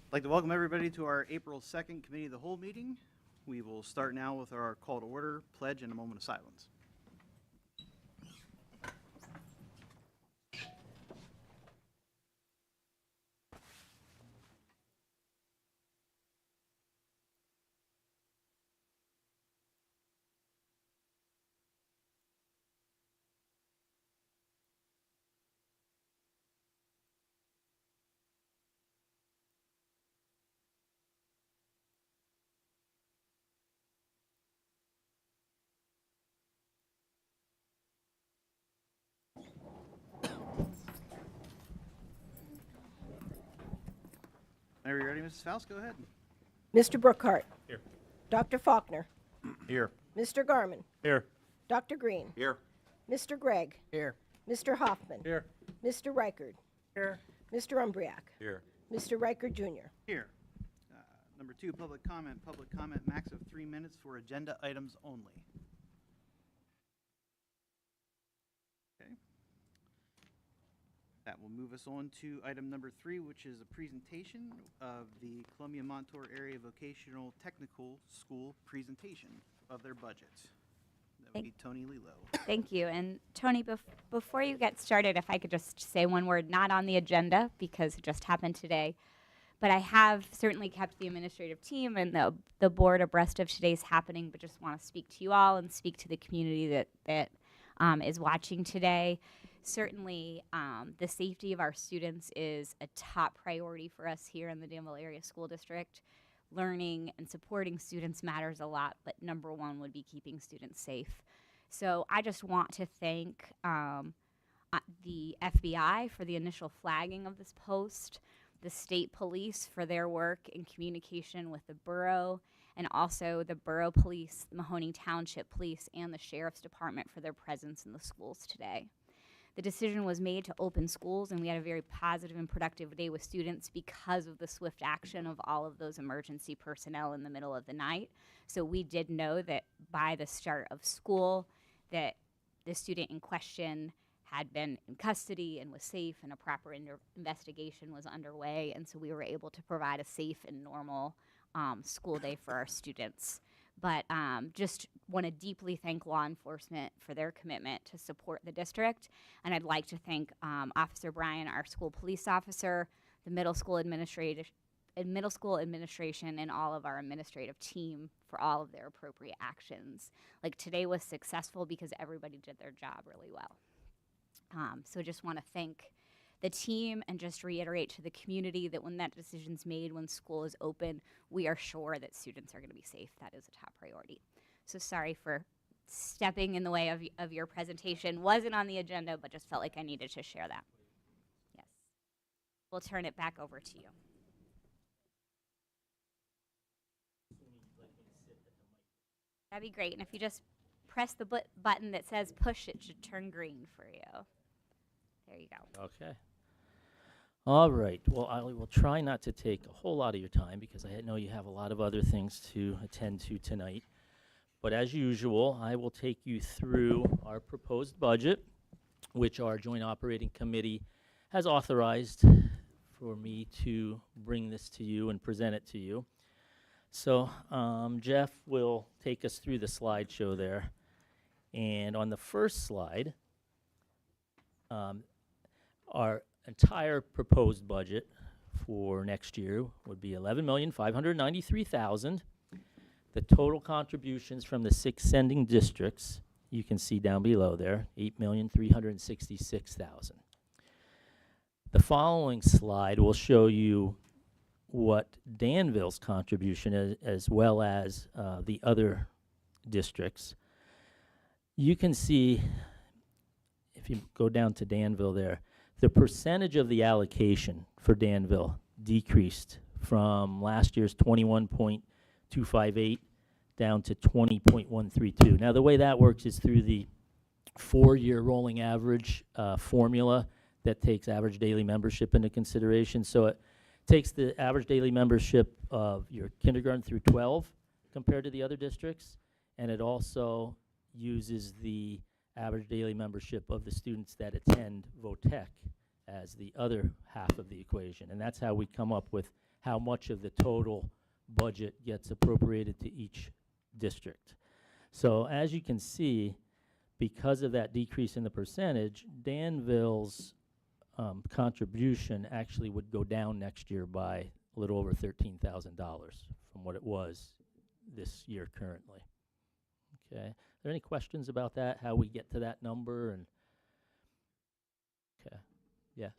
I'd like to welcome everybody to our April 2nd Committee of the Whole meeting. We will start now with our call to order, pledge, and a moment of silence. Whenever you're ready, Mrs. Faust, go ahead. Mr. Brookhart. Here. Dr. Faulkner. Here. Mr. Garman. Here. Dr. Green. Here. Mr. Gregg. Here. Mr. Hoffman. Here. Mr. Reichard. Here. Mr. Umbriak. Here. Mr. Reichard Jr. Here. Number 2, public comment. Public comment, max of 3 minutes for agenda items only. Okay. That will move us on to item number 3, which is a presentation of the Columbia Montour Area Vocational Technical School presentation of their budget. That would be Tony Lilo. Thank you. And Tony, before you get started, if I could just say one word, not on the agenda because it just happened today, but I have certainly kept the administrative team and the board abreast of today's happening, but just want to speak to you all and speak to the community that is watching today. Certainly, the safety of our students is a top priority for us here in the Danville Area School District. Learning and supporting students matters a lot, but number one would be keeping students safe. So I just want to thank the FBI for the initial flagging of this post, the state police for their work in communication with the borough, and also the borough police, the Mahoning Township Police, and the Sheriff's Department for their presence in the schools today. The decision was made to open schools, and we had a very positive and productive day with students because of the swift action of all of those emergency personnel in the middle of the night. So we did know that by the start of school that the student in question had been in custody and was safe, and a proper investigation was underway, and so we were able to provide a safe and normal school day for our students. But just want to deeply thank law enforcement for their commitment to support the district. And I'd like to thank Officer Bryan, our school police officer, the middle school administration, and all of our administrative team for all of their appropriate actions. Like today was successful because everybody did their job really well. So just want to thank the team and just reiterate to the community that when that decision's made, when school is open, we are sure that students are going to be safe. That is a top priority. So sorry for stepping in the way of your presentation. Wasn't on the agenda, but just felt like I needed to share that. Yes. We'll turn it back over to you. That'd be great. And if you just press the button that says push, it should turn green for you. There you go. Okay. All right. Well, I will try not to take a whole lot of your time because I know you have a lot of other things to attend to tonight. But as usual, I will take you through our proposed budget, which our Joint Operating Committee has authorized for me to bring this to you and present it to you. So Jeff will take us through the slideshow there. And on the first slide, our entire proposed budget for next year would be $11,593,000. The total contributions from the 6 sending districts, you can see down below there, $8,366,000. The following slide will show you what Danville's contribution is, as well as the other districts. You can see, if you go down to Danville there, the percentage of the allocation for Danville decreased from last year's 21.258 down to 20.132. Now the way that works is through the 4-year rolling average formula that takes average daily membership into consideration. So it takes the average daily membership of your kindergarten through 12 compared to the other districts, and it also uses the average daily membership of the students that attend VOTEC as the other half of the equation. And that's how we come up with how much of the total budget gets appropriated to each district. So as you can see, because of that decrease in the percentage, Danville's contribution actually would go down next year by a little over $13,000 from what it was this year currently. Okay, are there any questions about that, how we get to that number? And okay, yes,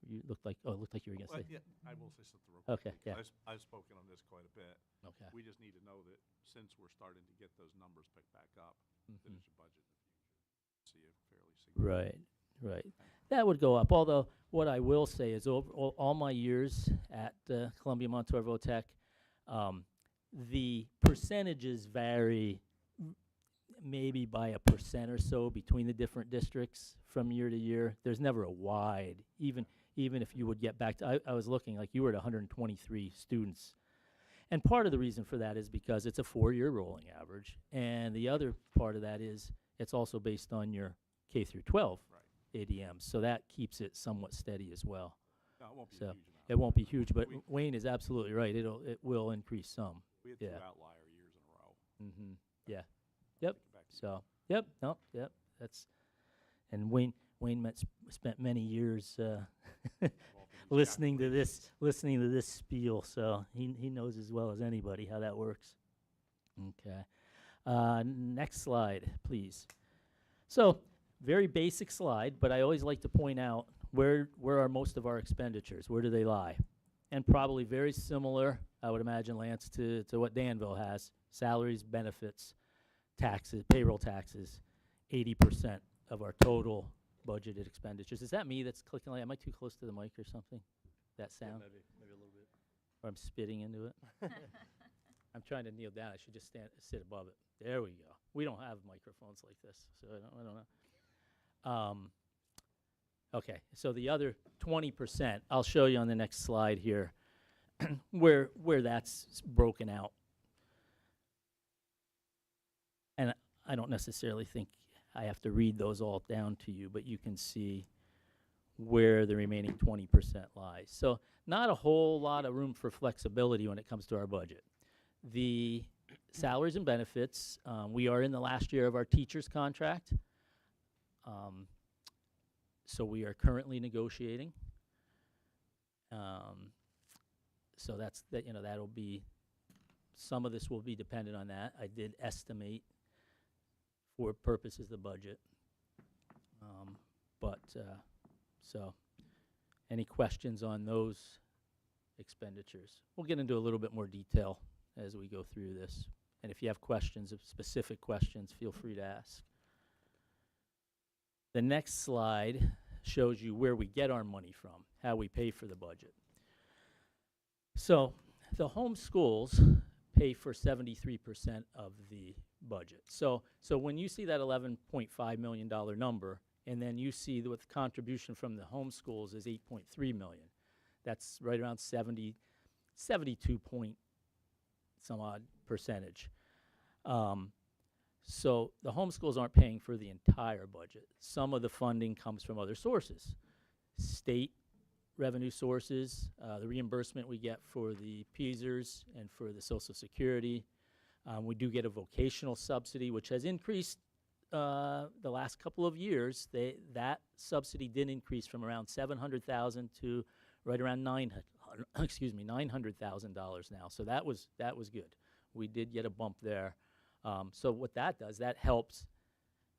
you looked like, oh, it looked like you were going to say. Yeah, I will say something real quick. Okay, yeah. I've spoken on this quite a bit. Okay. We just need to know that since we're starting to get those numbers picked back up, that Mhm. as your budget in the future, see a fairly significant. Right. That would go up, although what I will say is over all my years at Columbia Montour Votech, the percentages vary maybe by a percent or so between the different districts from year to year. There's never a wide, even if you would get back to, I was looking, like you were at 123 students. And part of the reason for that is because it's a 4-year rolling average. And the other part of that is it's also based on your K through 12 Right. ADMs. So that keeps it somewhat steady as well. No, it won't be a So huge amount. it won't be huge, but We- Wayne is absolutely right. It will increase some. We had yeah. 2 outlier years in a row. Mm-hmm. Yeah. Yep. Get back to So, yep. No, yep. That's, and Wayne spent many years involved in these listening to calculations. this spiel, so he knows as well as anybody how that works. Okay. Next slide, please. So, very basic slide, but I always like to point out where are most of our expenditures? Where do they lie? And probably very similar, I would imagine, Lance, to what Danville has. Salaries, benefits, taxes, payroll taxes, 80% of our total budgeted expenditures. Is that me that's clicking? Am I too close to the mic or something? That sound? Maybe a little bit. Or I'm spitting into it? I'm trying to kneel down. I should just sit above it. There we go. We don't have microphones like this, so I don't know. Okay, so the other 20%, I'll show you on the next slide here, where that's broken out. And I don't necessarily think I have to read those all down to you, but you can see where the remaining 20% lies. So not a whole lot of room for flexibility when it comes to our budget. The salaries and benefits, we are in the last year of our teacher's contract. So we are currently negotiating. So that'll be, some of this will be dependent on that. I did estimate for purposes of the budget. So any questions on those expenditures? We'll get into a little bit more detail as we go through this. And if you have questions, specific questions, feel free to ask. The next slide shows you where we get our money from, how we pay for the budget. So the home schools pay for 73% of the budget. So when you see that $11.5 million number, and then you see what the contribution from the home schools is $8.3 million, that's right around 72 point some odd percentage. So the home schools aren't paying for the entire budget. Some of the funding comes from other sources. State revenue sources, the reimbursement we get for the PSERS and for the Social Security. We do get a vocational subsidy, which has increased the last couple of years. That subsidy did increase from around $700,000 to right around $900,000 now. So that was good. We did get a bump there. So what that does, that helps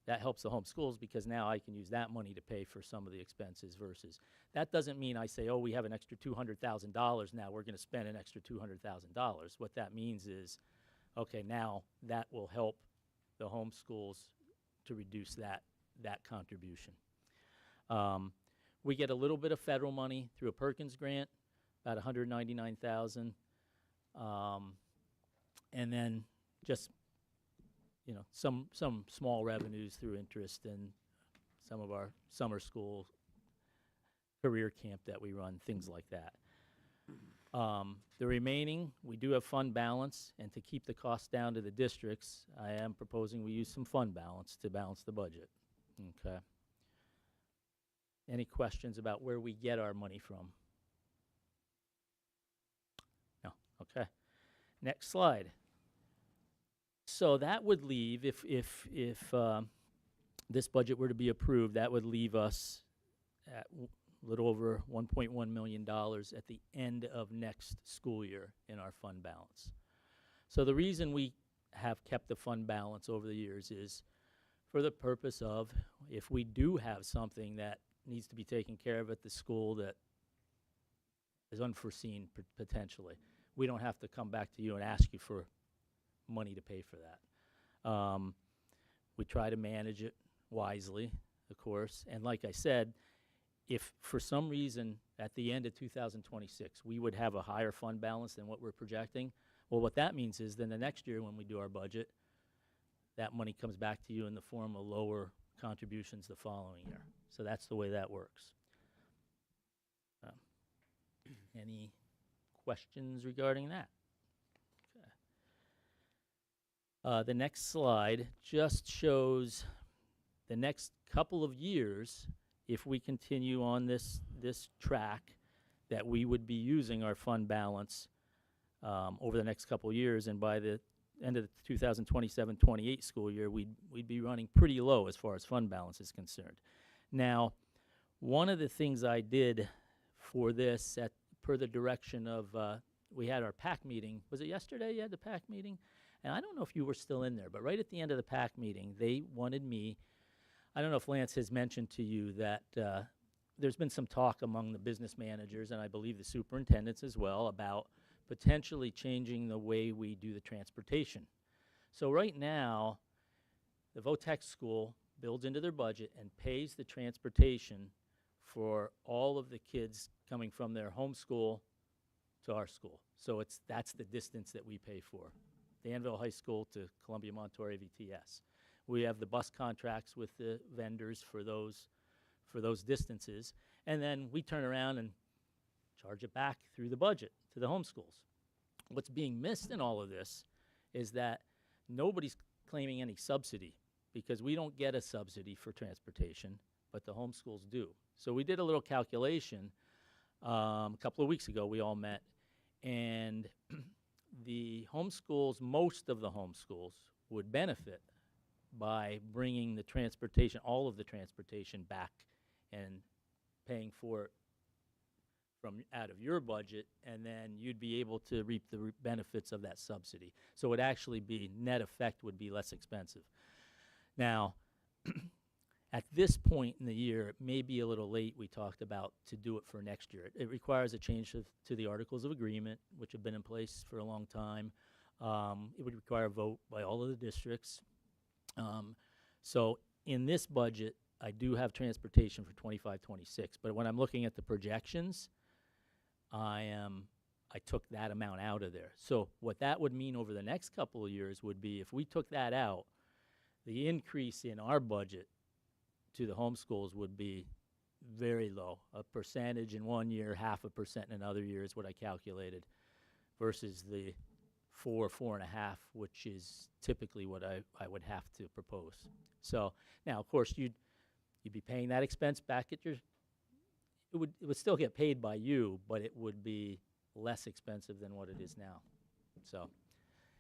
the home schools, because now I can use that money to pay for some of the expenses versus, that doesn't mean I say, oh, we have an extra $200,000 now, we're going to spend an extra $200,000. What that means is, okay, now that will help the home schools to reduce that contribution. We get a little bit of federal money through a Perkins grant, about $199,000, and then just some small revenues through interest in some of our summer school career camp that we run, things like that. The remaining, we do have fund balance, and to keep the costs down to the districts, I am proposing we use some fund balance to balance the budget. Okay. Any questions about where we get our money from? Next slide. So that would leave, if this budget were to be approved, that would leave us at a little over $1.1 million at the end of next school year in our fund balance. So the reason we have kept the fund balance over the years is for the purpose of, if we do have something that needs to be taken care of at the school that is unforeseen potentially, we don't have to come back to you and ask you for money to pay for that. We try to manage it wisely, of course, and like I said, if for some reason at the end of 2026 we would have a higher fund balance than what we're projecting, well, what that means is then the next year when we do our budget, that money comes back to you in the form of lower contributions the following year. So that's the way that works. Any questions regarding that? Okay. The next slide just shows the next couple of years, if we continue on this track, that we would be using our fund balance over the next couple of years, and by the end of the 2027-28 school year, we'd be running pretty low as far as fund balance is concerned. Now, one of the things I did for this, per the direction of, we had our PAC meeting. Was it yesterday you had the PAC meeting? And I don't know if you were still in there, but right at the end of the PAC meeting, they wanted me, I don't know if Lance has mentioned to you that there's been some talk among the business managers, and I believe the superintendents as well, about potentially changing the way we do the transportation. So right now, the VOTEC school builds into their budget and pays the transportation for all of the kids coming from their home school to our school. So that's the distance that we pay for. Danville High School to Columbia Montour AVTS. We have the bus contracts with the vendors for those distances, and then we turn around and charge it back through the budget to the homeschools. What's being missed in all of this is that nobody's claiming any subsidy, because we don't get a subsidy for transportation, but the homeschools do. So we did a little calculation a couple of weeks ago. We all met, and the homeschools, most of the homeschools, would benefit by bringing the transportation, all of the transportation back and paying for it from out of your budget, and then you'd be able to reap the benefits of that subsidy. So it would actually be, net effect would be less expensive. Now, at this point in the year, it may be a little late, we talked about, to do it for next year. It requires a change to the Articles of Agreement, which have been in place for a long time. It would require a vote by all of the districts. So in this budget, I do have transportation for 25-26, but when I'm looking at the projections, I took that amount out of there. So what that would mean over the next couple of years would be, if we took that out, the increase in our budget to the homeschools would be very low. A percentage in one year, 0.5% in another year is what I calculated, versus the 4.5, which is typically what I would have to propose. So now, of course, you'd be paying that expense back at your, it would still get paid by you, but it would be less expensive than what it is now. So,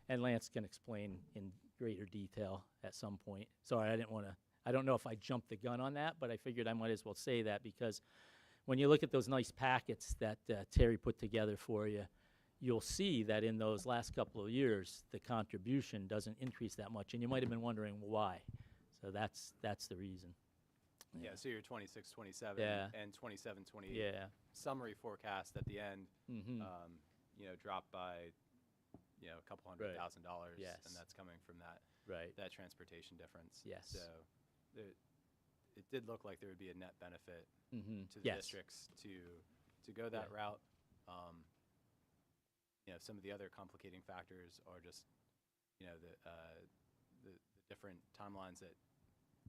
and Lance can explain in greater detail at some point. Sorry, I don't know if I jumped the gun on that, but I figured I might as well say that, because when you look at those nice packets that Terry put together for you, you'll see that in those last couple of years, the contribution doesn't increase that much, and you might have been wondering why. So that's the reason. Yeah, so your 26, 27, Yeah. and 27, 28 Yeah. summary forecast at the end, Mm-hmm. Dropped by, a couple $100,000, Yes. and that's coming from that Right. transportation difference. Yes. So it did look like there would be a net benefit Mm-hmm. to the districts to go that Yeah. route. Some of the other complicating factors are just, the different timelines that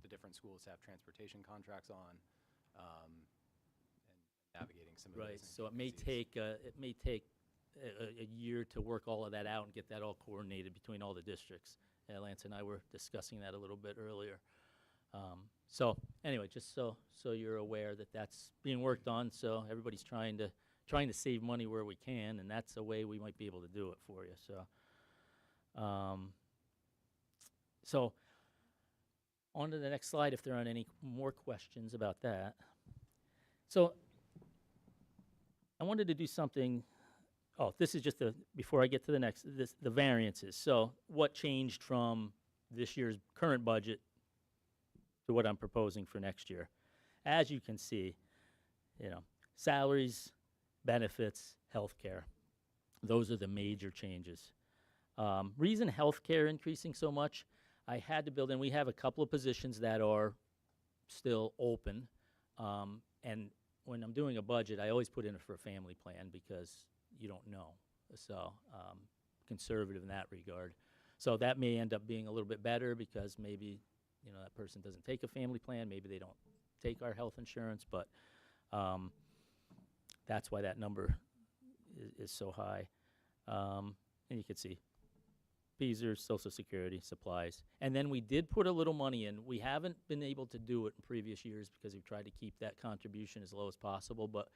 the different schools have transportation contracts on, and navigating some of those. Right. So it may inconsistencies. take a year to work all of that out and get that all coordinated between all the districts. Lance and I were discussing that a little bit earlier. So anyway, just so you're aware that that's being worked on. So everybody's trying to save money where we can, and that's a way we might be able to do it for you. So So on to the next slide if there aren't any more questions about that. So I wanted to do something. Oh, this is just before I get to the next, the variances. So what changed from this year's current budget to what I'm proposing for next year? As you can see, salaries, benefits, healthcare. Those are the major changes. Reason healthcare increasing so much, I had to build in, we have a couple of positions that are still open. And when I'm doing a budget, I always put in for a family plan because you don't know. So conservative in that regard. So that may end up being a little bit better because maybe, that person doesn't take a family plan. Maybe they don't take our health insurance, but that's why that number is so high. And you can see Beezer, Social Security, supplies. And then we did put a little money in. We haven't been able to do it in previous years because we've tried to keep that contribution as low as possible, but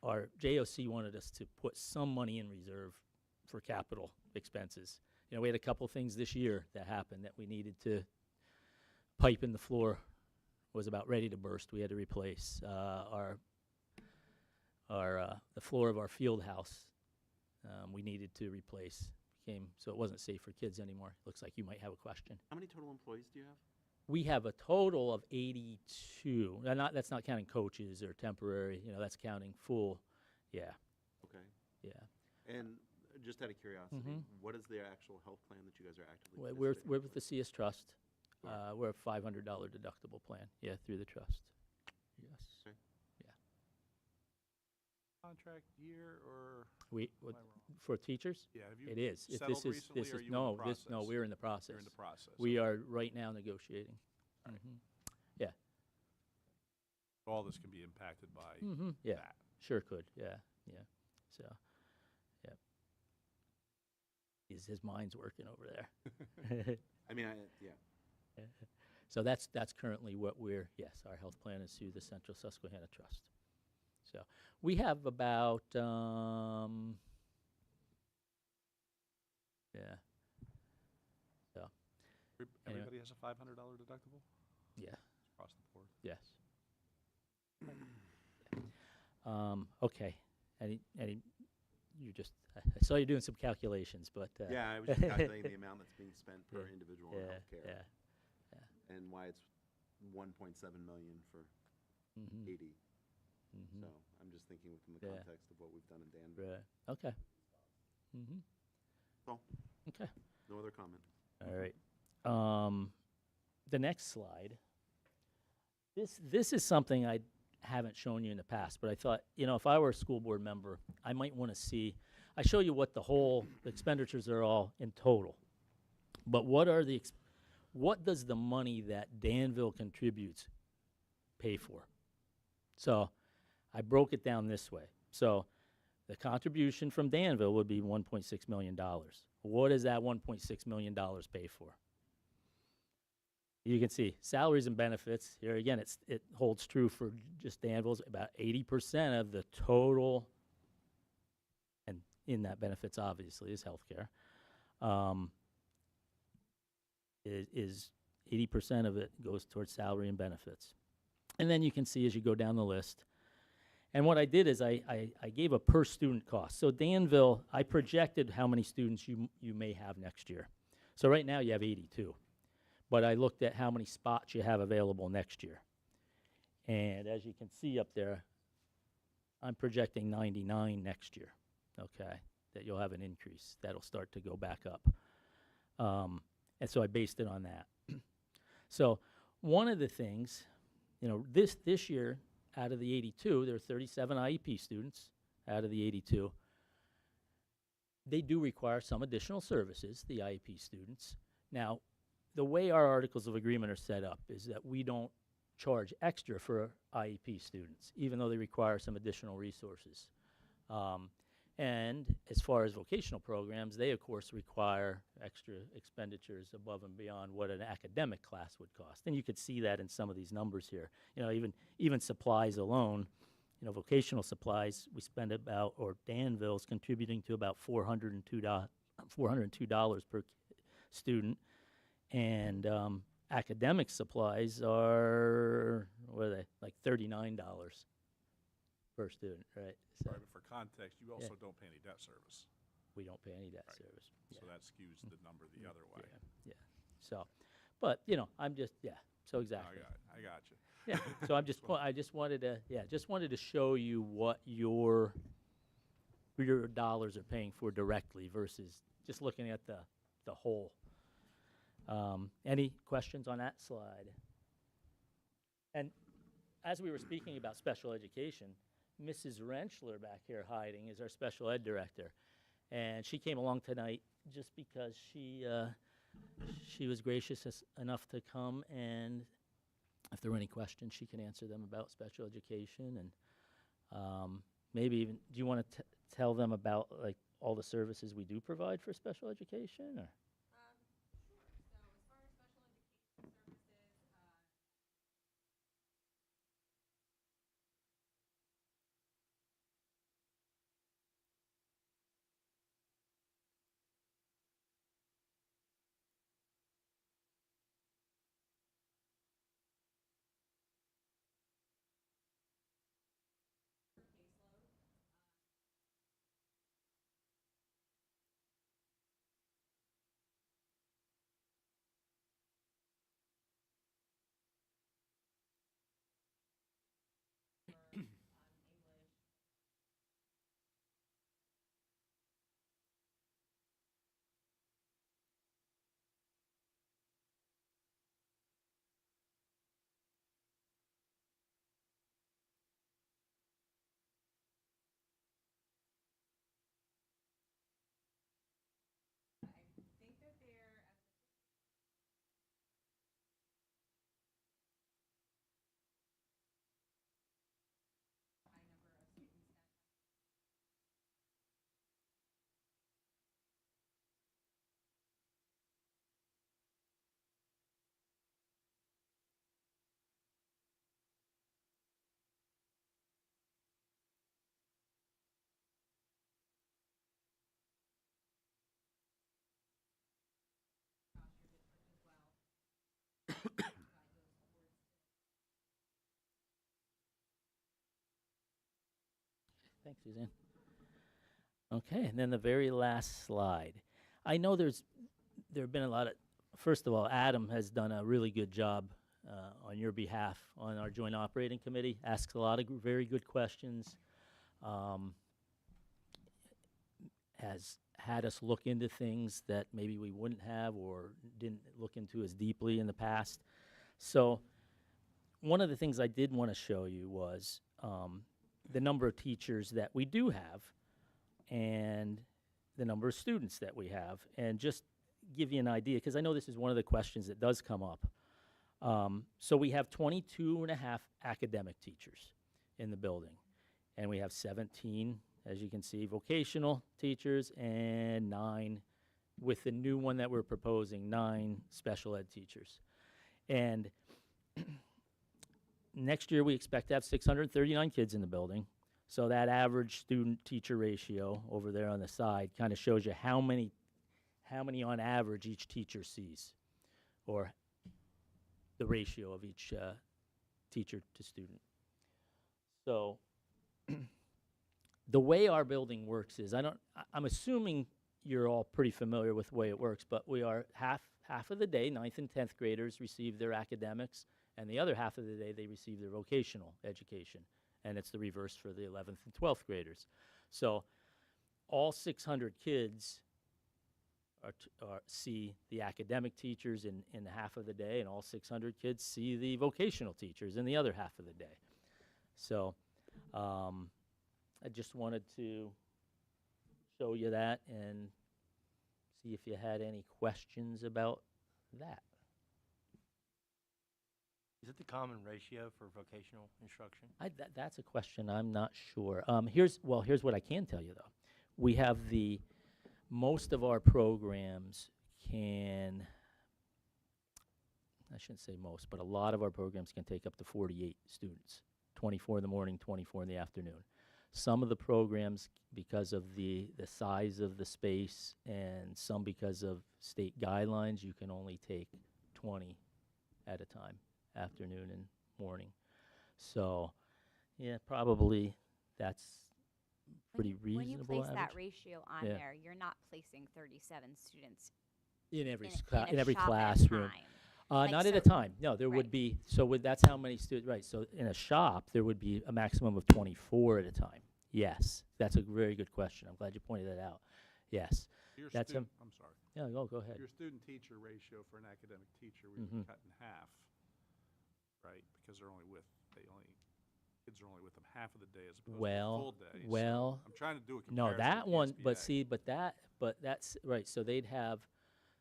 our JOC wanted us to put some money in reserve for capital expenses. We had a couple things this year that happened that we needed to, pipe in the floor was about ready to burst. We had to replace the floor of our field house. We needed to replace. So it wasn't safe for kids anymore. Looks like you might have a question. How many total employees do you have? We have a total of 82. That's not counting coaches or temporary. That's counting full. Yeah. Okay. Yeah. And just out of curiosity, what is the actual health plan that you guys are actively We're participating with the CS Trust. We're a $500 deductible plan. Yeah, through the trust. Yes. Okay. Yeah. Contract year or? We am I wrong? for teachers. Yeah, have you It is. If settled this is recently, this or is are you in no the this no process? we're in the process. You're in the process. We okay. are right now negotiating. Yeah. All this can be impacted by Yeah. that. Sure could. Yeah. Yeah. So. Yeah. His mind's working over there. I mean, yeah. So that's currently what our health plan is through the Central Susquehanna Trust. So we have about, yeah. So, anyway. Everybody has a $500 deductible yeah, across the board. yes. Okay. I saw you doing some calculations, but. Yeah, I was just calculating the amount that's being spent per Yeah. individual in healthcare. Yeah. And why it's 1.7 million for 80. So I'm just thinking within the Yeah. context of what we've done in Danville. Right. Okay. So, Okay. no other comment. All right. The next slide. This is something I haven't shown you in the past, but I thought, if I were a school board member, I might want to see. I show you what the whole expenditures are all in total, but what does the money that Danville contributes pay for? So I broke it down this way. So the contribution from Danville would be $1.6 million. What does that $1.6 million pay for? You can see salaries and benefits. Here again, it holds true for just Danville's. About 80% of the total, and in that benefits obviously is healthcare, is 80% of it goes towards salary and benefits. And then you can see as you go down the list. And what I did is I gave a per student cost. So Danville, I projected how many students you may have next year. So right now you have 82. But I looked at how many spots you have available next year. And as you can see up there, I'm projecting 99 next year, okay, that you'll have an increase. That'll start to go back up. And so I based it on that. So one of the things, this year, out of the 82, there are 37 IEP students out of the 82. They do require some additional services, the IEP students. Now, the way our articles of agreement are set up is that we don't charge extra for IEP students, even though they require some additional resources. And as far as vocational programs, they, of course, require extra expenditures above and beyond what an academic class would cost. And you could see that in some of these numbers here. Even supplies alone, vocational supplies, we spend about, or Danville's contributing to about $402 $402 per student. And academic supplies are, what are they, like $39 per student, right? So Right, but for context, you also don't pay any debt service, we don't pay any debt Right. service. so that skews the number the other way. Yeah. So, but, you know, I'm just, so No, exactly. I got you. Yeah, so I'm just, I just wanted to show you what your dollars are paying for directly versus just looking at the whole. Any questions on that slide? And as we were speaking about special education, Mrs. Rentschler back here hiding is our special ed director. And she came along tonight just because she was gracious enough to come, and if there were any questions, she can answer them about special education. And maybe even, do you want to tell them about like all the services we do provide for special education? Or? Thanks, Suzanne. Okay, and then the very last slide. I know there have been a lot of, first of all, Adam has done a really good job on your behalf on our joint operating committee, asks a lot of very good questions, has had us look into things that maybe we wouldn't have or didn't look into as deeply in the past. So one of the things I did want to show you was the number of teachers that we do have and the number of students that we have, and just give you an idea, because I know this is one of the questions that does come up. So we have 22 and a half academic teachers in the building, and we have 17, as you can see, vocational teachers, and 9, with the new one that we're proposing, 9 special ed teachers. And next year we expect to have 639 kids in the building. So that average student-teacher ratio over there on the side kind of shows you how many on average each teacher sees, or the ratio of each teacher to student. So the way our building works is, I'm assuming you're all pretty familiar with the way it works, but we are half of the day, 9th and 10th graders receive their academics, and the other half of the day they receive their vocational education. And it's the reverse for the 11th and 12th graders. So all 600 kids see the academic teachers in half of the day, and all 600 kids see the vocational teachers in the other half of the day. So I just wanted to show you that and see if you had any questions about that. Is it the common ratio for vocational instruction? That's a question I'm not sure. Here's what I can tell you, though. We have most of our programs I shouldn't say most, but a lot of our programs can take up to 48 students, 24 in the morning, 24 in the afternoon. Some of the programs, because of the size of the space, and some because of state guidelines, you can only take 20 at a time, afternoon and morning. So, yeah, probably that's pretty reasonable When you place that average. ratio on Yeah. there, you're not placing 37 students In every, in a every shop classroom. at a time. Like, Not at a so- time. No, there would right. be, that's how many students, right. So in a shop, there would be a maximum of 24 at a time. Yes, that's a very good question. I'm glad you pointed that out. Yes. Your That's student, I'm sorry. Yeah, go ahead. Your student-teacher ratio for an academic teacher, we would cut in half, right? Because kids are only with them half of the day as opposed to a full day. So Well, I'm trying to do a comparison. no, that with one, but PSBA. see, but that's, right, so they'd have,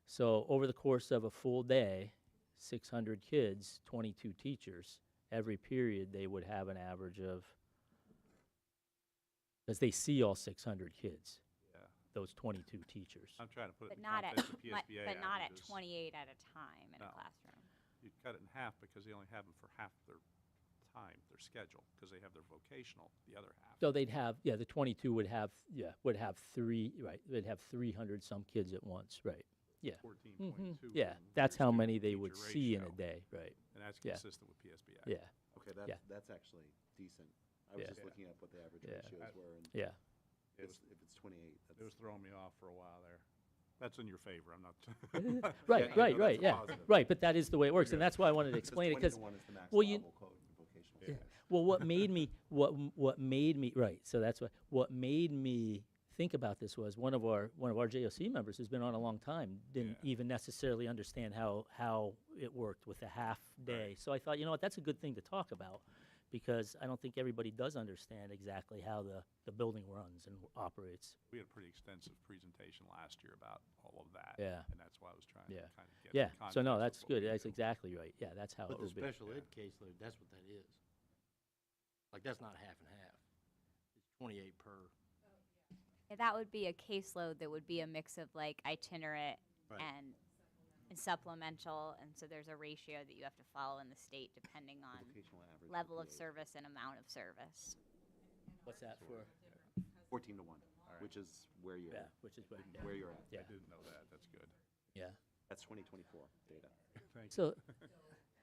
so over the course of a full day, 600 kids, 22 teachers, every period they would have an average of, because they see all 600 kids, Yeah, those 22 teachers. I'm trying to put it But in not at, context of PSBA but not at averages. 28 at a time in a No. classroom. You'd cut it in half because they only have them for half their time, their schedule, because they have their vocational, the other half. So they'd have, the 22 would have three, right, they'd have 300 some kids at once, right, yeah. 14.2. Yeah, in that's your how many they student-teacher would see in a ratio, day, right, And that's Yeah. consistent with PSBA. yeah, Okay, Yeah. that's actually decent. I was Yeah. just looking up what the average Yeah. ratios were, and yeah. if it's 28, It was throwing me off for a while there. That's in your favor, I'm not. Right, I right, know right, that's yeah, positive. right, but that is the way it works, and good. that's why I wanted to It says explain it, 20 because, to 1 is the max well, you- allowable code in vocational Yeah. schools. well, what made me, what made me, right, so that's what made me think about this was one of our JOC members who's been on a long time, didn't Yeah. even necessarily understand how it worked with the half day. So I thought, you know what, that's a good thing to talk about, because I don't think everybody does understand exactly how the building runs and operates. We had a pretty extensive presentation last year about all of that. Yeah. And that's why I was trying to Yeah. kind of get. Yeah, the so no, context of that's what good, we that's do. exactly right, yeah, that's how it But the would be. special Yeah. ed caseload, that's what that is. Like, that's not half and half. It's 28 per. Yeah, that would be a caseload that would be a mix of like itinerant Right. and supplemental, and so there's a ratio that you have to follow in the state depending The on vocational average would level of be service and amount of service. What's that for? 14 to 1, which is where you're, Yeah, which is what, where you're at. Yeah. I didn't know that, that's good. yeah. That's 2024 data. Thank you. So,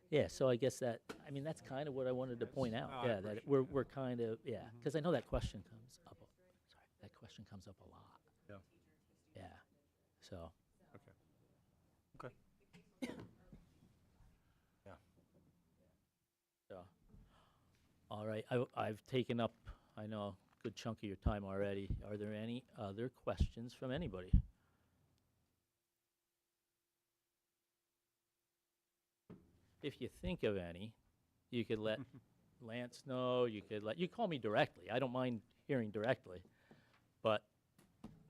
yeah, so I guess that, I mean, that's kind of what I wanted to point out, No, I yeah, that appreciate we're, that. we're kind of, yeah, because I know that question comes up, sorry, that question comes up a lot. Yeah. Yeah, so, Okay. Okay. Yeah. so, all right, I've taken up, I know, a good chunk of your time already. Are there any other questions from anybody? If you think of any, you could let Lance know, you call me directly. I don't mind hearing directly. But,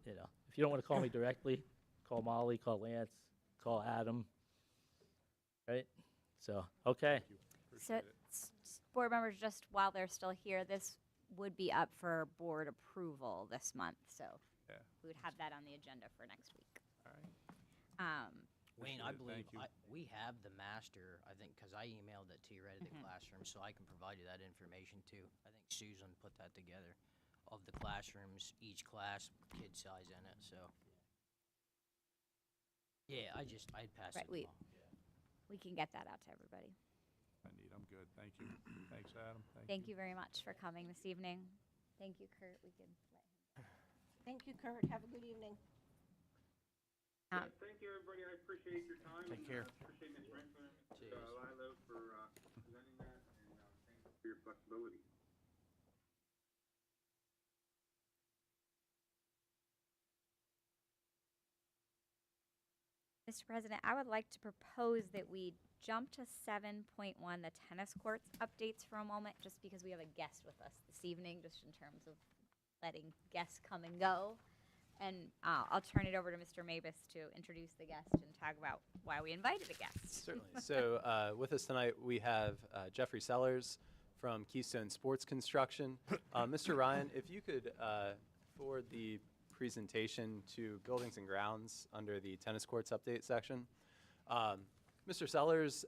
you know, if you don't want to call me directly, call Molly, call Lance, call Adam. Right? So, okay. Thank you. So, Appreciate it. board members, just while they're still here, this would be up for board approval this month, so Yeah. we would have that on the agenda for next week. All right. Wayne, Appreciate I it. believe, Thank you. we have the master, I think, because I emailed it to you right at the classroom, so I can provide you that information too. I think Susan put that together, of the classrooms, each class, kid size in it, so. Yeah, I'd pass Right, it we- along. We can get that out to everybody. I'm good, thank you. Thanks, Adam, Thank you very much for coming this evening. Thank you, Kurt. We can let him. Thank you, Kurt. Have a good evening. Thank you, everybody. I appreciate your time. Take care. Appreciate Ms. Renfro and Ms. Cheers. Lilo for presenting that, and thank you for your flexibility. Mr. President, I would like to propose that we jump to 7.1, the tennis courts updates for a moment, just because we have a guest with us this evening, just in terms of letting guests come and go. And I'll turn it over to Mr. Mabus to introduce the guest and talk about why we invited a guest. Certainly. So with us tonight, we have Jeffrey Sellers from Keystone Sports Construction. Mr. Ryan, if you could forward the presentation to Buildings and Grounds under the tennis courts update section. Mr. Sellers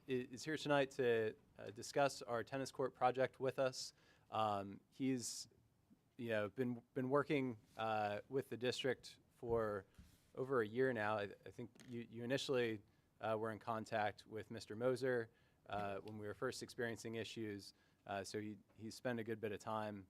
is here tonight to discuss our tennis court project with us. He's been working with the district for over a year now. I think you initially were in contact with Mr. Moser when we were first experiencing issues. So he spent a good bit of time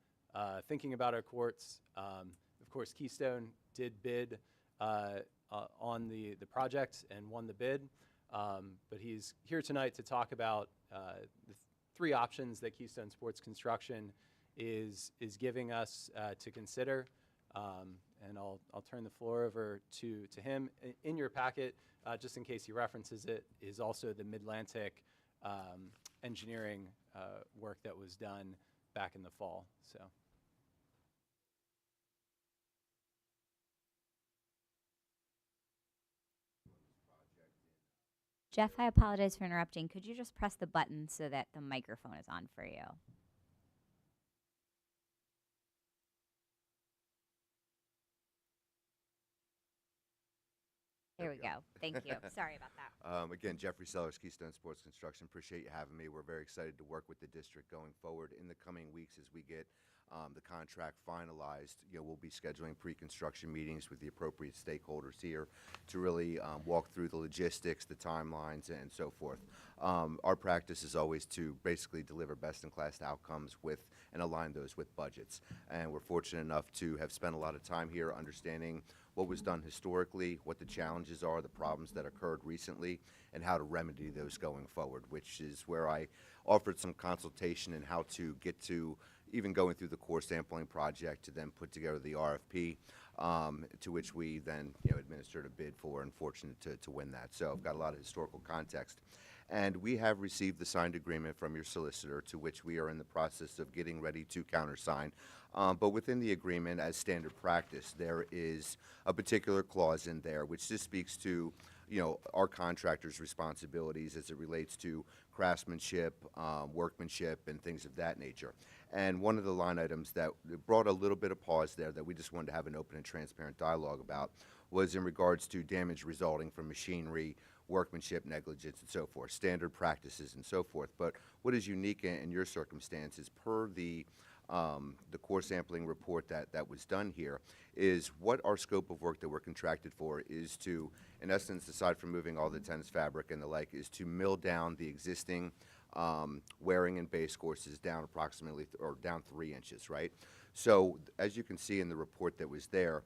thinking about our courts. Of course, Keystone did bid on the project and won the bid. But he's here tonight to talk about the three options that Keystone Sports Construction is giving us to consider. And I'll turn the floor over to him. In your packet, just in case he references it, is also the Mid-Atlantic engineering work that was done back in the fall. So. Jeff, I apologize for interrupting. Could you just press the button so that the microphone is on for you? There we go. Thank you. Sorry about that. Again, Jeffrey Sellers, Keystone Sports Construction. Appreciate you having me. We're very excited to work with the district going forward in the coming weeks as we get the contract finalized. We'll be scheduling pre-construction meetings with the appropriate stakeholders here to really walk through the logistics, the timelines, and so forth. Our practice is always to basically deliver best-in-class outcomes with and align those with budgets. And we're fortunate enough to have spent a lot of time here understanding what was done historically, what the challenges are, the problems that occurred recently, and how to remedy those going forward, which is where I offered some consultation in how to get to even going through the core sampling project to then put together the RFP, to which we then administered a bid for, and fortunate to win that. So I've got a lot of historical context. And we have received the signed agreement from your solicitor, to which we are in the process of getting ready to countersign. But within the agreement, as standard practice, there is a particular clause in there which just speaks to our contractors' responsibilities as it relates to craftsmanship, workmanship, and things of that nature. And one of the line items that brought a little bit of pause there that we just wanted to have an open and transparent dialogue about was in regards to damage resulting from machinery, workmanship, negligence, and so forth, standard practices, and so forth. But what is unique in your circumstances, per the core sampling report that was done here, is what our scope of work that we're contracted for is to, in essence, aside from moving all the tennis fabric and the like, is to mill down the existing wearing and base courses down approximately, or down 3 inches, right? So as you can see in the report that was there,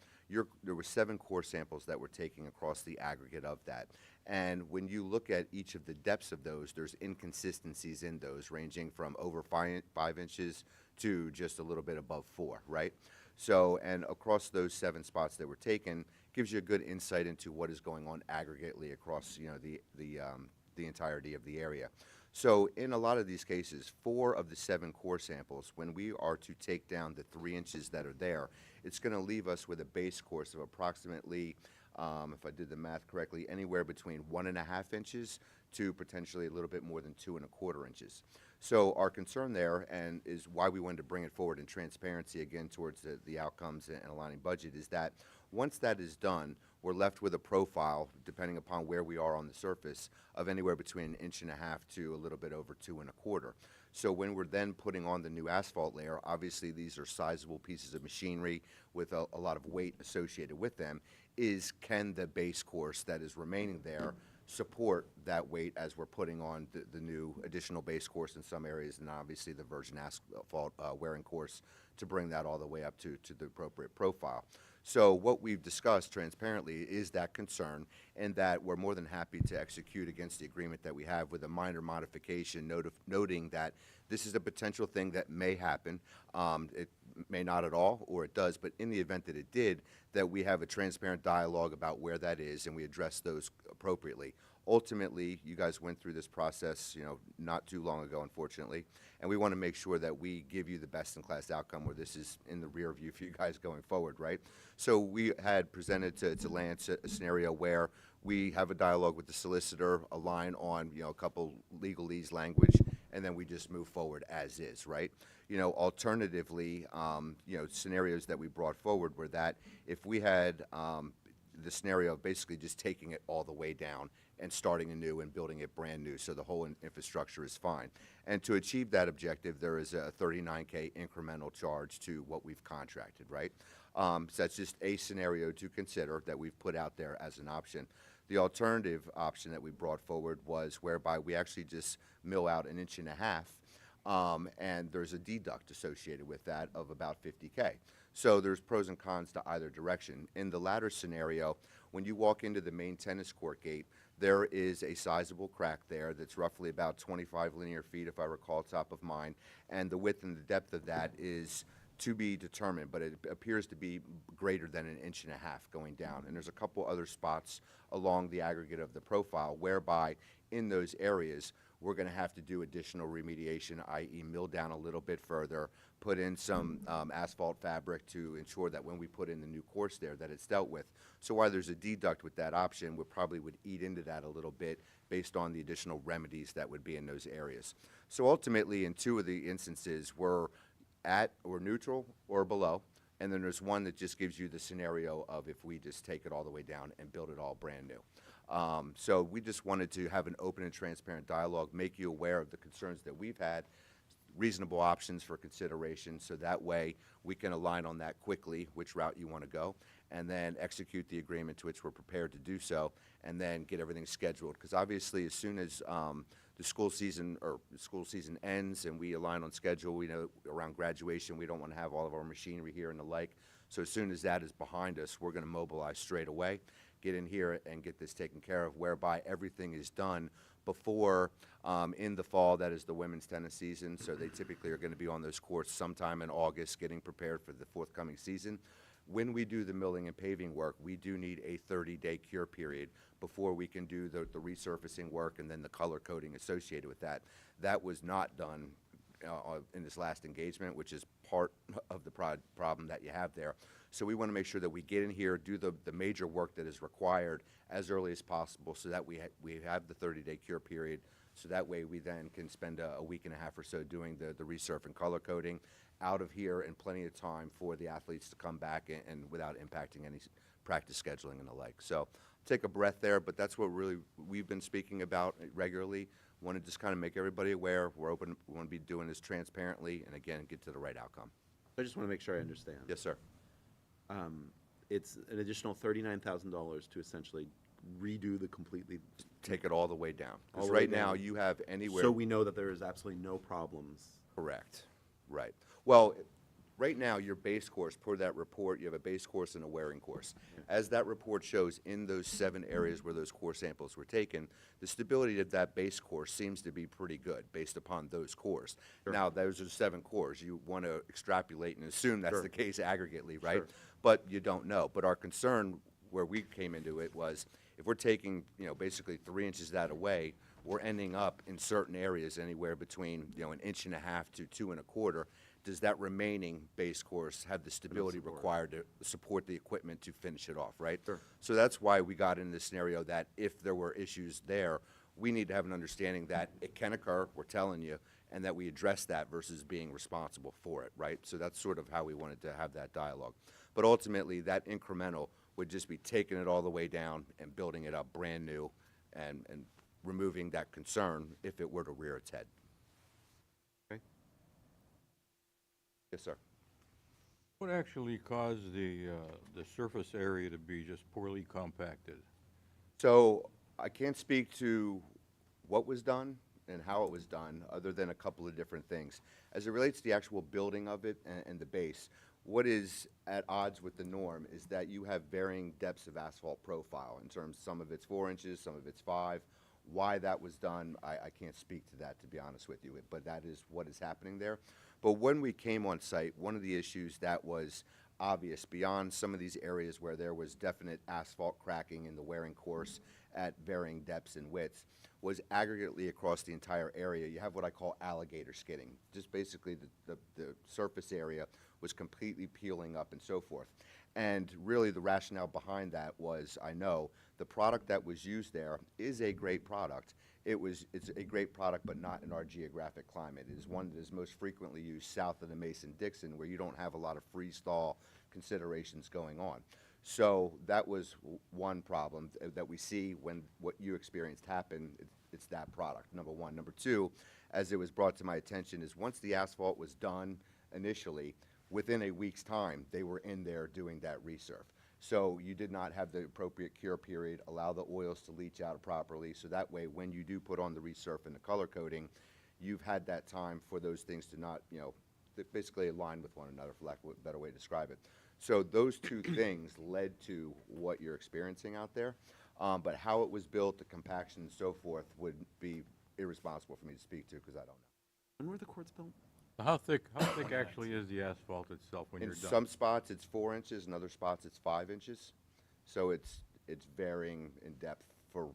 there were 7 core samples that were taken across the aggregate of that. And when you look at each of the depths of those, there's inconsistencies in those, ranging from over 5 inches to just a little bit above 4, right? So, and across those 7 spots that were taken, gives you a good insight into what is going on aggregately across, the entirety of the area. So in a lot of these cases, 4 of the 7 core samples, when we are to take down the 3 inches that are there, it's going to leave us with a base course of approximately, if I did the math correctly, anywhere between 1.5 inches to potentially a little bit more than 2.25 inches. So our concern there, and is why we wanted to bring it forward in transparency again towards the outcomes and aligning budget, is that once that is done, we're left with a profile, depending upon where we are on the surface, of anywhere between 1.5 inches to a little bit over 2.25. So when we're then putting on the new asphalt layer, obviously these are sizable pieces of machinery with a lot of weight associated with them, can the base course that is remaining there support that weight as we're putting on the new additional base course in some areas, and obviously the virgin asphalt wearing course to bring that all the way up to the appropriate profile. So what we've discussed transparently is that concern, and that we're more than happy to execute against the agreement that we have with a minor modification, noting that this is a potential thing that may happen. It may not at all, or it does, but in the event that it did, that we have a transparent dialogue about where that is and we address those appropriately. Ultimately, you guys went through this process, not too long ago, unfortunately, and we want to make sure that we give you the best-in-class outcome where this is in the rear view for you guys going forward, right? So we had presented to Lance a scenario where we have a dialogue with the solicitor, align on, a couple legalese language, and then we just move forward as is, right? Alternatively, scenarios that we brought forward were that if we had the scenario of basically just taking it all the way down and starting anew and building it brand new, so the whole infrastructure is fine. And to achieve that objective, there is a $39K incremental charge to what we've contracted, right? So that's just a scenario to consider that we've put out there as an option. The alternative option that we brought forward was whereby we actually just mill out 1.5 inches, and there's a deduct associated with that of about $50K. So there's pros and cons to either direction. In the latter scenario, when you walk into the main tennis court gate, there is a sizable crack there that's roughly about 25 linear feet, if I recall top of mind, and the width and the depth of that is to be determined, but it appears to be greater than 1.5 inches going down. And there's a couple other spots along the aggregate of the profile whereby in those areas we're going to have to do additional remediation, i.e. mill down a little bit further, put in some asphalt fabric to ensure that when we put in the new course there that it's dealt with. So while there's a deduct with that option, we probably would eat into that a little bit based on the additional remedies that would be in those areas. So ultimately, in 2 of the instances, we're at or neutral or below, and then there's one that just gives you the scenario of if we just take it all the way down and build it all brand new. So we just wanted to have an open and transparent dialogue, make you aware of the concerns that we've had, reasonable options for consideration, so that way we can align on that quickly, which route you want to go, and then execute the agreement to which we're prepared to do so, and then get everything scheduled. Because obviously, as soon as the school season ends and we align on schedule, we know around graduation we don't want to have all of our machinery here and the like. So as soon as that is behind us, we're going to mobilize straight away, get in here and get this taken care of, whereby everything is done before in the fall. That is the women's tennis season, so they typically are going to be on those courts sometime in August getting prepared for the forthcoming season. When we do the milling and paving work, we do need a 30-day cure period before we can do the resurfacing work and then the color coding associated with that. That was not done in this last engagement, which is part of the problem that you have there. So we want to make sure that we get in here, do the major work that is required as early as possible so that we have the 30-day cure period, so that way we then can spend a week and a half or so doing the resurf and color coding out of here, and plenty of time for the athletes to come back and without impacting any practice scheduling and the like. So take a breath there, but that's what really we've been speaking about regularly. Want to just kind of make everybody aware. We're open. We want to be doing this transparently, and again, get to the right outcome. I just want to make sure I understand. Yes, sir. It's an additional $39,000 to essentially redo the completely. Take it all the way down. All Because the way right now down. you have anywhere. So we know that there is absolutely no problems. Correct. Right. Well, right now, your base course, per that report, you have a base course and a wearing course. As that report shows, in those 7 areas where those core samples were taken, the stability of that base course seems to be pretty good based upon those cores. Sure. Now, those are 7 cores. You want to extrapolate and assume that's Sure. the case aggregately, right? Sure. But you don't know. But our concern where we came into it was if we're taking, basically 3 inches that away, we're ending up in certain areas anywhere between, 1.5 inches to 2.25. Does that remaining base course have the stability support. required to support the equipment to finish it off, right? Sure. So that's why we got in this scenario that if there were issues there, we need to have an understanding that it can occur, we're telling you, and that we address that versus being responsible for it, right? So that's sort of how we wanted to have that dialogue. But ultimately, that incremental would just be taking it all the way down and building it up brand new and removing that concern if it were to rear its head. Okay. Yes, sir. What actually caused the surface area to be just poorly compacted? So I can't speak to what was done and how it was done, other than a couple of different things. As it relates to the actual building of it and the base, what is at odds with the norm is that you have varying depths of asphalt profile in terms, some of it's 4 inches, some of it's 5. Why that was done, I can't speak to that, to be honest with you, but that is what is happening there. But when we came on site, one of the issues that was obvious beyond some of these areas where there was definite asphalt cracking in the wearing course at varying depths and widths was aggregately across the entire area. You have what I call alligator skidding. Just basically the surface area was completely peeling up and so forth. And really the rationale behind that was, I know, the product that was used there is a great product. It's a great product, but not in our geographic climate. It is one that is most frequently used south of the Mason-Dixon, where you don't have a lot of freeze-thaw considerations going on. So that was one problem that we see when what you experienced happened. It's that product, number one. Number two, as it was brought to my attention, is once the asphalt was done initially, within a week's time, they were in there doing that resurf. So you did not have the appropriate cure period, allow the oils to leach out properly, so that way when you do put on the resurf and the color coating, you've had that time for those things to not, basically align with one another, for lack of a better way to describe it. So those two things led to what you're experiencing out there. But how it was built, the compaction and so forth, would be irresponsible for me to speak to because I don't know. When were the courts built? How thick actually is the asphalt itself when In you're done? some spots, it's 4 inches, in other spots, it's 5 inches. So it's varying in depth for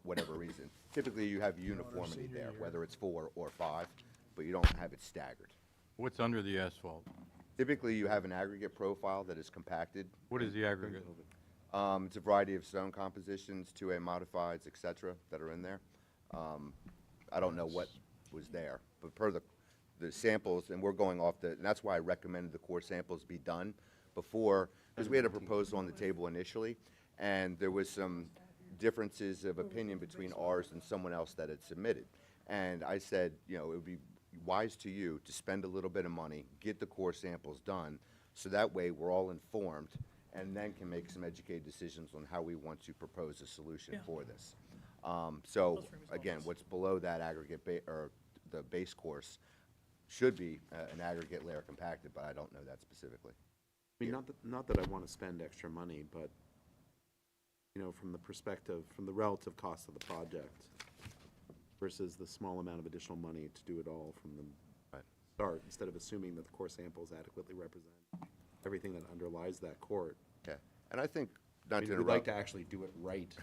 whatever reason. Typically, you have uniformity there, whether it's 4 or 5, but you don't have it staggered. What's under the asphalt? Typically, you have an aggregate profile that is compacted. What is the aggregate? It's a variety of stone compositions, 2A modifieds, et cetera, that are in there. I don't know what was there, but per the samples, and we're going off and that's why I recommended the core samples be done before, because we had a proposal on the table initially, and there was some differences of opinion between ours and someone else that had submitted. And I said, it would be wise to you to spend a little bit of money, get the core samples done, so that way we're all informed and then can make some educated decisions on how we want to propose a solution for this. So again, what's below that aggregate or the base course should be an aggregate layer compacted, but I don't know that specifically. I mean, not that I want to spend extra money, but, from the perspective, from the relative cost of the project versus the small amount of additional money to do it all from the start, instead of assuming that the core samples adequately represent everything that underlies that court. Yeah, and I think, I not mean, to we'd like interrupt, to actually do it right,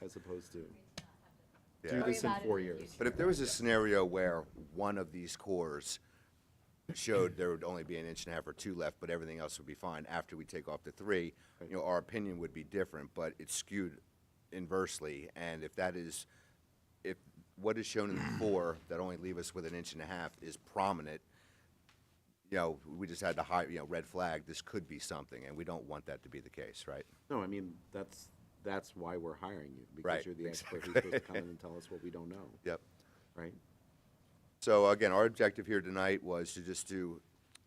as opposed to yeah. do this in 4 years. But if there was a scenario where one of these cores showed there would only be an inch and a half or 2 left, but everything else would be fine after we take off the 3, our opinion would be different, but it's skewed inversely. And if what is shown in the 4 that only leave us with an inch and a half is prominent, we just had to hide, red flag, this could be something, and we don't want that to be the case, right? No, I mean, that's why we're hiring you, because Right, you're the expert who's exactly. supposed to come in and tell us what we don't know, Yep. right? So again, our objective here tonight was to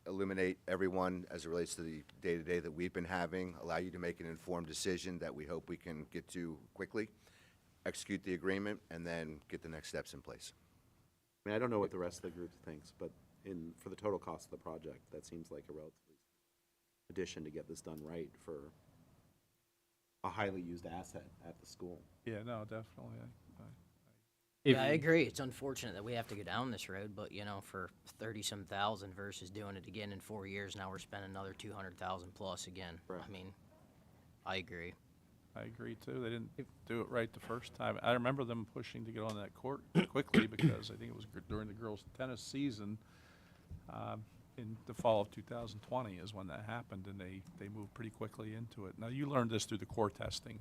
eliminate everyone as it relates to the day-to-day that we've been having, allow you to make an informed decision that we hope we can get to quickly, execute the agreement, and then get the next steps in place. I mean, I don't know what the rest of the group thinks, but for the total cost of the project, that seems like a relatively addition to get this done right for a highly used asset at the school. Yeah, no, definitely. Yeah, I agree. It's unfortunate that we have to go down this road, but for 30-some thousand versus doing it again in 4 years, now we're spending another 200,000 plus again. Right. I mean, I agree. I agree too. They didn't do it right the first time. I remember them pushing to get on that court quickly because I think it was during the girls' tennis season in the fall of 2020 is when that happened, and they moved pretty quickly into it. Now, you learned this through the core testing.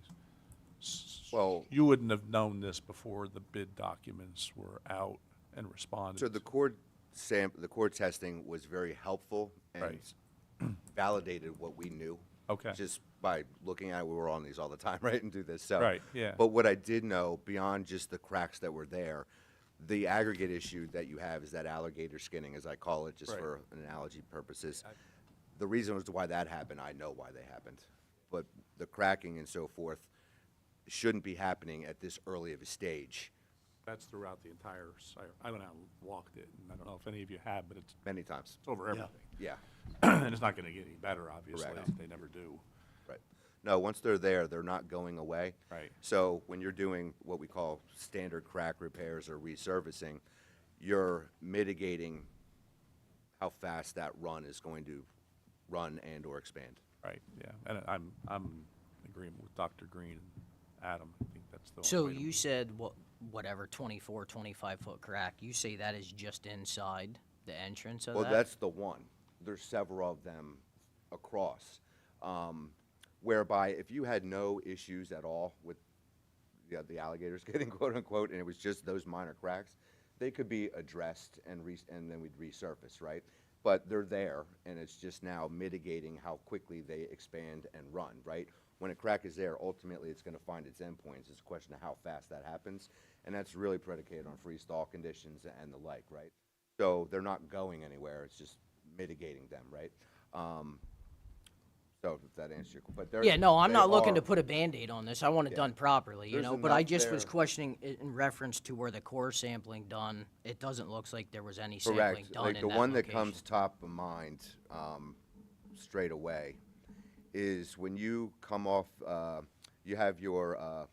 Well, You wouldn't have known this before the bid documents were out and responded. so the core testing was very helpful and Right. validated what we knew. Okay. Just by looking at it, we were on these all the time, right, and do this. So, Right, yeah. But what I did know, beyond just the cracks that were there, the aggregate issue that you have is that alligator skinning, as I call it, just Right. for an analogy purposes. The reason as to why that happened, I know why they happened. But the cracking and so forth shouldn't be happening at this early of a stage. That's throughout the entire site. I went out and walked it, and I don't know if any of you have, but it's Many times. over everything. Yeah, And it's not going to get any better, obviously. Correct. They never do. right. No, once they're there, they're not going away. Right. So when you're doing what we call standard crack repairs or resurfacing, you're mitigating how fast that run is going to run and or expand. Right, yeah. And I'm in agreement with Dr. Green and Adam. I think that's the So way to you said whatever 24, 25-foot crack. You say that is just inside the entrance of Well, that? that's the one. There's several of them across, whereby if you had no issues at all with the alligators getting quote unquote, and it was just those minor cracks, they could be addressed and then we'd resurface, right? but they're there, and it's just now mitigating how quickly they expand and run, right? When a crack is there, ultimately it's going to find its endpoints. It's a question of how fast that happens, and that's really predicated on freeze-thaw conditions and the like, right? So they're not going anywhere. It's just mitigating them, right? So if that answers your question. But Yeah, no, I'm they not looking are- to put a Band-Aid on this. I want it Yeah. done properly, you There's know, but I enough just was there. questioning in reference to where the core sampling done. It doesn't look like there was any sampling Correct. done Like in the that one that location. comes top of mind straight away is when you come off. You have your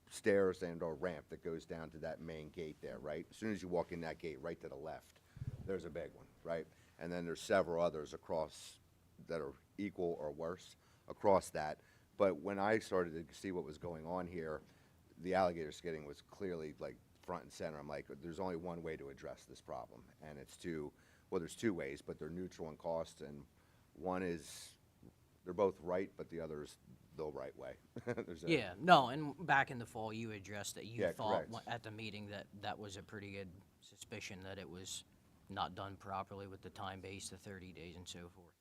stairs and or ramp that goes down to that main gate there, right? As soon as you walk in that gate, right to the left, there's a big one, right? And then there's several others across that are equal or worse across that. But when I started to see what was going on here, the alligator skidding was clearly like front and center. I'm like, there's only one way to address this problem, and it's to, well, there's two ways, but they're neutral in cost, and one is, they're both right, but the other is the right way. There's a- Yeah, no, and back in the fall, you addressed that you Yeah, thought correct. at the meeting that that was a pretty good suspicion that it was not done properly with the time base, the 30 days and so forth.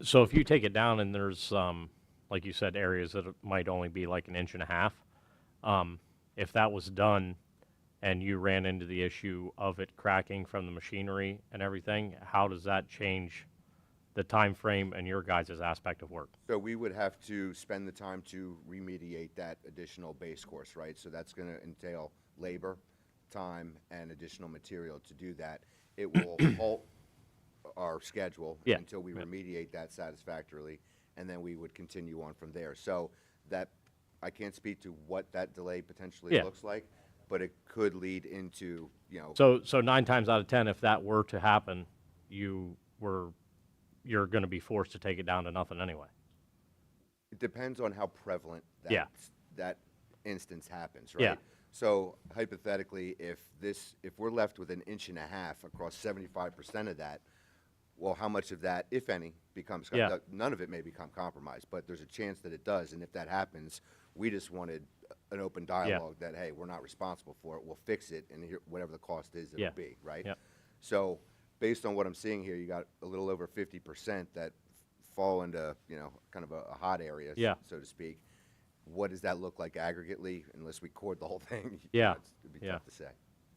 So if you take it down and there's, like you said, areas that it might only be like 1.5 inches, if that was done and you ran into the issue of it cracking from the machinery and everything, how does that change the time frame and your guys' aspect of work? So we would have to spend the time to remediate that additional base course, right? So that's going to entail labor, time, and additional material to do that. It will halt our schedule Yeah. until we Yeah. remediate that satisfactorily, and then we would continue on from there. So that, I can't speak to what that delay potentially Yeah. looks like, but it could lead into, you know, So 9 times out of 10, if that were to happen, you're going to be forced to take it down to nothing anyway. it depends on how prevalent Yeah. that instance happens, right? Yeah. So hypothetically, if we're left with 1.5 inches across 75% of that, well, how much of that, if any, becomes, Yeah. none of it may become compromised, but there's a chance that it does, and if that happens, we just wanted an open dialogue that, hey, we're not responsible for it, we'll fix it, and here, whatever the cost is, it'll Yeah. be, right? Yep. So, based on what I'm seeing here, you got a little over 50% that fall into, you know, kind of a hot area, Yeah. so to speak. What does that look like aggregately, unless we cord the whole thing? Yeah. It'd be Yeah. tough to say.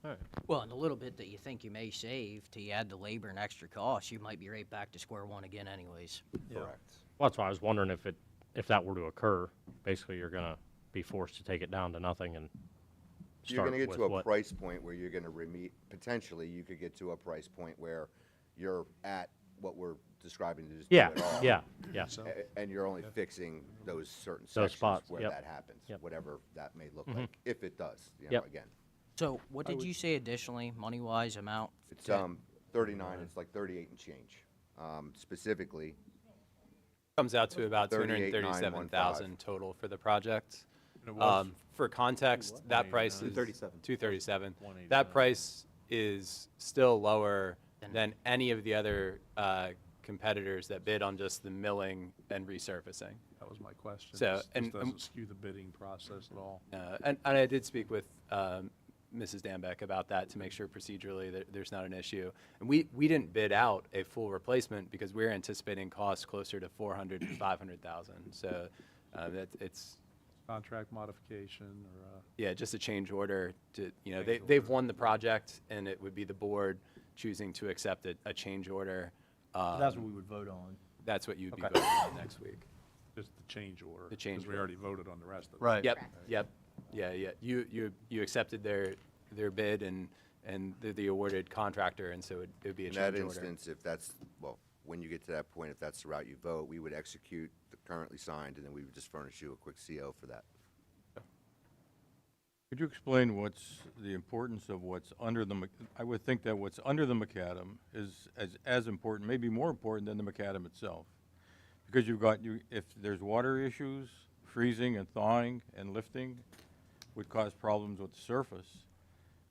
All right. Well, and the little bit that you think you may save, till you add the labor and extra costs, you might be right back to square one again anyways. Correct. Well, that's why I was wondering if that were to occur, basically you're going to be forced to take it down to nothing and You're start gonna get with to a what? price point where you're gonna potentially, you could get to a price point where you're at what we're describing to just do Yeah, it all. yeah, yeah. And you're only fixing those certain Those sections spots, where yep. that happens, Yep. whatever that may look Mhm. like, if it does, you know, Yep. again. So what did you say additionally, money-wise amount? It's 39, it's like 38 and change. Specifically, Comes out to about 38,915. 237,000 total for the project. And it was For context, that price is 237. 237. 189. That price is still lower than any of the other competitors that bid on just the milling and resurfacing. That was my question. So, This and- doesn't skew the bidding process at all. And I did speak with Mrs. Dambeck about that to make sure procedurally that there's not an issue. And we didn't bid out a full replacement because we're anticipating costs closer to 400 to 500,000. So it's Contract modification or, yeah, just a change order to, you know, Change they've order. won the project and it would be the board choosing to accept a change order. That's what we would vote on. That's what you'd be Okay. voting on next week. just the change order. The change Because we order. already voted on the rest of it. Right. Yep, yep, yeah. You accepted their bid and they're the awarded contractor, and so it'd be a in change that order. instance, if that's, well, when you get to that point, if that's the route you vote, we would execute the currently signed, and then we would just furnish you a quick CO for that. Could you explain what's the importance of what's under the, I would think that what's under the macadam is as important, maybe more important than the macadam itself. Because if there's water issues, freezing and thawing and lifting would cause problems with the surface.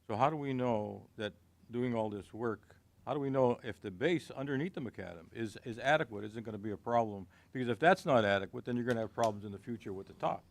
So how do we know that doing all this work, how do we know if the base underneath the macadam is adequate, isn't gonna be a problem? Because if that's not adequate, then you're gonna have problems in the future with the top.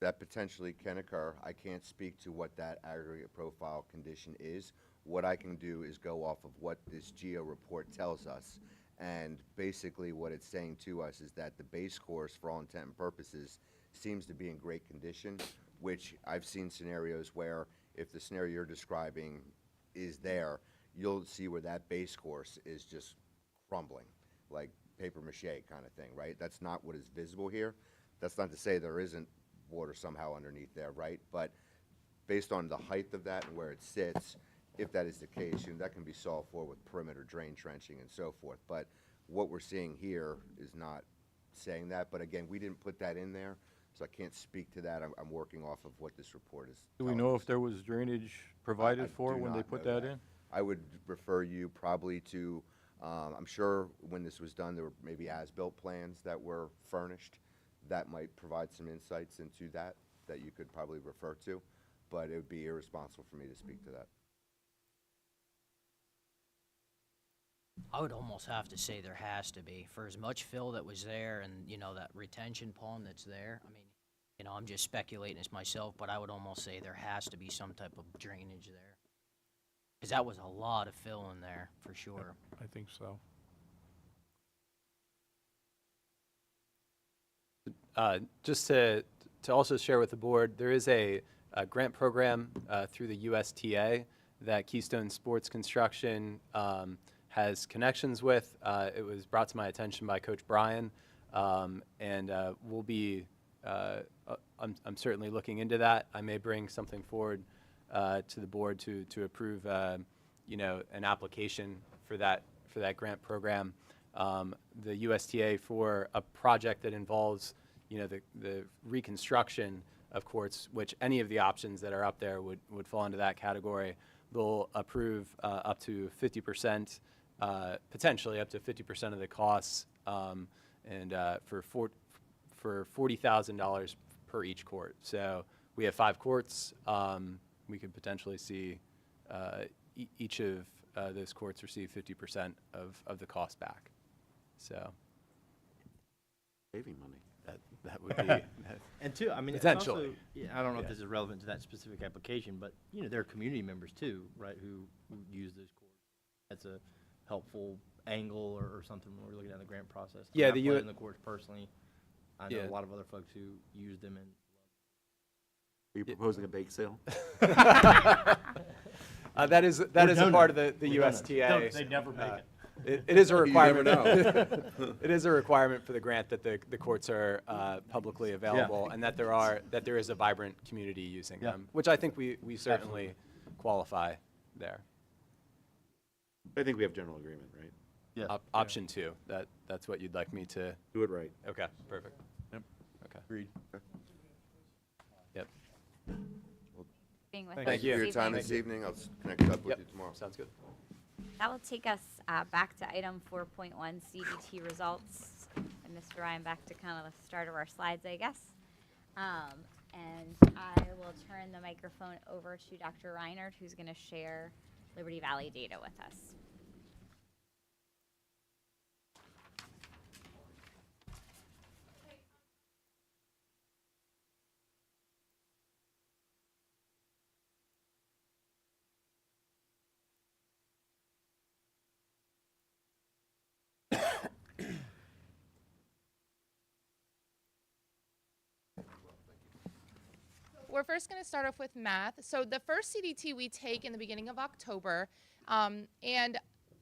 That potentially can occur. I can't speak to what that aggregate profile condition is. What I can do is go off of what this GEO report tells us. And basically what it's saying to us is that the base course, for all intent and purposes, seems to be in great condition, which I've seen scenarios where if the scenario you're describing is there, you'll see where that base course is just crumbling, like paper mache kind of thing, right? That's not what is visible here. That's not to say there isn't water somehow underneath there, right? But based on the height of that and where it sits, if that is the case, that can be solved for with perimeter drain trenching and so forth. But what we're seeing here is not saying that. But again, we didn't put that in there, so I can't speak to that. I'm working off of what this report is. Do we know if there was drainage provided for do when they not put know that in? I would refer you probably to, I'm sure when this was done, there were maybe as-built plans that were furnished that might provide some insights into that you could probably refer to, but it would be irresponsible for me to speak to that. I would almost have to say there has to be, for as much fill that was there and, you know, that retention pond that's there. I mean, you know, I'm just speculating this myself, but I would almost say there has to be some type of drainage there. Because that was a lot of fill in there, for sure. I think so. Just to also share with the board, there is a grant program through the USTA that Keystone Sports Construction has connections with. It was brought to my attention by Coach Brian, and we'll be, I'm certainly looking into that. I may bring something forward to the board to approve, you know, an application for that grant program. The USTA for a project that involves, you know, the reconstruction of courts, which any of the options that are up there would fall into that category. They'll approve up to 50%, potentially up to 50% of the costs, and for $40,000 per each court. So we have 5 courts. We could potentially see each of those courts receive 50% of the cost back. So Saving money. that would be And two, I mean, it's potentially. also, yeah, I don't know Yeah. if this is relevant to that specific application, but, you know, there are community members too, right, who use those courts. That's a helpful angle or something when we're looking at the grant process. I Yeah, mean, the I U- played in the courts personally. I know Yeah. a lot of other folks who use them and Are you proposing a bake sale? that is a part of the USTA. They never make it. It is a You never requirement. know. It is a requirement for the grant that the courts are publicly available, and that there is a vibrant community using Yeah. them, which I think we certainly qualify there. I think we have general agreement, right? Yeah. Option 2. That's what you'd like me to. Do it right. Okay. Perfect. Yep. Okay. Agreed. Yep. Being with Thank us Thank you for your this time evening. this evening. I'll connect up with Yep. you tomorrow. Sounds good. That will take us back to item 4.1, CDT results. And Mr. Ryan, back to kind of the start of our slides, I guess. And I will turn the microphone over to Dr. Reinert, who's going to share Liberty Valley data with us. We're first going to start off with math. So the first CDT we take in the beginning of October, and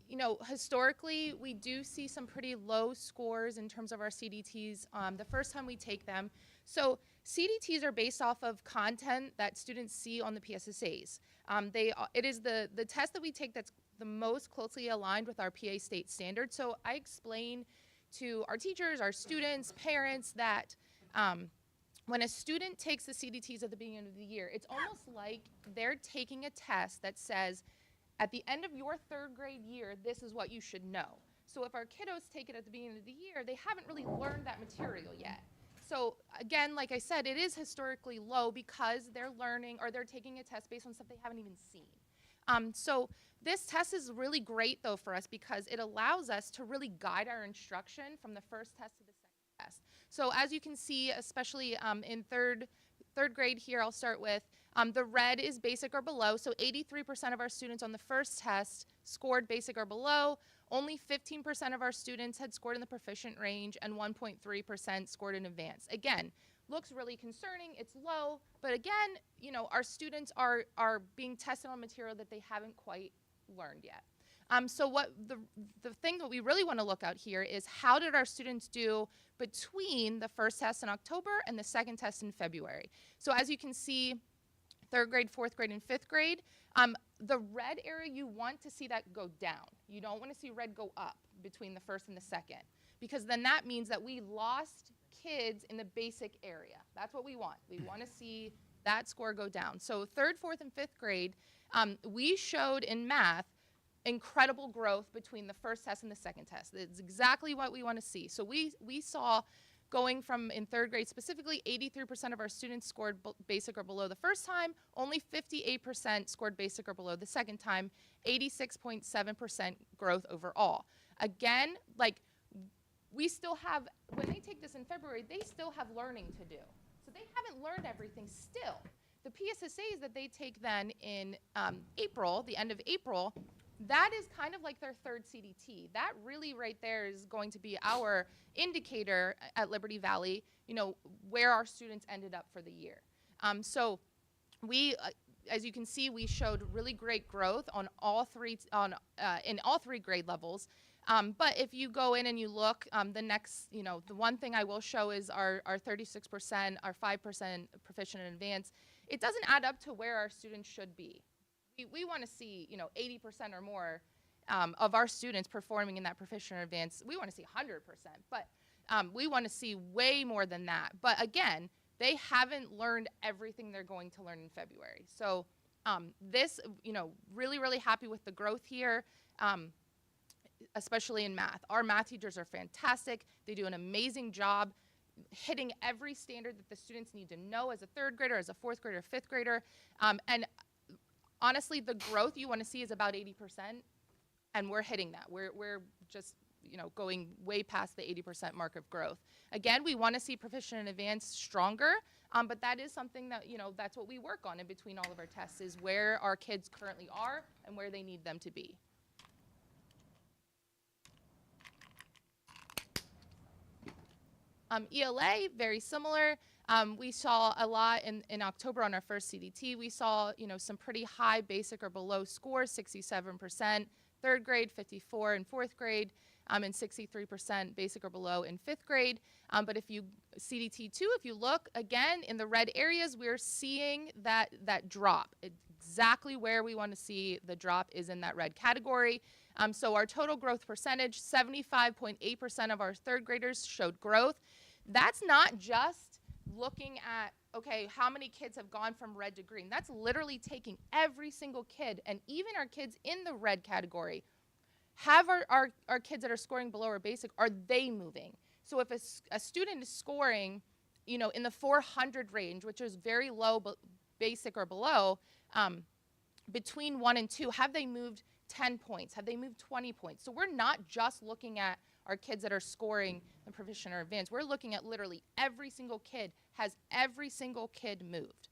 you know, historically we do see some pretty low scores in terms of our CDTs the first time we take them. So CDTs are based off of content that students see on the PSSAs. It is the test that we take that's the most closely aligned with our PA state standard. So I explain to our teachers, our students, parents that when a student takes the CDTs at the beginning of the year, it's almost like they're taking a test that says, at the end of your 3rd grade year, this is what you should know. So if our kiddos take it at the beginning of the year, they haven't really learned that material yet. So again, like I said, it is historically low because they're learning or they're taking a test based on stuff they haven't even seen. So this test is really great though for us because it allows us to really guide our instruction from the first test to the second test. So as you can see, especially in third grade here, I'll start with The red is basic or below, so 83% of our students on the first test scored basic or below. Only 15% of our students had scored in the proficient range, and 1.3% scored in advanced. Again, looks really concerning, it's low, but again, you know, our students are being tested on material that they haven't quite learned yet. So what the thing that we really want to look at here is how did our students do between the first test in October and the second test in February. So as you can see, third grade, fourth grade, and fifth grade, the red area, you want to see that go down. You don't want to see red go up between the first and the second, because then that means that we lost kids in the basic area. That's what we want. We want to see that score go down. So third, fourth, and fifth grade, we showed in math incredible growth between the first test and the second test. It's exactly what we want to see. So we saw going from, in third grade specifically, 83% of our students scored basic or below the first time, only 58% scored basic or below the second time, 86.7% growth overall. Again, like, we still have, when they take this in February, they still have learning to do. So they haven't learned everything still. The PSSAs that they take then in April, the end of April, that is kind of like their third CDT. That really right there is going to be our indicator at Liberty Valley, you know, where our students ended up for the year. So we, as you can see, we showed really great growth on all three, in all three grade levels. But if you go in and you look, the next, you know, the one thing I will show is our 36%, our 5% proficient and advanced. It doesn't add up to where our students should be. We want to see, you know, 80% or more of our students performing in that proficient or advanced. We want to see 100%, but we want to see way more than that. But again, they haven't learned everything they're going to learn in February. So this, you know, really, really happy with the growth here, especially in math. Our math teachers are fantastic. They do an amazing job hitting every standard that the students need to know as a third grader, as a fourth grader, fifth grader. And honestly, the growth you want to see is about 80%, and we're hitting that. We're just, you know, going way past the 80% mark of growth. Again, we want to see proficient and advanced stronger, but that is something that, you know, that's what we work on in between all of our tests, is where our kids currently are and where they need them to be. ELA, very similar. We saw a lot in October on our first CDT. We saw, you know, some pretty high basic or below scores, 67%, third grade, 54% in fourth grade, and 63% basic or below in fifth grade. But if you, CDT2, if you look, again, in the red areas, we're seeing that drop. Exactly where we want to see the drop is in that red category. So our total growth percentage, 75.8% of our third graders showed growth. That's not just looking at, okay, how many kids have gone from red to green. That's literally taking every single kid, and even our kids in the red category, have our kids that are scoring below or basic, are they moving? So if a student is scoring, you know, in the 400 range, which is very low, basic or below, between 1 and 2, have they moved 10 points? Have they moved 20 points? So we're not just looking at our kids that are scoring in proficient or advanced. We're looking at literally every single kid. Has every single kid moved?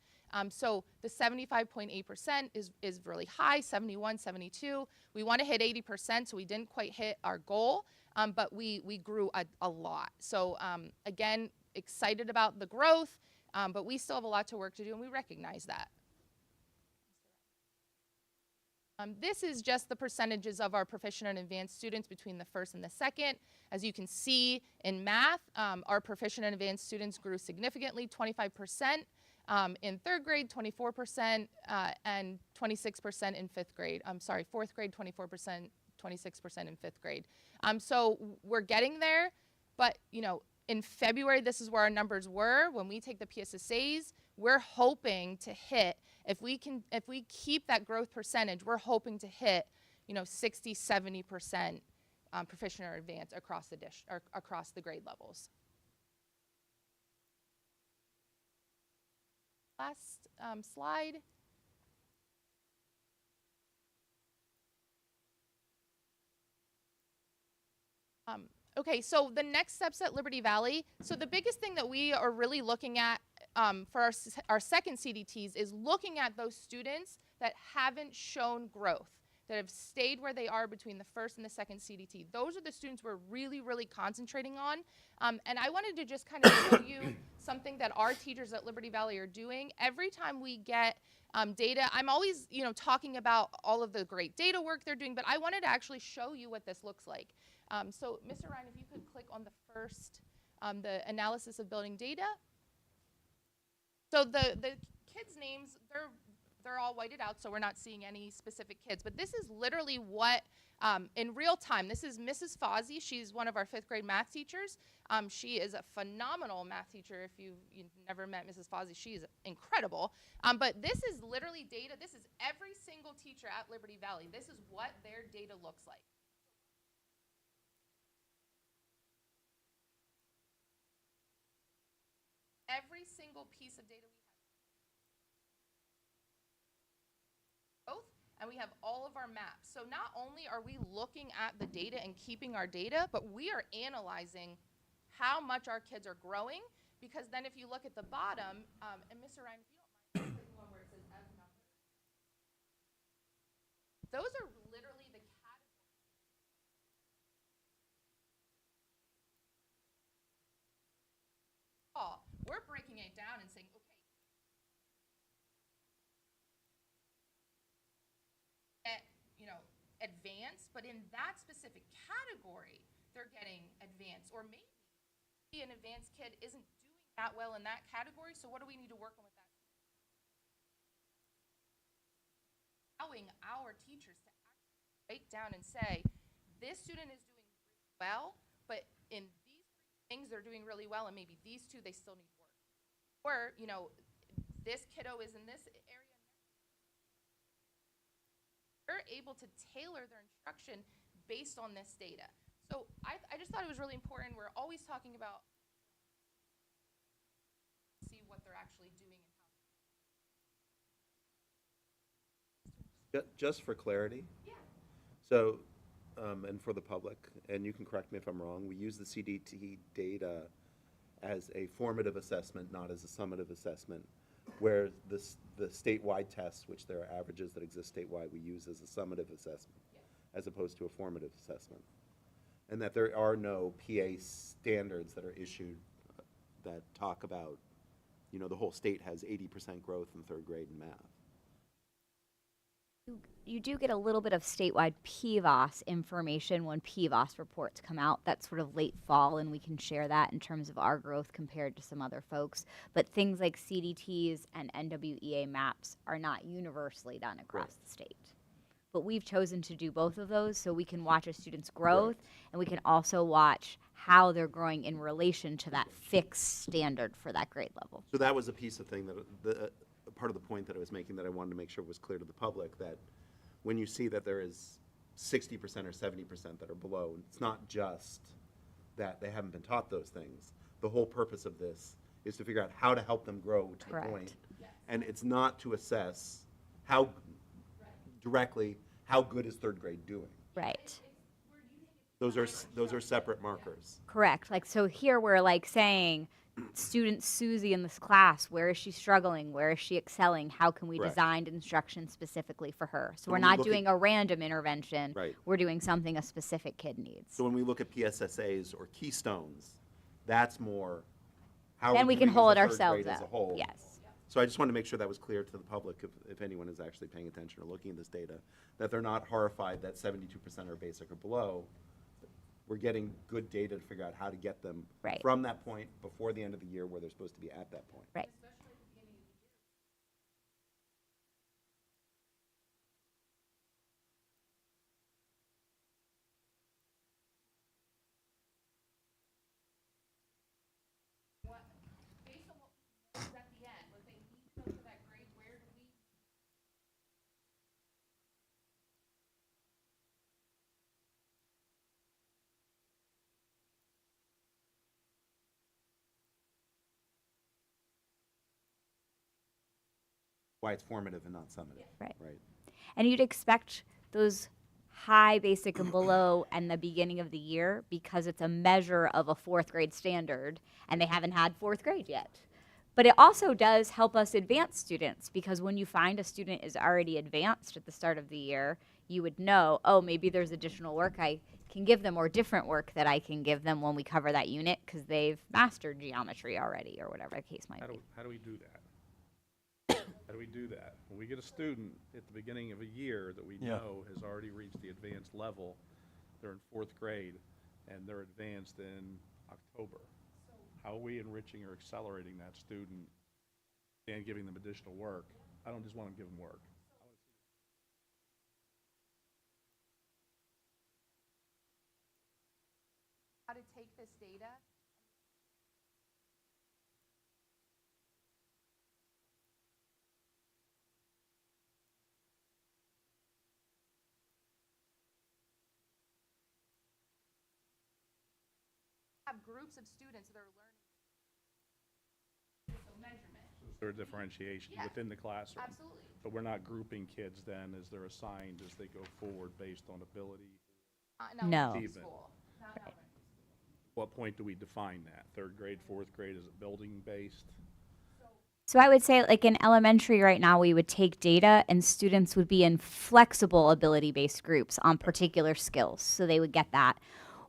So the 75.8% is really high, 71, 72. We want to hit 80%, so we didn't quite hit our goal, but we grew a lot. So again, excited about the growth, but we still have a lot to work to do, and we recognize that. This is just the percentages of our proficient and advanced students between the first and the second. As you can see in math, our proficient and advanced students grew significantly, 25% in third grade, 24%, and 26% in fifth grade. I'm sorry, fourth grade, 24%, 26% in fifth grade. So we're getting there, but you know, in February, this is where our numbers were. When we take the PSSAs, we're hoping to hit, if we keep that growth percentage, we're hoping to hit, you know, 60, 70% proficient or advanced across the or across the grade levels. Last slide. Okay, so the next steps at Liberty Valley. So the biggest thing that we are really looking at for our second CDTs is looking at those students that haven't shown growth, that have stayed where they are between the first and the second CDT. Those are the students we're really, really concentrating on. And I wanted to just kind of show you something that our teachers at Liberty Valley are doing. Every time we get data, I'm always, talking about all of the great data work they're doing, but I wanted to actually show you what this looks like. So Mr. Ryan, if you could click on the first, the analysis of building data. So the kids' names, they're all whited out, so we're not seeing any specific kids. But this is literally what, in real time, this is Mrs. Fozzie. She's one of our 5th grade math teachers. She is a phenomenal math teacher. If you've never met Mrs. Fozzie, she is incredible. But this is literally data. This is every single teacher at Liberty Valley. This is what their data looks like. Every single piece of data we have both, and we have all of our maps. So not only are we looking at the data and keeping our data, but we are analyzing how much our kids are growing, because then if you look at the bottom, and Mr. Ryan, if you don't mind, clicking on where it says F numbers, those are literally the categories. We're breaking it down and saying, okay, advanced, but in that specific category, they're getting advanced. Or maybe an advanced kid isn't doing that well in that category, so what do we need to work on with that? Allowing our teachers to actually break down and say, this student is doing really well, but in these 3 things they're doing really well, and maybe these 2 they still need work. Or, this kiddo is in this area. They're able to tailor their instruction based on this data. So I just thought it was really important. We're always talking about see what they're actually doing and how. Just for clarity. Yeah. So, and for the public, and you can correct me if I'm wrong, we use the CDT data as a formative assessment, not as a summative assessment, where the statewide tests, which there are averages that exist statewide, we use as a summative assessment, as opposed to a formative assessment. And that there are no PA standards that are issued that talk about, the whole state has 80% growth in 3rd grade in math. You do get a little bit of statewide PVOS information when PVOS reports come out. That's sort of late fall, and we can share that in terms of our growth compared to some other folks. But things like CDTs and NWEA maps are not universally done across the state. But we've chosen to do both of those so we can watch a student's growth, and we can also watch how they're growing in relation to that fixed standard for that grade level. So that was a piece of thing that part of the point that I was making that I wanted to make sure was clear to the public, that when you see that there is 60% or 70% that are below, it's not just that they haven't been taught those things. The whole purpose of this is to figure out how to help them grow to the point. And it's not to assess how directly how good is 3rd grade doing. Right. Those are separate markers. Correct. Like, so here we're like saying, student Susie in this class, where is she struggling? Where is she excelling? How can we design instruction specifically for her? So we're not doing a random intervention. Right. We're doing something a specific kid needs. So when we look at PSSAs or keystones, that's more how Then we can doing as hold a third ourselves grade as a up. whole. Yes. So I just wanted to make sure that was clear to the public, if anyone is actually paying attention or looking at this data, that they're not horrified that 72% are basic or below. We're getting good data to figure out how to get them from that point before the end of the year where they're supposed to be at that point. Right. Based on what we know at the end, what they need to know for that grade, where do we? Why it's formative and not summative. Right. Right. And you'd expect those high, basic, and below and the beginning of the year because it's a measure of a 4th grade standard, and they haven't had 4th grade yet. But it also does help us advance students, because when you find a student is already advanced at the start of the year, you would know, oh, maybe there's additional work I can give them, or different work that I can give them when we cover that unit, because they've mastered geometry already, or whatever the case might be. How do we do that? How do we do that? When we get a student at the beginning of a year that we know has already reached the advanced level, they're in 4th grade, and they're advanced in October. How are we enriching or accelerating that student and giving them additional work? I don't just want to give them work. How to take this data. Have groups of students that are learning measurement. Is there a differentiation within the classroom? Absolutely. But we're not grouping kids then as they're assigned as they go forward based on ability? No. School. Not in elementary school. What point do we define that? 3rd grade, 4th grade, is it building based? So I would say, like in elementary right now, we would take data and students would be in flexible ability-based groups on particular skills. So they would get that.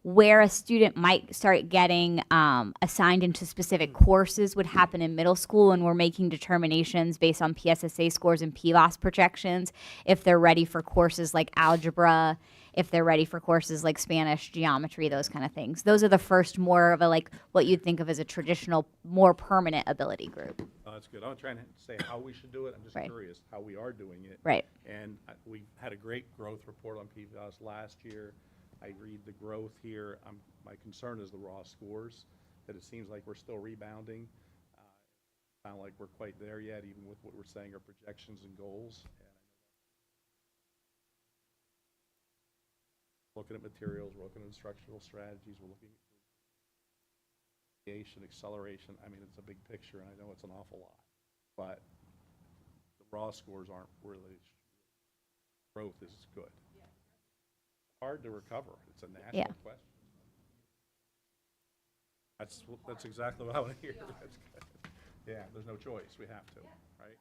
Where a student might start getting assigned into specific courses would happen in middle school, and we're making determinations based on PSSA scores and PLOS projections if they're ready for courses like algebra, if they're ready for courses like Spanish, geometry, those kind of things. Those are the first more of a, like, what you'd think of as a traditional, more permanent ability group. Oh, that's good. I'm not trying to say how we should do it. I'm just curious how we are doing it. Right. And we had a great growth report on PVOS last year. I read the growth here. My concern is the raw scores, that it seems like we're still rebounding. Not like we're quite there yet, even with what we're saying are projections and goals. Looking at materials, we're looking at instructional strategies, we're looking at creation, acceleration. I mean, it's a big picture, and I know it's an awful lot, but the raw scores aren't really, growth is good. Hard to recover. It's a national question. That's exactly what I want to hear. That's good. Yeah, there's no choice. We have to, right?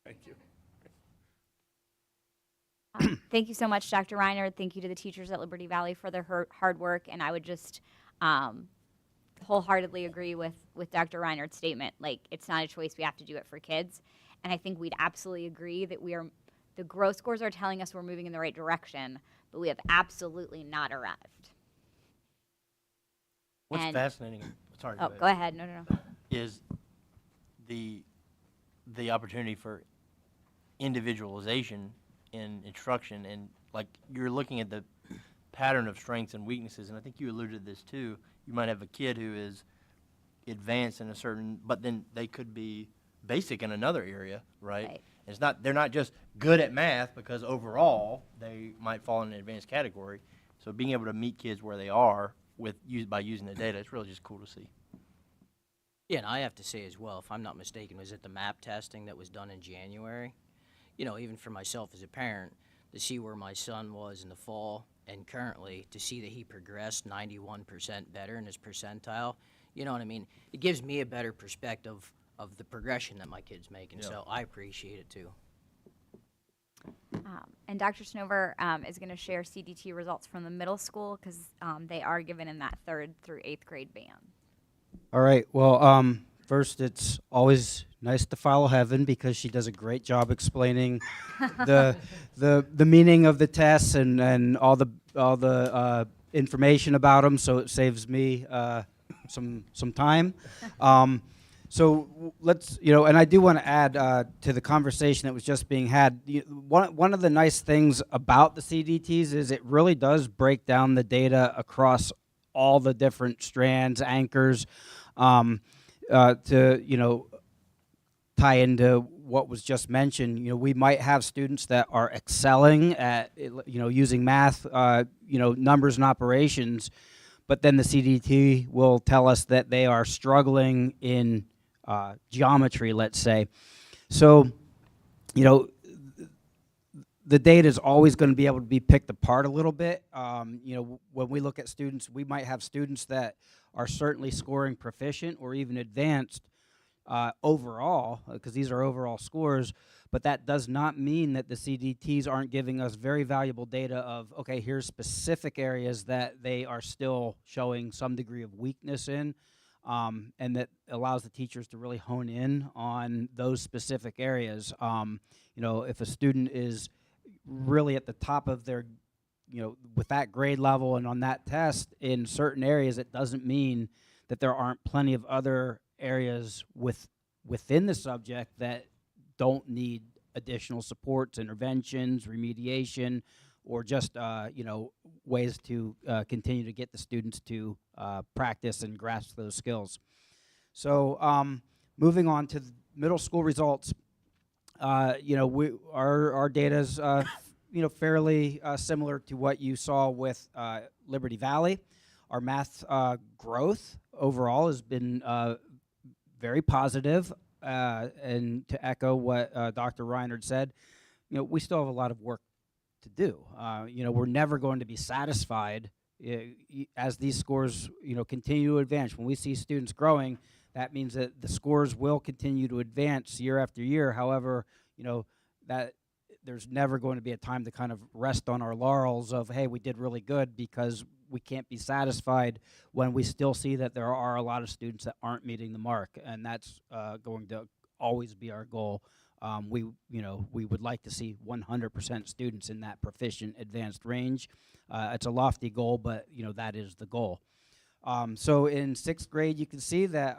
Thank you. Thank you so much, Dr. Reiner. Thank you to the teachers at Liberty Valley for their hard work. And I would just wholeheartedly agree with Dr. Reiner's statement. Like, it's not a choice. We have to do it for kids. And I think we'd absolutely agree that the growth scores are telling us we're moving in the right direction, but we have absolutely not arrived. What's fascinating, sorry. Oh, go ahead. No. Is the opportunity for individualization in instruction, and like you're looking at the pattern of strengths and weaknesses, and I think you alluded to this too. You might have a kid who is advanced in a certain, but then they could be basic in another area, right? It's not, they're not just good at math, because overall they might fall in an advanced category. So being able to meet kids where they are by using the data, it's really just cool to see. Yeah, and I have to say as well, if I'm not mistaken, was it the map testing that was done in January? You know, even for myself as a parent, to see where my son was in the fall and currently, to see that he progressed 91% better in his percentile, you know what I mean? It gives me a better perspective of the progression that my kid's making, so I appreciate it too. And Dr. Snover is going to share CDT results from the middle school, because they are given in that 3rd through 8th grade band. All right. Well, first, it's always nice to follow Heaven, because she does a great job explaining the meaning of the tests and all the information about them. So it saves me some time. So let's, and I do want to add to the conversation that was just being had. One of the nice things about the CDTs is it really does break down the data across all the different strands, anchors, to tie into what was just mentioned. We might have students that are excelling at using math, numbers and operations, but then the CDT will tell us that they are struggling in the data is always going to be able to be picked apart a little bit. You know, when we look at students, we might have students that are certainly scoring proficient or even advanced overall, because these are overall scores, but that does not mean that the CDTs aren't giving us very valuable data of, okay, here's specific areas that they are still showing some degree of weakness in, and that allows the teachers to really hone in on those specific areas. You know, if a student is really at the top of their, you know, with that grade level and on that test in certain areas, it doesn't mean that there aren't plenty of other areas within the subject that don't need additional supports, interventions, remediation, or just you know, ways to continue to get the students to practice and grasp those skills. So moving on to the middle school results, you know, our data is you know, fairly similar to what you saw with Liberty Valley. Our math growth overall has been very positive, and to echo what Dr. Reinhardt said, you know, we still have a lot of work to do. You know, we're never going to be satisfied as these scores, you know, continue to advance. When we see students growing, that means that the scores will continue to advance year after year. However, you know, that there's never going to be a time to kind of rest on our laurels of, hey, we did really good, because we can't be satisfied when we still see that there are a lot of students that aren't meeting the mark, and that's going to always be our goal. You know, we would like to see 100% students in that proficient advanced range. It's a lofty goal, but you know, that is the goal. So in 6th grade, you can see that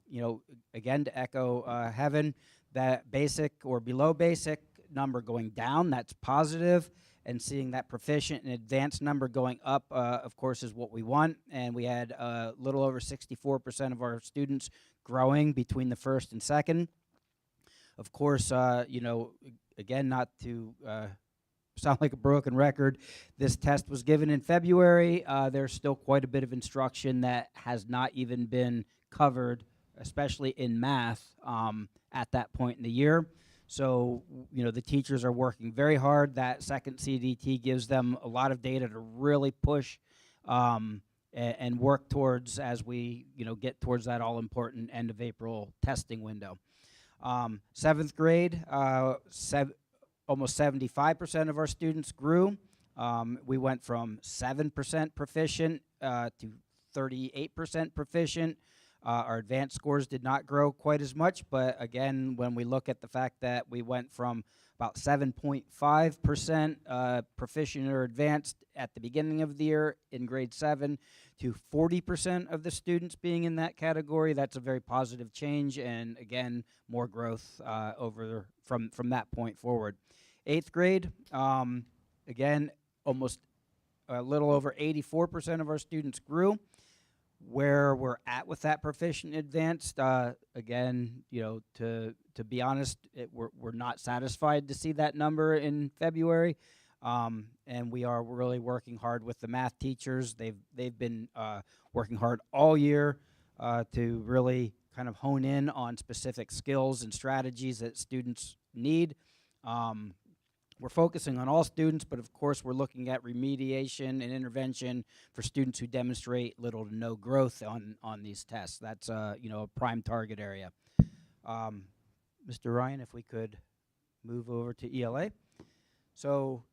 you know, again, to echo Heaven, that basic or below basic number going down, that's positive. And seeing that proficient and advanced number going up, of course, is what we want. And we had a little over 64% of our students growing between the first and second. Of course, you know, again, not to sound like a broken record, this test was given in February. There's still quite a bit of instruction that has not even been covered, especially in math, at that point in the year. So, you know, the teachers are working very hard. That second CDT gives them a lot of data to really push and work towards as we, you know, get towards that all-important end of April testing window. 7th grade, almost 75% of our students grew. We went from 7% proficient to 38% proficient. Our advanced scores did not grow quite as much, but again, when we look at the fact that we went from about 7.5% proficient or advanced at the beginning of the year in grade 7 to 40% of the students being in that category, that's a very positive change, and again, more growth from that point forward. 8th grade, again, almost a little over 84% of our students grew. Where we're at with that proficient advanced, again, you know, to be honest, we're not satisfied to see that number in February, and we are really working hard with the math teachers. They've been working hard all year to really kind of hone in on specific skills and strategies that students need. We're focusing on all students, but of course we're looking at remediation and intervention for students who demonstrate little to no growth on these tests. That's you know, a prime target area. Mr. Ryan, if we could move over to ELA. So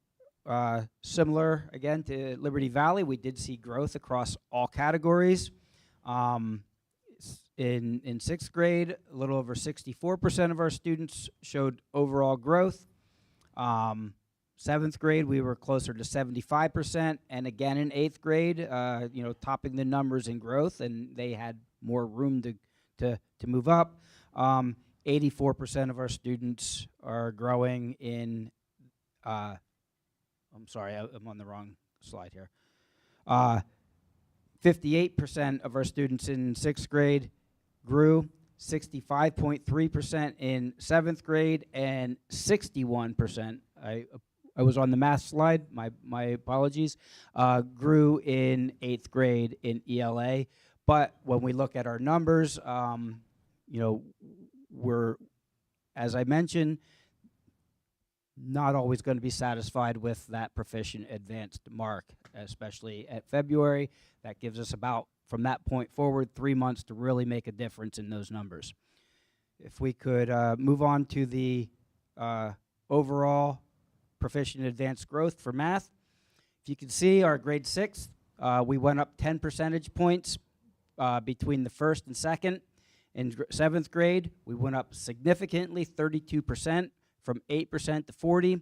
similar again to Liberty Valley, we did see growth across all categories. In 6th grade, a little over 64% of our students showed overall growth. 7th grade, we were closer to 75%, and again in 8th grade, you know, topping the numbers in growth, and they had more room to move up. 84% of our students are growing in. I'm sorry, I'm on the wrong slide here. 58% of our students in 6th grade grew. 65.3% in 7th grade, and 61%, I was on the math slide, my apologies, grew in 8th grade in ELA. But when we look at our numbers, you know, as I mentioned, not always going to be satisfied with that proficient advanced mark, especially at February. That gives us about, from that point forward, 3 months to really make a difference in those numbers. If we could move on to the overall proficient advanced growth for math. If you can see our grade 6, we went up 10 percentage points between the first and second. In 7th grade, we went up significantly, 32%, from 8% to 40%.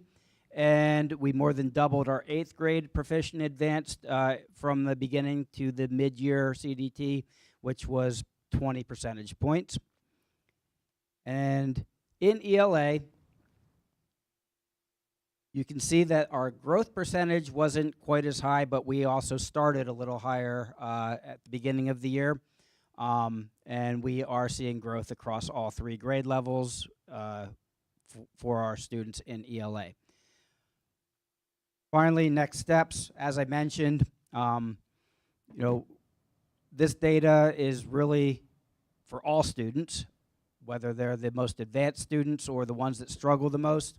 And we more than doubled our 8th grade proficient advanced from the beginning to the mid-year CDT, which was 20 percentage points. And in ELA, you can see that our growth percentage wasn't quite as high, but we also started a little higher at the beginning of the year. And we are seeing growth across all 3 grade levels for our students in ELA. Finally, next steps, as I mentioned, this data is really for all students, whether they're the most advanced students or the ones that struggle the most.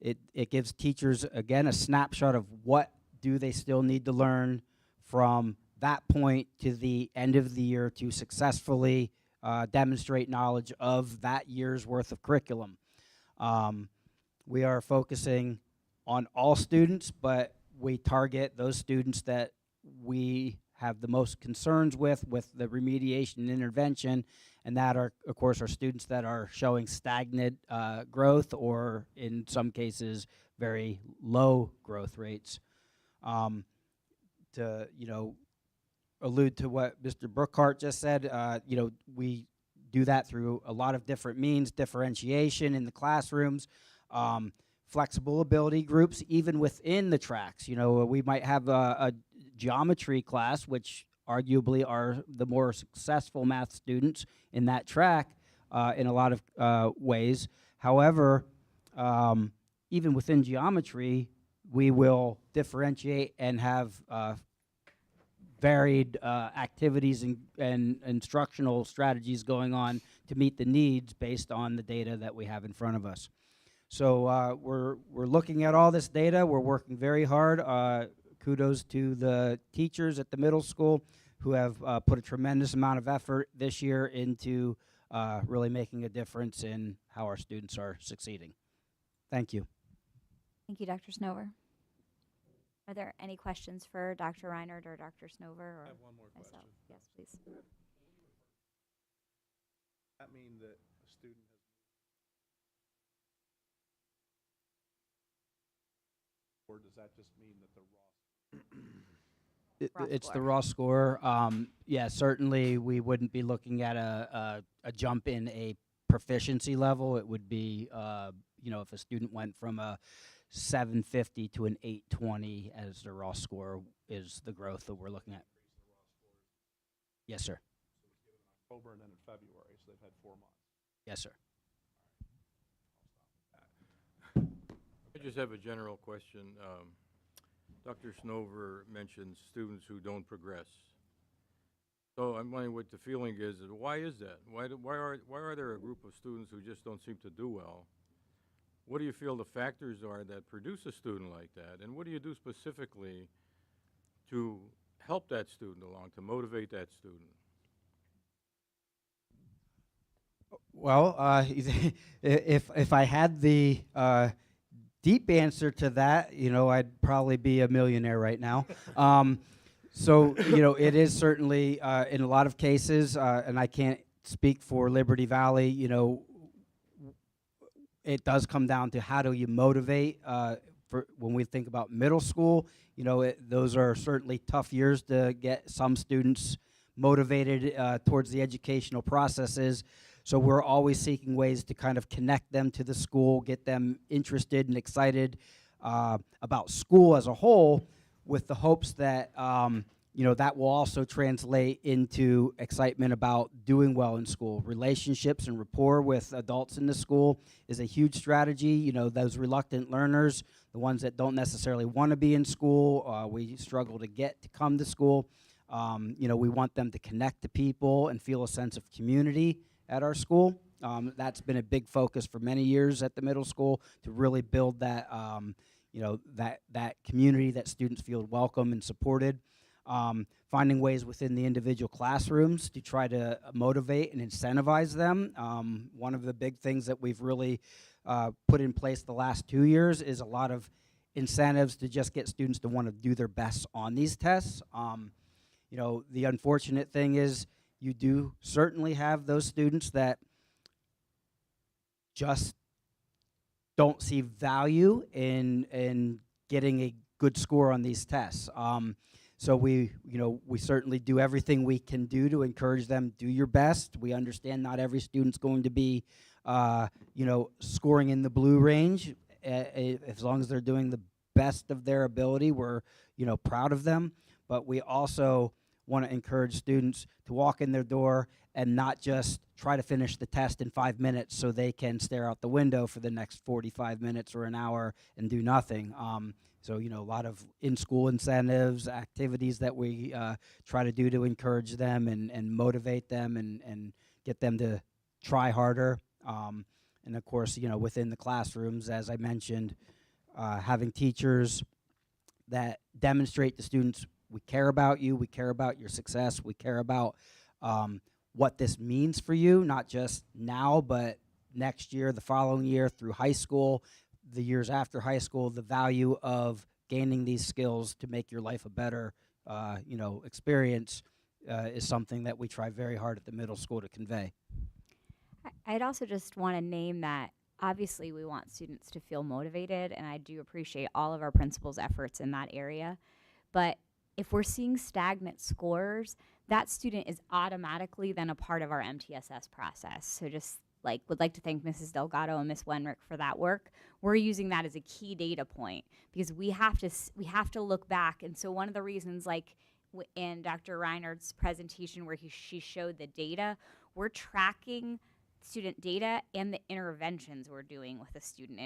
It gives teachers, again, a snapshot of what do they still need to learn from that point to the end of the year to successfully demonstrate knowledge of that year's worth of curriculum. We are focusing on all students, but we target those students that we have the most concerns with the remediation and intervention, and that are, of course, are students that are showing stagnant growth or, in some cases, very low growth rates. To allude to what Mr. Brookhart just said, we do that through a lot of different means: differentiation in the classrooms, flexible ability groups, even within the tracks. We might have a geometry class, which arguably are the more successful math students in that track in a lot of ways. However, even within geometry, we will differentiate and have varied activities and instructional strategies going on to meet the needs based on the data that we have in front of us. So we're looking at all this data. We're working very hard. Kudos to the teachers at the middle school who have put a tremendous amount of effort this year into really making a difference in how our students are succeeding. Thank you. Thank you, Dr. Snover. Are there any questions for Dr. Reinert or Dr. Snover or I have one more myself? question. Yes, please. Does that mean that a student has or does that just mean that the raw It's the raw score. Yeah, certainly we wouldn't be looking at a jump in a proficiency level. It would be, if a student went from a 750 to an 820 as the raw score is the growth that we're looking at. Yes, sir. October and then in February, so they've had 4 months. Yes, sir. I just have a general question. Dr. Snover mentioned students who don't progress. So I'm wondering what the feeling is. Why is that? Why are there a group of students who just don't seem to do well? What do you feel the factors are that produce a student like that? And what do you do specifically to help that student along, to motivate that student? Well, if I had the deep answer to that, I'd probably be a millionaire right now. So, it is certainly in a lot of cases, and I can't speak for Liberty Valley, it does come down to how do you motivate. For when we think about middle school, those are certainly tough years to get some students motivated towards the educational processes. So we're always seeking ways to kind of connect them to the school, get them interested and excited about school as a whole, with the hopes that that will also translate into excitement about doing well in school. Relationships and rapport with adults in the school is a huge strategy. Those reluctant learners, the ones that don't necessarily want to be in school, we struggle to get to come to school. We want them to connect to people and feel a sense of community at our school. That's been a big focus for many years at the middle school to really build that, that community that students feel welcome and supported. Finding ways within the individual classrooms to try to motivate and incentivize them. One of the big things that we've really put in place the last 2 years is a lot of incentives to just get students to want to do their best on these tests. The unfortunate thing is you do certainly have those students that just don't see value in getting a good score on these tests. So we certainly do everything we can do to encourage them, do your best. We understand not every student's going to be, scoring in the blue range. As long as they're doing the best of their ability, we're, proud of them. But we also want to encourage students to walk in their door and not just try to finish the test in 5 minutes so they can stare out the window for the next 45 minutes or an hour and do nothing. So, a lot of in-school incentives, activities that we try to do to encourage them and motivate them and get them to try harder. And, of course, within the classrooms, as I mentioned, having teachers that demonstrate to students, we care about you, we care about your success, we care about what this means for you, not just now, but next year, the following year, through high school, the years after high school, the value of gaining these skills to make your life a better, experience is something that we try very hard at the middle school to convey. I'd also just want to name that obviously we want students to feel motivated, and I do appreciate all of our principals' efforts in that area. But if we're seeing stagnant scores, that student is automatically then a part of our MTSS process. So just would like to thank Mrs. Delgado and Ms. Wenrick for that work. We're using that as a key data point because we have to look back. And so one of the reasons, in Dr. Reinhardt's presentation where she showed the data, we're tracking student data and the interventions we're doing with a student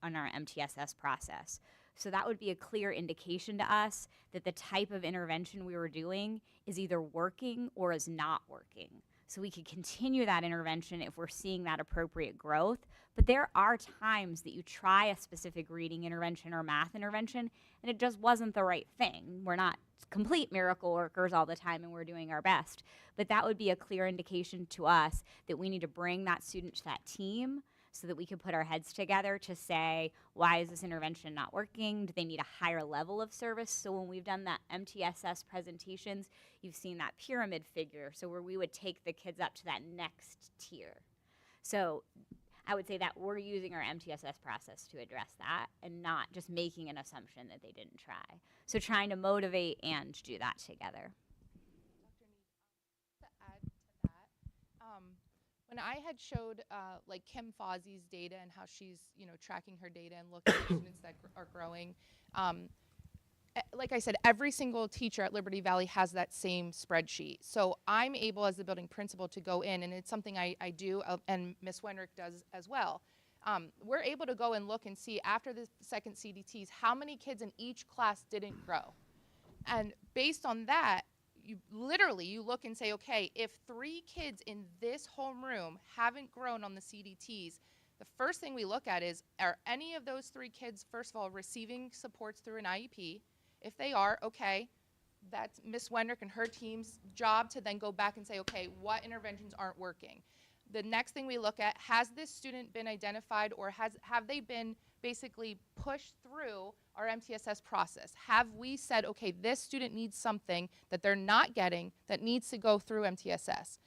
on our MTSS process. So that would be a clear indication to us that the type of intervention we were doing is either working or is not working. So we could continue that intervention if we're seeing that appropriate growth. But there are times that you try a specific reading intervention or math intervention, and it just wasn't the right thing. We're not complete miracle workers all the time, and we're doing our best. But that would be a clear indication to us that we need to bring that student to that team so that we can put our heads together to say, why is this intervention not working? Do they need a higher level of service? So when we've done that MTSS presentations, you've seen that pyramid figure, so where we would take the kids up to that next tier. So I would say that we're using our MTSS process to address that and not just making an assumption that they didn't try. So trying to motivate and do that together. To add to that, when I had showed Kim Fozzie's data and how she's tracking her data and looking at students that are growing, like I said, every single teacher at Liberty Valley has that same spreadsheet. So I'm able as the building principal to go in, and it's something I do, and Ms. Wenrick does as well. We're able to go and look and see after the second CDTs how many kids in each class didn't grow. And based on that, you look and say, okay, if 3 kids in this homeroom haven't grown on the CDTs, the first thing we look at is, are any of those 3 kids, first of all, receiving supports through an IEP? If they are, okay, that's Ms. Wenrick and her team's job to then go back and say, okay, what interventions aren't working? The next thing we look at, has this student been identified or have they been basically pushed through our MTSS process? Have we said, okay, this student needs something that they're not getting that needs to go through MTSS?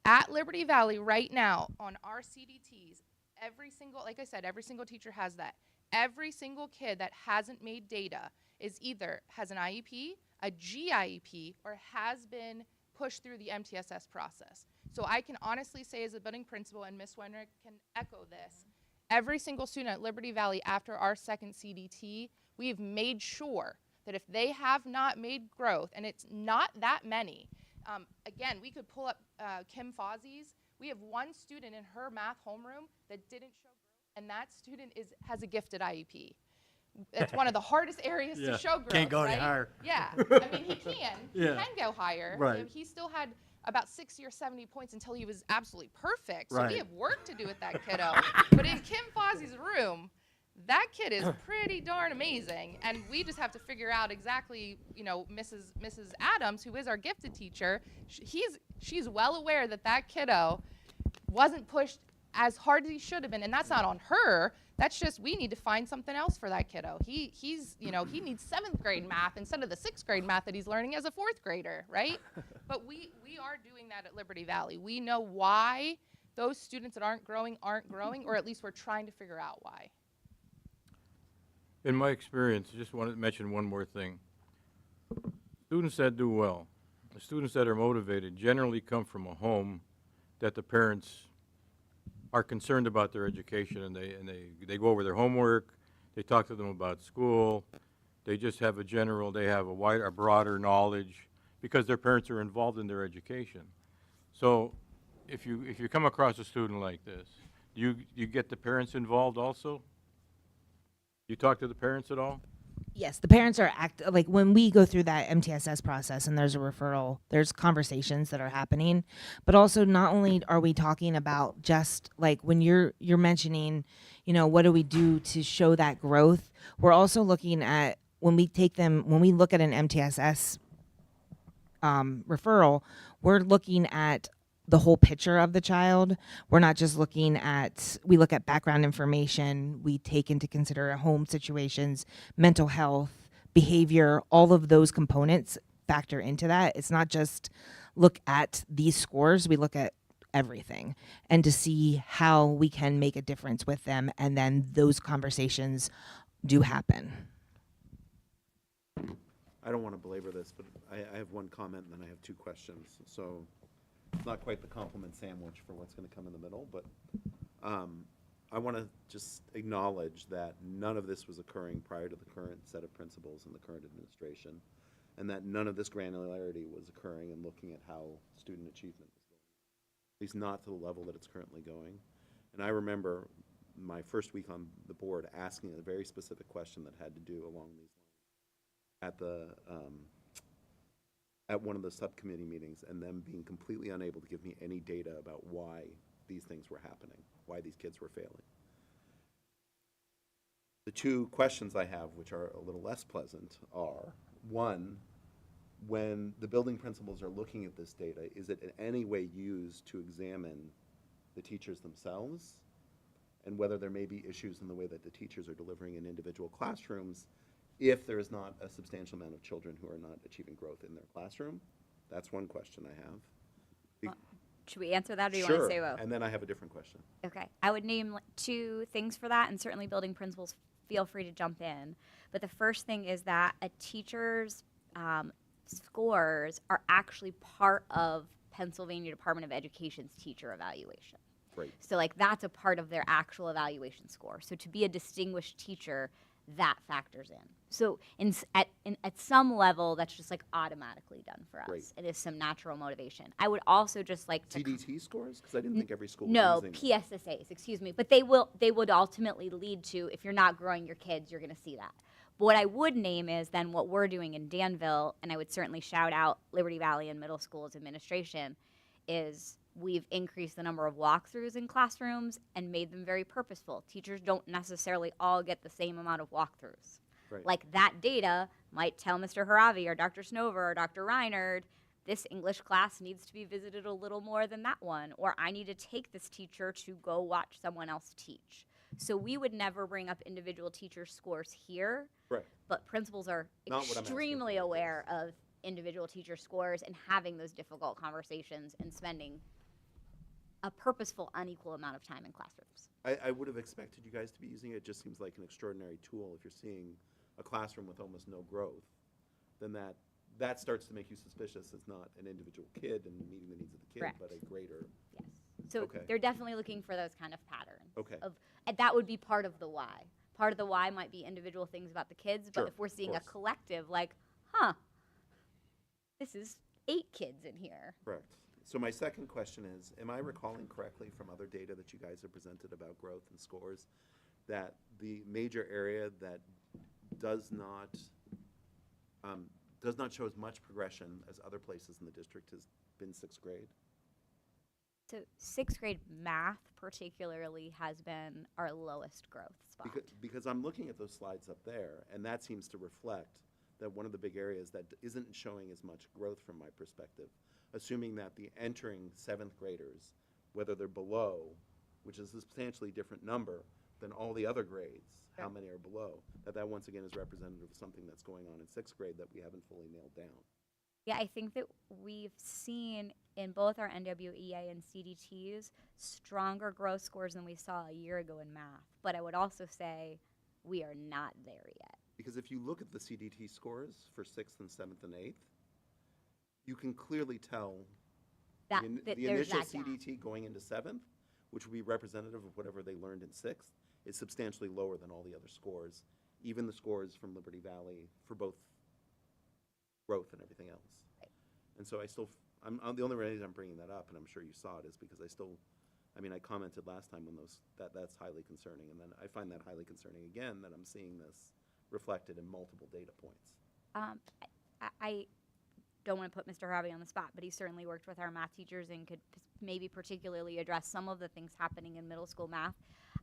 At Liberty Valley right now on our CDTs, every single teacher has that. Every single kid that hasn't made data is either has an IEP, a GIEP, or has been pushed through the MTSS process. So I can honestly say as a building principal, and Ms. Wenrick can echo this, every single student at Liberty Valley after our second CDT, we've made sure that if they have not made growth, and it's not that many, again, we could pull up Kim Fozzie's. We have 1 student in her math homeroom that didn't show growth, and that student has a gifted IEP. It's one of the hardest areas to show growth. Can't go right? any higher. Yeah, I mean, he can. Yeah. He can go higher. Right. He still had about 60 or 70 points until he was absolutely perfect. So we Right. have work to do with that kiddo. But in Kim Fozzie's room, that kid is pretty darn amazing, and we just have to figure out exactly, you know, Mrs. Adams, who is our gifted teacher, she's well aware that that kiddo wasn't pushed as hard as he should have been, and that's not on her. That's just we need to find something else for that kiddo. He's you know, he needs 7th grade math instead of the 6th grade math that he's learning as a 4th grader, right? But we are doing that at Liberty Valley. We know why those students that aren't growing, or at least we're trying to figure out why. In my experience, I just wanted to mention one more thing. Students that do well, the students that are motivated generally come from a home that the parents are concerned about their education, and they go over their homework, they talk to them about school, they just have a broader knowledge because their parents are involved in their education. So if you come across a student like this, do you get the parents involved also? You talk to the parents at all? Yes, the parents are like when we go through that MTSS process and there's a referral, there's conversations that are happening, but also not only are we talking about just like when you're mentioning, you know, what do we do to show that growth? We're also looking at when we look at an MTSS referral, we're looking at the whole picture of the child. We're not just we look at background information, we take into consider home situations, mental health, behavior, all of those components factor into that. It's not just look at these scores, we look at everything and to see how we can make a difference with them, and then those conversations do happen. I don't want to belabor this, but I have one comment and then I have 2 questions. So it's not quite the compliment sandwich for what's going to come in the middle, but I want to just acknowledge that none of this was occurring prior to the current set of principals and the current administration, and that none of this granularity was occurring in looking at how student achievement was going, at least not to the level that it's currently going. And I remember my first week on the board asking a very specific question that had to do along these lines at one of the subcommittee meetings, and them being completely unable to give me any data about why these things were happening, why these kids were failing. The 2 questions I have, which are a little less pleasant, are, 1, when the building principals are looking at this data, is it in any way used to examine the teachers themselves, and whether there may be issues in the way that the teachers are delivering in individual classrooms if there is not a substantial amount of children who are not achieving growth in their classroom? That's one question I have. Should we answer that, or do you Sure, want to say what? and then I have a different question. Okay, I would name 2 things for that, and certainly building principals feel free to jump in. But the first thing is that a teacher's scores are actually part of Pennsylvania Department of Education's teacher evaluation. Right. So like that's a part of their actual evaluation score. So to be a distinguished teacher, that factors in. So at some level, that's just like automatically done for us. Right. It is some natural motivation. I would also just like to TDT scores? Because I didn't think every school was no, using PSSAs, excuse me. But they would ultimately lead to, if you're not growing your kids, you're going to see that. But what I would name is then what we're doing in Danville, and I would certainly shout out Liberty Valley and middle schools administration, is we've increased the number of walkthroughs in classrooms and made them very purposeful. Teachers don't necessarily all get the same amount of walkthroughs. Right. Like that data might tell Mr. Haravi or Dr. Snover or Dr. Reinard, this English class needs to be visited a little more than that one, or I need to take this teacher to go watch someone else teach. So we would never bring up individual teacher scores here, Right. but principals are Not what I'm asking extremely for. aware of individual teacher scores and having those difficult conversations and spending a purposeful, unequal amount of time in classrooms. I would have expected you guys to be using it. It just seems like an extraordinary tool. If you're seeing a classroom with almost no growth, then that starts to make you suspicious it's not an individual kid and meeting the needs of the kid, Correct. but a greater. Yes. So Okay. they're definitely looking for those kind of patterns. Okay. And that would be part of the why. Part of the why might be individual things about the kids, but Sure, if we're of seeing a course. collective, like, huh, this is 8 kids in here. Correct. So my second question is, am I recalling correctly from other data that you guys have presented about growth and scores, that the major area that does not does not show as much progression as other places in the district has been sixth grade. So sixth grade math particularly has been our lowest growth spot. Because I'm looking at those slides up there, and that seems to reflect that one of the big areas that isn't showing as much growth from my perspective, assuming that the entering seventh graders, whether they're below, which is a substantially different number than all the other grades, how many are below, that once again is representative of something that's going on in sixth grade that we haven't fully nailed down. Yeah, I think that we've seen in both our NWEA and CDTs stronger growth scores than we saw a year ago in math. But I would also say we are not there yet. Because if you look at the CDT scores for sixth and seventh and eighth, you can clearly tell That the there's initial that gap. CDT going into seventh, which would be representative of whatever they learned in sixth, is substantially lower than all the other scores, even the scores from Liberty Valley for both growth and everything else. Right. And so I'm the only reason I'm bringing that up, and I'm sure you saw it, is because I commented last time when that's highly concerning, and then I find that highly concerning again that I'm seeing this reflected in multiple data points. I don't want to put Mr. Harvey on the spot, but he certainly worked with our math teachers and could maybe particularly address some of the things happening in middle school math.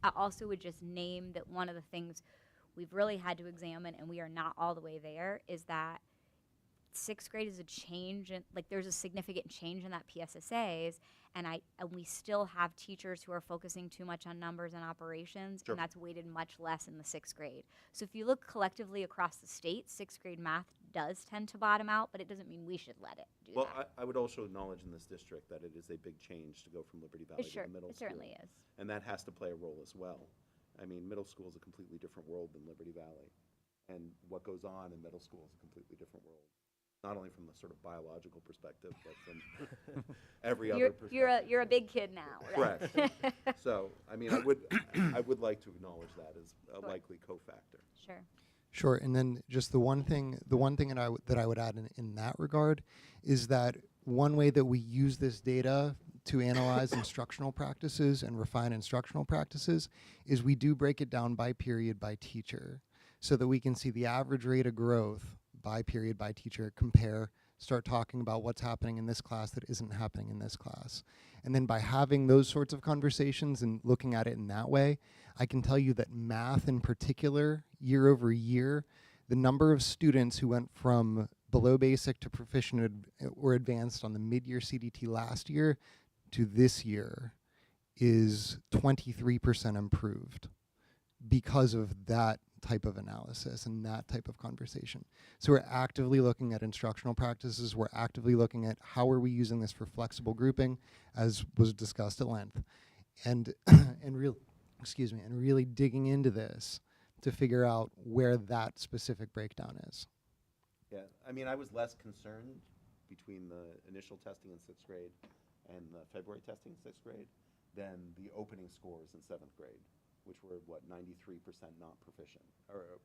I also would just name that one of the things we've really had to examine, and we are not all the way there, is that sixth grade is a change, and like there's a significant change in that PSSAs, and we still have teachers who are focusing too much on numbers and operations, Sure. and that's weighted much less in the sixth grade. So if you look collectively across the state, sixth grade math does tend to bottom out, but it doesn't mean we should let it do Well, that. I would also acknowledge in this district that it is a big change to go from Liberty Valley to the middle It school. certainly is. And that has to play a role as well. I mean, middle school is a completely different world than Liberty Valley. And what goes on in middle school is a completely different world. Not only from the sort of biological perspective, but from every other perspective. You're a big kid now, right? Correct. So, I mean, I would like to acknowledge that as a likely cofactor. Sure. Sure, and then just the one thing that I would add in that regard is that one way that we use this data to analyze instructional practices and refine instructional practices is we do break it down by period by teacher so that we can see the average rate of growth by period by teacher, start talking about what's happening in this class that isn't happening in this class. And then by having those sorts of conversations and looking at it in that way, I can tell you that math in particular, year over year, the number of students who went from below basic to proficient or advanced on the mid-year CDT last year to this year is 23% improved because of that type of analysis and that type of conversation. So we're actively looking at instructional practices. We're actively looking at how are we using this for flexible grouping, as was discussed at length, and really digging into this to figure out where that specific breakdown is. Yeah, I mean, I was less concerned between the initial testing in sixth grade and the February testing in sixth grade than the opening scores in seventh grade, which were, 93% not proficient. Or,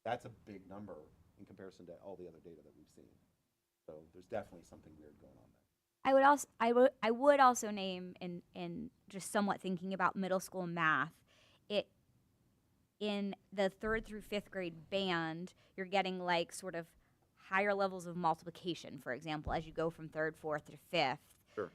that's a big number in comparison to all the other data that we've seen. So there's definitely something weird going on there. I would also name, in just somewhat thinking about middle school math, it in the third through fifth grade band, you're getting like sort of higher levels of multiplication, for example, as you go from third, fourth to fifth. Sure.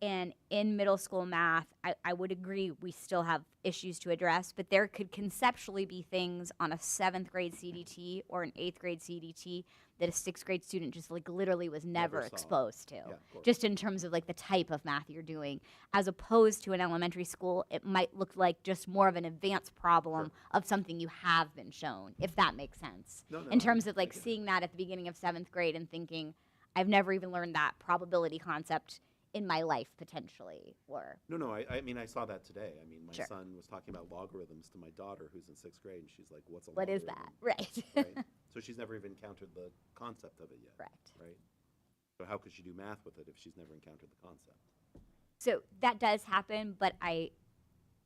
And in middle school math, I would agree we still have issues to address, but there could conceptually be things on a seventh grade CDT or an eighth grade CDT that a sixth grade student just like literally was never saw. exposed to. Yeah, of course. Just in terms of like the type of math you're doing, as opposed to an elementary school, it might look like just more of an advanced problem of something you have been shown, if that makes sense. No, in terms of like seeing that at the beginning of seventh grade and thinking, I've never even learned that probability concept in my life potentially, or No, I mean, I saw that today. I mean, my Sure. son was talking about logarithms to my daughter who's in sixth grade, and she's like, what's a what is logarithm? that? Right. Right? So she's never even encountered the concept of it yet. Correct. Right? So how could she do math with it if she's never encountered the concept? So that does happen, but I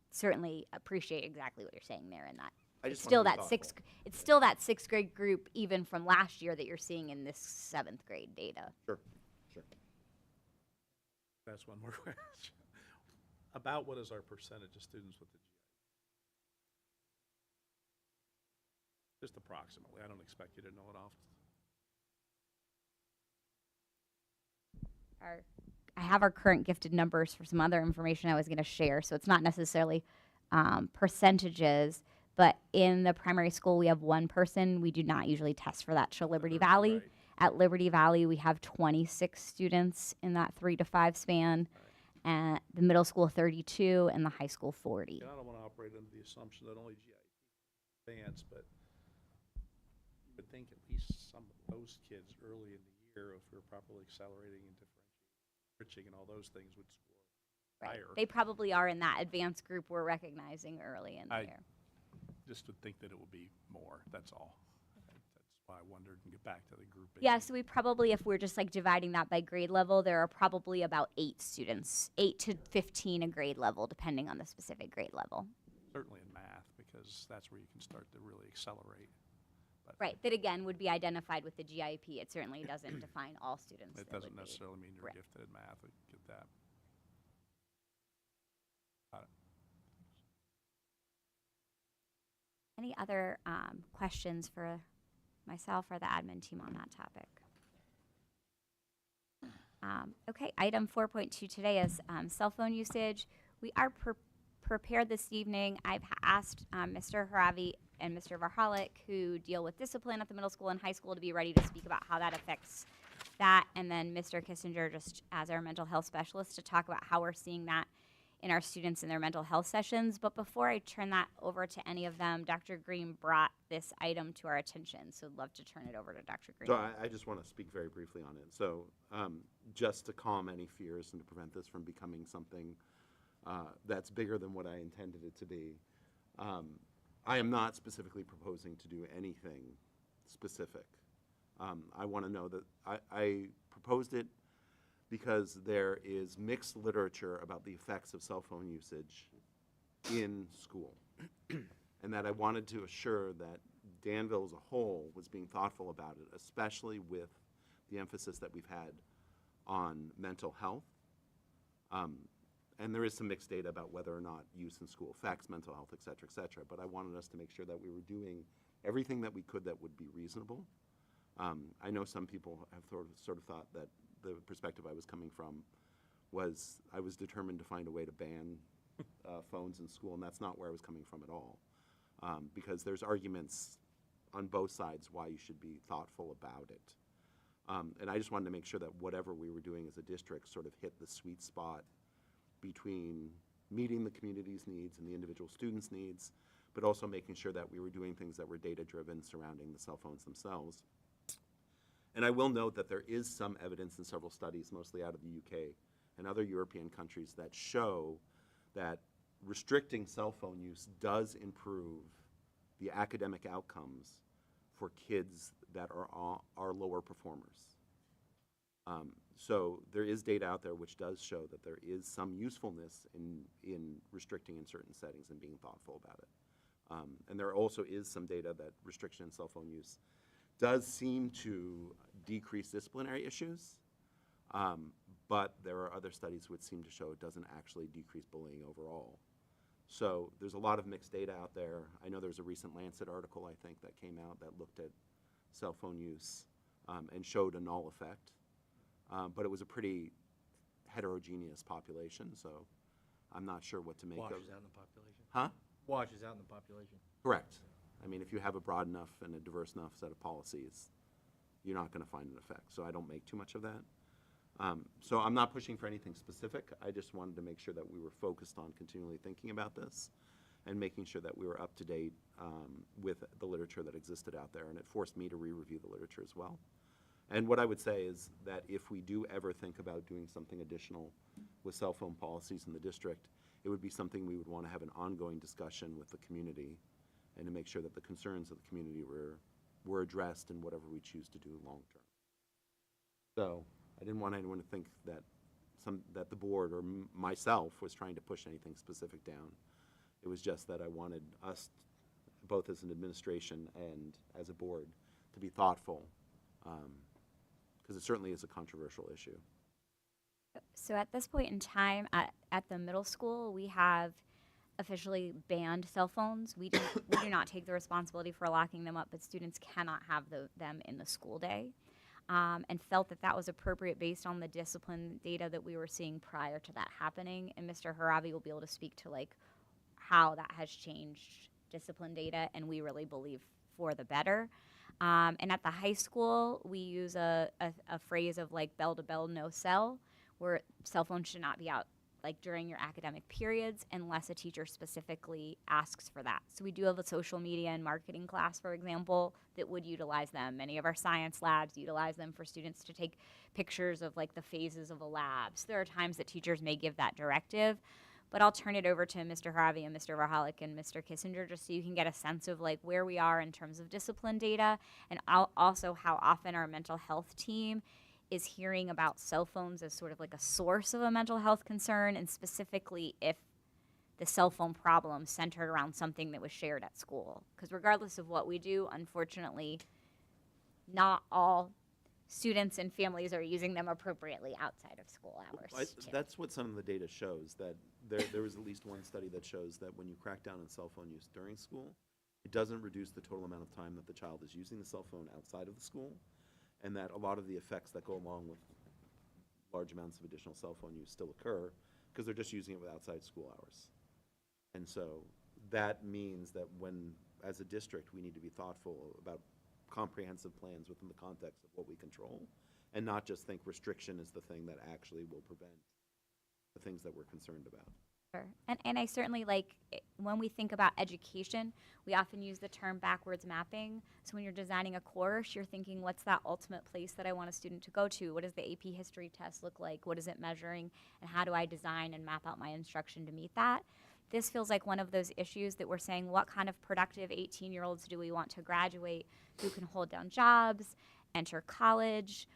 certainly appreciate exactly what you're saying there, and that I it's just still wanna be that thoughtful. it's still that sixth grade group even from last year that you're seeing in this seventh grade data. Sure. That's one more question. About what is our percentage of students with the GI? Just approximately. I don't expect you to know it off I have our current gifted numbers for some other information I was going to share. So it's not necessarily percentages, but in the primary school we have one person. We do not usually test for that to Liberty Valley. Right. At Liberty Valley, we have 26 students in that 3 to 5 span. At the middle school, 32, and the high school, 40. And I don't want to operate under the assumption that only GIP advance, but you would think at least some of those kids early in the year, if we're properly accelerating and differentiating and all those things, would score higher. They probably are in that advanced group we're recognizing early in the I year. just would think that it would be more, that's all. That's why I wondered and get back to the grouping. Yeah, so we probably, if we're just like dividing that by grade level, there are probably about 8 students, 8 to 15 a grade level, depending on the specific grade level. Certainly in math, because that's where you can start to really accelerate. But Right, that again would be identified with the GIP. It certainly doesn't define all students. it that doesn't would be- necessarily mean you're Right. gifted in math, I get that. Got it. Any other questions for myself or the admin team on that topic? Okay, item 4.2 today is cell phone usage. We are prepared this evening. I've asked Mr. Haravi and Mr. Varhalik, who deal with discipline at the middle school and high school, to be ready to speak about how that affects that, and then Mr. Kissinger, just as our mental health specialist, to talk about how we're seeing that in our students in their mental health sessions. But before I turn that over to any of them, Dr. Green brought this item to our attention, so I'd love to turn it over to Dr. Green. So I just want to speak very briefly on it. So just to calm any fears and to prevent this from becoming something that's bigger than what I intended it to be, I am not specifically proposing to do anything specific. I want to know that I proposed it because there is mixed literature about the effects of cell phone usage in school. And that I wanted to assure that Danville as a whole was being thoughtful about it, especially with the emphasis that we've had on mental health. And there is some mixed data about whether or not use in school affects mental health, et cetera, et cetera. But I wanted us to make sure that we were doing everything that we could that would be reasonable. I know some people have sort of thought that the perspective I was coming from was I was determined to find a way to ban phones in school, and that's not where I was coming from at all. Because there's arguments on both sides why you should be thoughtful about it. And I just wanted to make sure that whatever we were doing as a district sort of hit the sweet spot between meeting the community's needs and the individual students' needs, but also making sure that we were doing things that were data-driven surrounding the cell phones themselves. And I will note that there is some evidence in several studies, mostly out of the UK and other European countries, that show that restricting cell phone use does improve the academic outcomes for kids that are lower performers. So there is data out there which does show that there is some usefulness in restricting in certain settings and being thoughtful about it. And there also is some data that restriction in cell phone use does seem to decrease disciplinary issues, but there are other studies which seem to show it doesn't actually decrease bullying overall. So there's a lot of mixed data out there. I know there's a recent Lancet article, I think, that came out that looked at cell phone use and showed a null effect. But it was a pretty heterogeneous population, so I'm not sure what to make of. Washes out in the population. Huh? Washes out in the population. Correct. I mean, if you have a broad enough and a diverse enough set of policies, you're not going to find an effect. So I don't make too much of that. So I'm not pushing for anything specific. I just wanted to make sure that we were focused on continually thinking about this and making sure that we were up to date with the literature that existed out there. And it forced me to re-review the literature as well. And what I would say is that if we do ever think about doing something additional with cell phone policies in the district, it would be something we would want to have an ongoing discussion with the community and to make sure that the concerns of the community were addressed in whatever we choose to do long term. So I didn't want anyone to think that that the board or myself was trying to push anything specific down. It was just that I wanted us, both as an administration and as a board, to be thoughtful, because it certainly is a controversial issue. So at this point in time, at the middle school, we have officially banned cell phones. We do not take the responsibility for locking them up, but students cannot have them in the school day. and felt that that was appropriate based on the discipline data that we were seeing prior to that happening. And Mr. Haravi will be able to speak to like how that has changed discipline data, and we really believe for the better. And at the high school, we use a phrase of like bell to bell, no cell, where cell phones should not be out like during your academic periods unless a teacher specifically asks for that. So we do have a social media and marketing class, for example, that would utilize them. Many of our science labs utilize them for students to take pictures of like the phases of a lab. So there are times that teachers may give that directive, but I'll turn it over to Mr. Haravi and Mr. Varhalik and Mr. Kissinger just so you can get a sense of like where we are in terms of discipline data, and also how often our mental health team is hearing about cell phones as sort of like a source of a mental health concern, and specifically if the cell phone problem centered around something that was shared at school. Because regardless of what we do, unfortunately, not all students and families are using them appropriately outside of school hours. too. That's what some of the data shows, that there was at least one study that shows that when you crack down on cell phone use during school, it doesn't reduce the total amount of time that the child is using the cell phone outside of the school, and that a lot of the effects that go along with large amounts of additional cell phone use still occur because they're just using it with outside school hours. And so that means that when, as a district, we need to be thoughtful about comprehensive plans within the context of what we control, and not just think restriction is the thing that actually will prevent the things that we're concerned about. Sure. And I certainly when we think about education, we often use the term backwards mapping. So when you're designing a course, you're thinking, what's that ultimate place that I want a student to go to? What does the AP history test look like? What is it measuring? And how do I design and map out my instruction to meet that? This feels like one of those issues that we're saying, what kind of productive 18-year-olds do we want to graduate who can hold down jobs, enter college,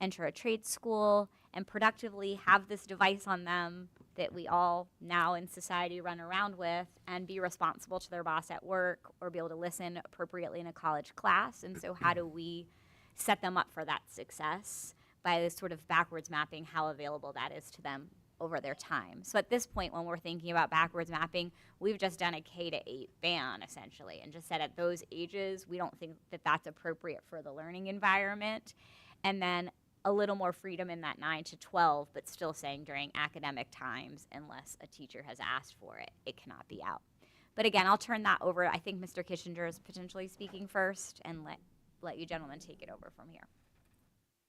enter a trade school, and productively have this device on them that we all now in society run around with, and be responsible to their boss at work or be able to listen appropriately in a college class. And so how do we set them up for that success by this sort of backwards mapping how available that is to them over their time? So at this point, when we're thinking about backwards mapping, we've just done a K-8 ban essentially, and just said at those ages, we don't think that that's appropriate for the learning environment. And then a little more freedom in that 9 to 12, but still saying during academic times, unless a teacher has asked for it, it cannot be out. But again, I'll turn that over. I think Mr. Kissinger is potentially speaking first, and let you gentlemen take it over from here.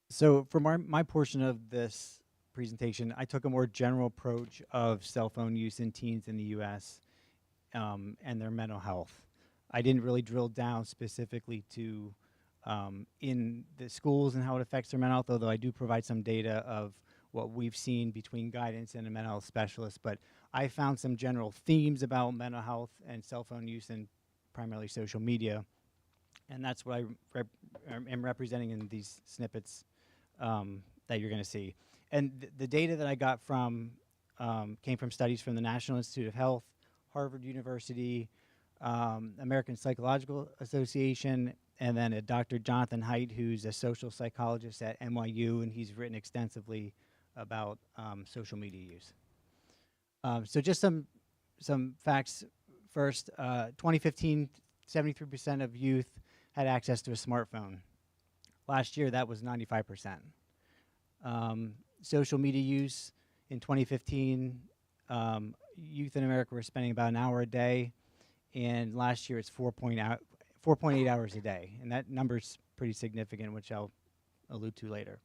So for my portion of this presentation, I took a more general approach of cell phone use in teens in the U.S. And their mental health. I didn't really drill down specifically to in the schools and how it affects their mental health, although I do provide some data of what we've seen between guidance and a mental health specialist. But I found some general themes about mental health and cell phone use in primarily social media. And that's what I am representing in these snippets that you're going to see. And the data that I got from came from studies from the National Institute of Health, Harvard University, American Psychological Association, and then a Dr. Jonathan Haidt, who's a social psychologist at NYU, and he's written extensively about social media use. So just some facts first. 2015, 73% of youth had access to a smartphone. Last year, that was 95%. Social media use in 2015, youth in America were spending about an hour a day, and last year it's 4.8 hours a day, and that number's pretty significant, which I'll allude to later.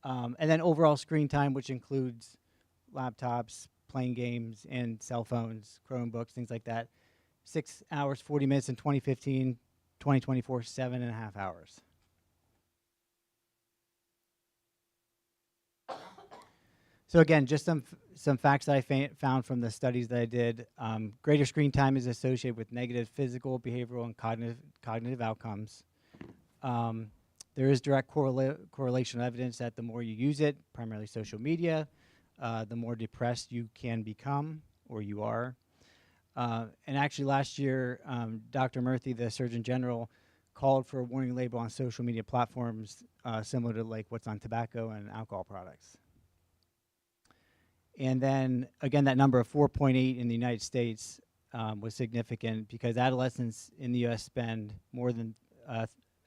And then overall screen time, which includes laptops, playing games, and cell phones, Chromebooks, things like that, 6 hours, 40 minutes in 2015, 2024, 7.5 hours. So again, just some facts that I found from the studies that I did. Greater screen time is associated with negative physical, behavioral, and cognitive outcomes. There is direct correlation evidence that the more you use it, primarily social media, the more depressed you can become, or you are. And actually last year, Dr. Murthy, the Surgeon General, called for a warning label on social media platforms similar to like what's on tobacco and alcohol products. And then, again, that number of 4.8 in the United States was significant because adolescents in the U.S. spend more than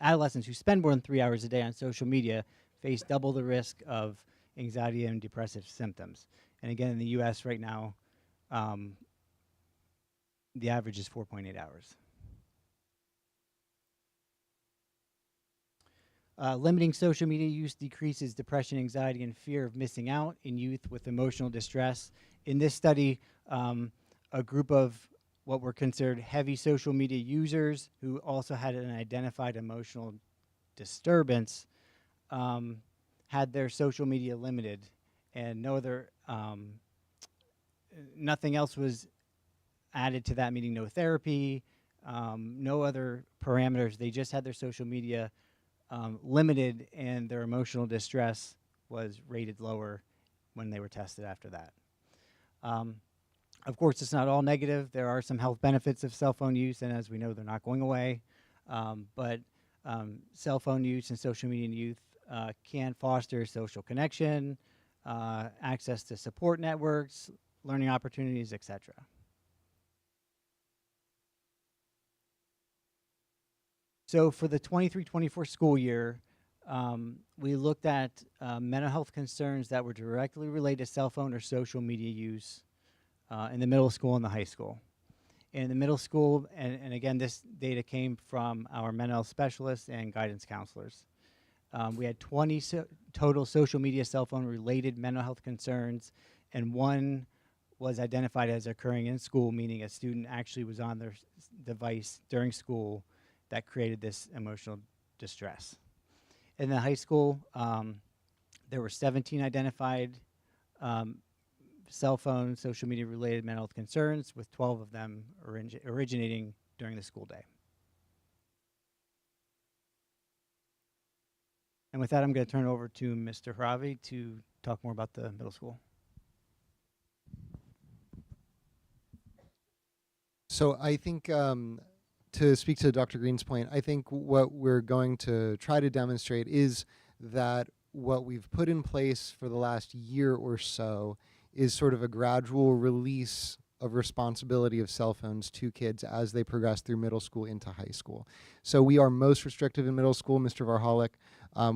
adolescents who spend more than 3 hours a day on social media face double the risk of anxiety and depressive symptoms. And again, in the U.S. right now, the average is 4.8 hours. Limiting social media use decreases depression, anxiety, and fear of missing out in youth with emotional distress. In this study, a group of what were considered heavy social media users who also had an identified emotional disturbance had their social media limited, and no other, nothing else was added to that, meaning no therapy, no other parameters. They just had their social media limited, and their emotional distress was rated lower when they were tested after that. Of course, it's not all negative. There are some health benefits of cell phone use, and as we know, they're not going away. But cell phone use and social media in youth can foster social connection, access to support networks, learning opportunities, etc. So for the 23-24 school year, we looked at mental health concerns that were directly related to cell phone or social media use in the middle school and the high school. In the middle school, and again, this data came from our mental health specialists and guidance counselors. We had 20 total social media cell phone related mental health concerns, and one was identified as occurring in school, meaning a student actually was on their device during school that created this emotional distress. In the high school, there were 17 identified cell phone, social media related mental health concerns, with 12 of them originating during the school day. And with that, I'm going to turn it over to Mr. Haravi to talk more about the middle school. So I think to speak to Dr. Green's point, I think what we're going to try to demonstrate is that what we've put in place for the last year or so is sort of a gradual release of responsibility of cell phones to kids as they progress through middle school into high school. So we are most restrictive in middle school. Mr. Varhalik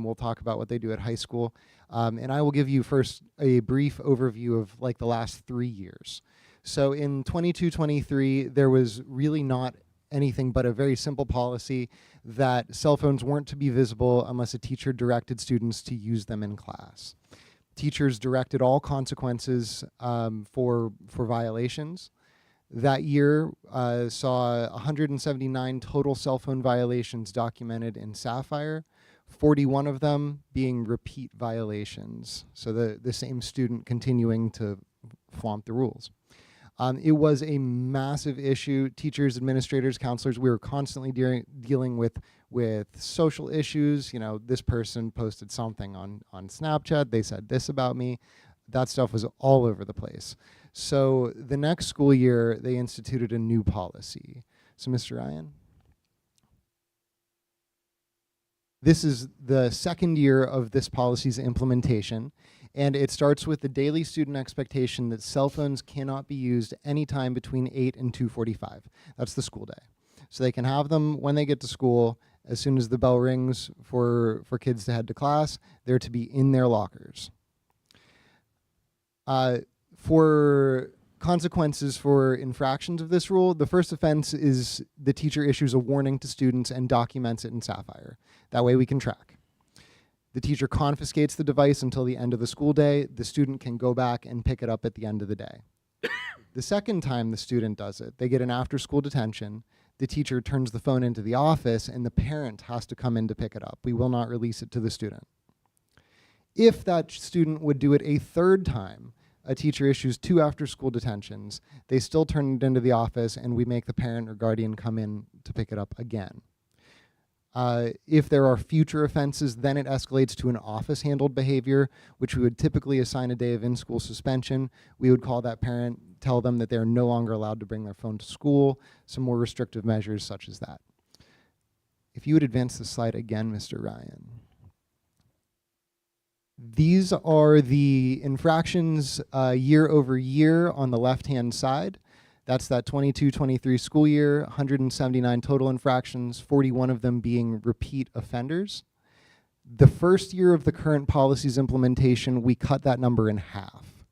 will talk about what they do at high school. And I will give you first a brief overview of like the last 3 years. So in 22-23, there was really not anything but a very simple policy that cell phones weren't to be visible unless a teacher directed students to use them in class. Teachers directed all consequences for violations. That year saw 179 total cell phone violations documented in Sapphire, 41 of them being repeat violations. So the same student continuing to flaunt the rules. It was a massive issue. Teachers, administrators, counselors, we were constantly dealing with social issues. You know, this person posted something on Snapchat. They said this about me. That stuff was all over the place. So the next school year, they instituted a new policy. So Mr. Ryan? This is the second year of this policy's implementation. And it starts with the daily student expectation that cell phones cannot be used anytime between 8 and 2:45. That's the school day. So they can have them when they get to school. As soon as the bell rings for kids to head to class, they're to be in their lockers. For consequences for infractions of this rule, the first offense is the teacher issues a warning to students and documents it in Sapphire. That way we can track. The teacher confiscates the device until the end of the school day. The student can go back and pick it up at the end of the day. The second time the student does it, they get an after-school detention. The teacher turns the phone into the office, and the parent has to come in to pick it up. We will not release it to the student. If that student would do it a third time, a teacher issues 2 after-school detentions. They still turn it into the office, and we make the parent or guardian come in to pick it up again. If there are future offenses, then it escalates to an office-handled behavior, which we would typically assign a day of in-school suspension. We would call that parent, tell them that they're no longer allowed to bring their phone to school, some more restrictive measures such as that. If you would advance the slide again, Mr. Ryan. These are the infractions year over year on the left-hand side. That's that 22-23 school year, 179 total infractions, 41 of them being repeat offenders. The first year of the current policy's implementation, we cut that number in half.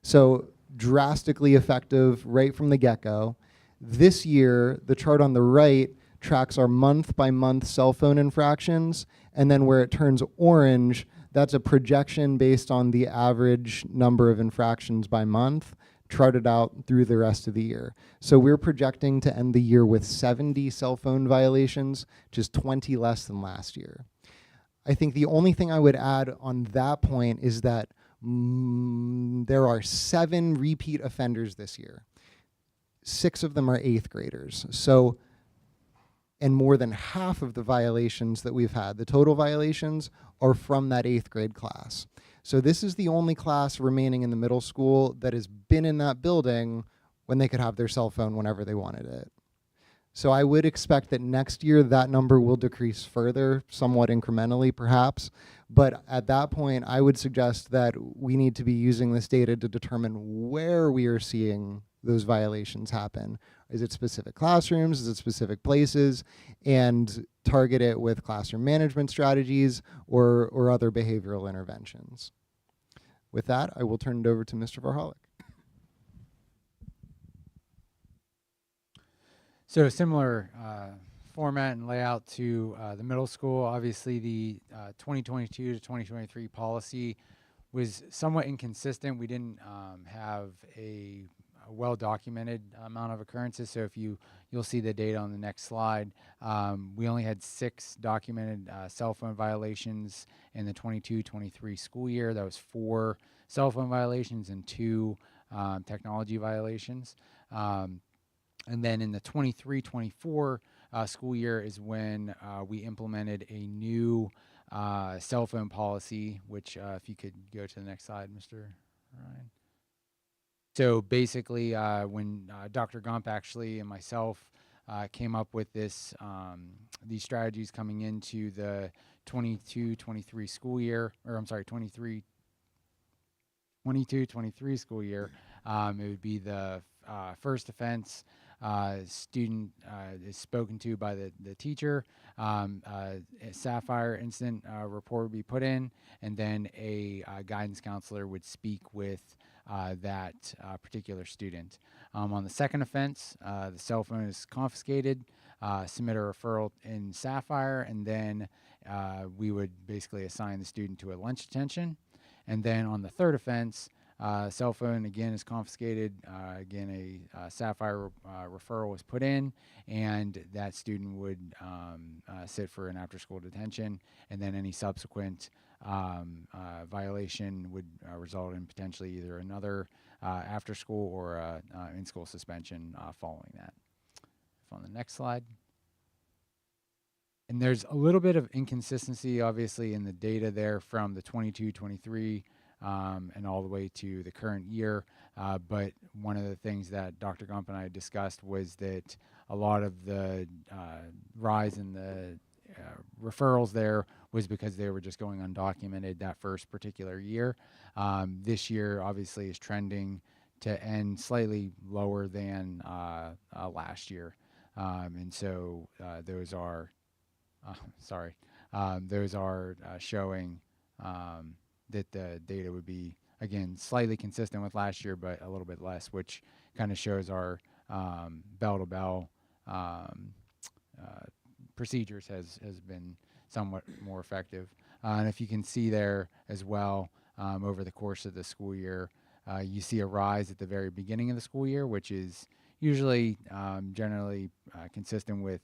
So drastically effective right from the get-go. This year, the chart on the right tracks our month-by-month cell phone infractions, and then where it turns orange, that's a projection based on the average number of infractions by month, charted out through the rest of the year. So we're projecting to end the year with 70 cell phone violations, which is 20 less than last year. I think the only thing I would add on that point is that there are 7 repeat offenders this year. 6 of them are 8th graders. So, and more than half of the violations that we've had, the total violations, are from that 8th grade class. So this is the only class remaining in the middle school that has been in that building when they could have their cell phone whenever they wanted it. So I would expect that next year that number will decrease further, somewhat incrementally perhaps. But at that point, I would suggest that we need to be using this data to determine where we are seeing those violations happen. Is it specific classrooms? Is it specific places? And target it with classroom management strategies or other behavioral interventions. With that, I will turn it over to Mr. Varhalik. So similar format and layout to the middle school. Obviously, the 2022 to 2023 policy was somewhat inconsistent. We didn't have a well-documented amount of occurrences. So if you'll see the data on the next slide. We only had 6 documented cell phone violations in the 22-23 school year. That was 4 cell phone violations and 2 technology violations. And then in the 23-24 school year is when we implemented a new cell phone policy, which if you could go to the next slide, Mr. Ryan. So basically, when Dr. Gump actually and myself came up with these strategies coming into the 22-23 school year, or I'm sorry, 22-23 school year, it would be the first offense. Student is spoken to by the teacher. A Sapphire incident report would be put in, and then a guidance counselor would speak with that particular student. On the second offense, the cell phone is confiscated, submit a referral in Sapphire, and then we would basically assign the student to a lunch detention. And then on the third offense, cell phone again is confiscated. Again, a Sapphire referral was put in, and that student would sit for an after-school detention. And then any subsequent violation would result in potentially either another after-school or in-school suspension following that. On the next slide. And there's a little bit of inconsistency, obviously, in the data there from the 22-23 and all the way to the current year. But one of the things that Dr. Gump and I discussed was that a lot of the rise in the referrals there was because they were just going undocumented that first particular year. This year, obviously, is trending to end slightly lower than last year. And so those are showing that the data would be, again, slightly consistent with last year, but a little bit less, which kind of shows our bell-to-bell procedures has been somewhat more effective. And if you can see there as well, over the course of the school year, you see a rise at the very beginning of the school year, which is usually generally consistent with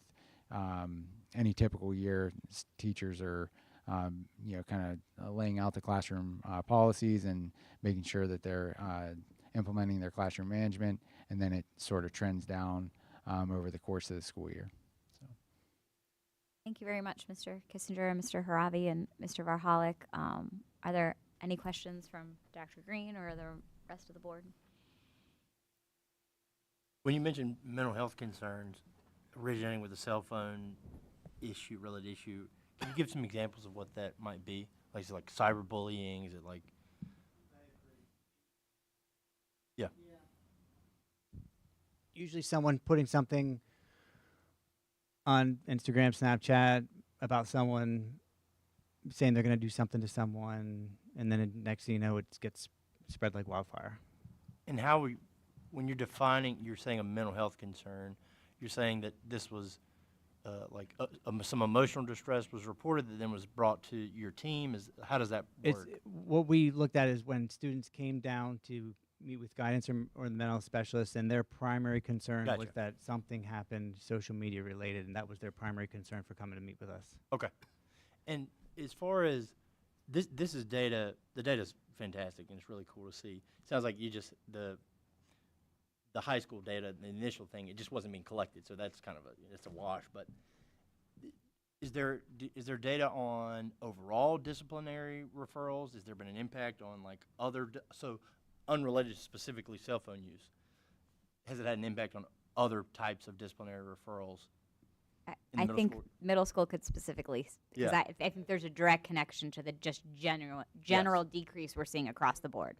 any typical year. Teachers are kind of laying out the classroom policies and making sure that they're implementing their classroom management, and then it sort of trends down over the course of the school year. So. Thank you very much, Mr. Kissinger and Mr. Haravi and Mr. Varhalik. Are there any questions from Dr. Green or the rest of the board? When you mentioned mental health concerns originating with the cell phone related issue, can you give some examples of what that might be? Like, is it like cyberbullying? Is it like? Yeah. usually someone putting something on Instagram, Snapchat about someone saying they're going to do something to someone, and then next thing you know, it gets spread like wildfire. And how we, when you're defining, you're saying a mental health concern, you're saying that this was some emotional distress was reported that then was brought to your team. How does that work? What we looked at is when students came down to meet with guidance or the mental specialist, and their primary concern was Gotcha. that something happened social media related, and that was their primary concern for coming to meet with us. Okay. And as far as this is data, the data's fantastic and it's really cool to see. Sounds like you just the high school data, the initial thing, it just wasn't being collected, so that's kind of it's a wash. But is there data on overall disciplinary referrals? Has there been an impact on like so unrelated to specifically cell phone use? Has it had an impact on other types of disciplinary referrals? I think middle school could specifically, because Yeah. I think there's a direct connection to the just general decrease we're seeing across the board.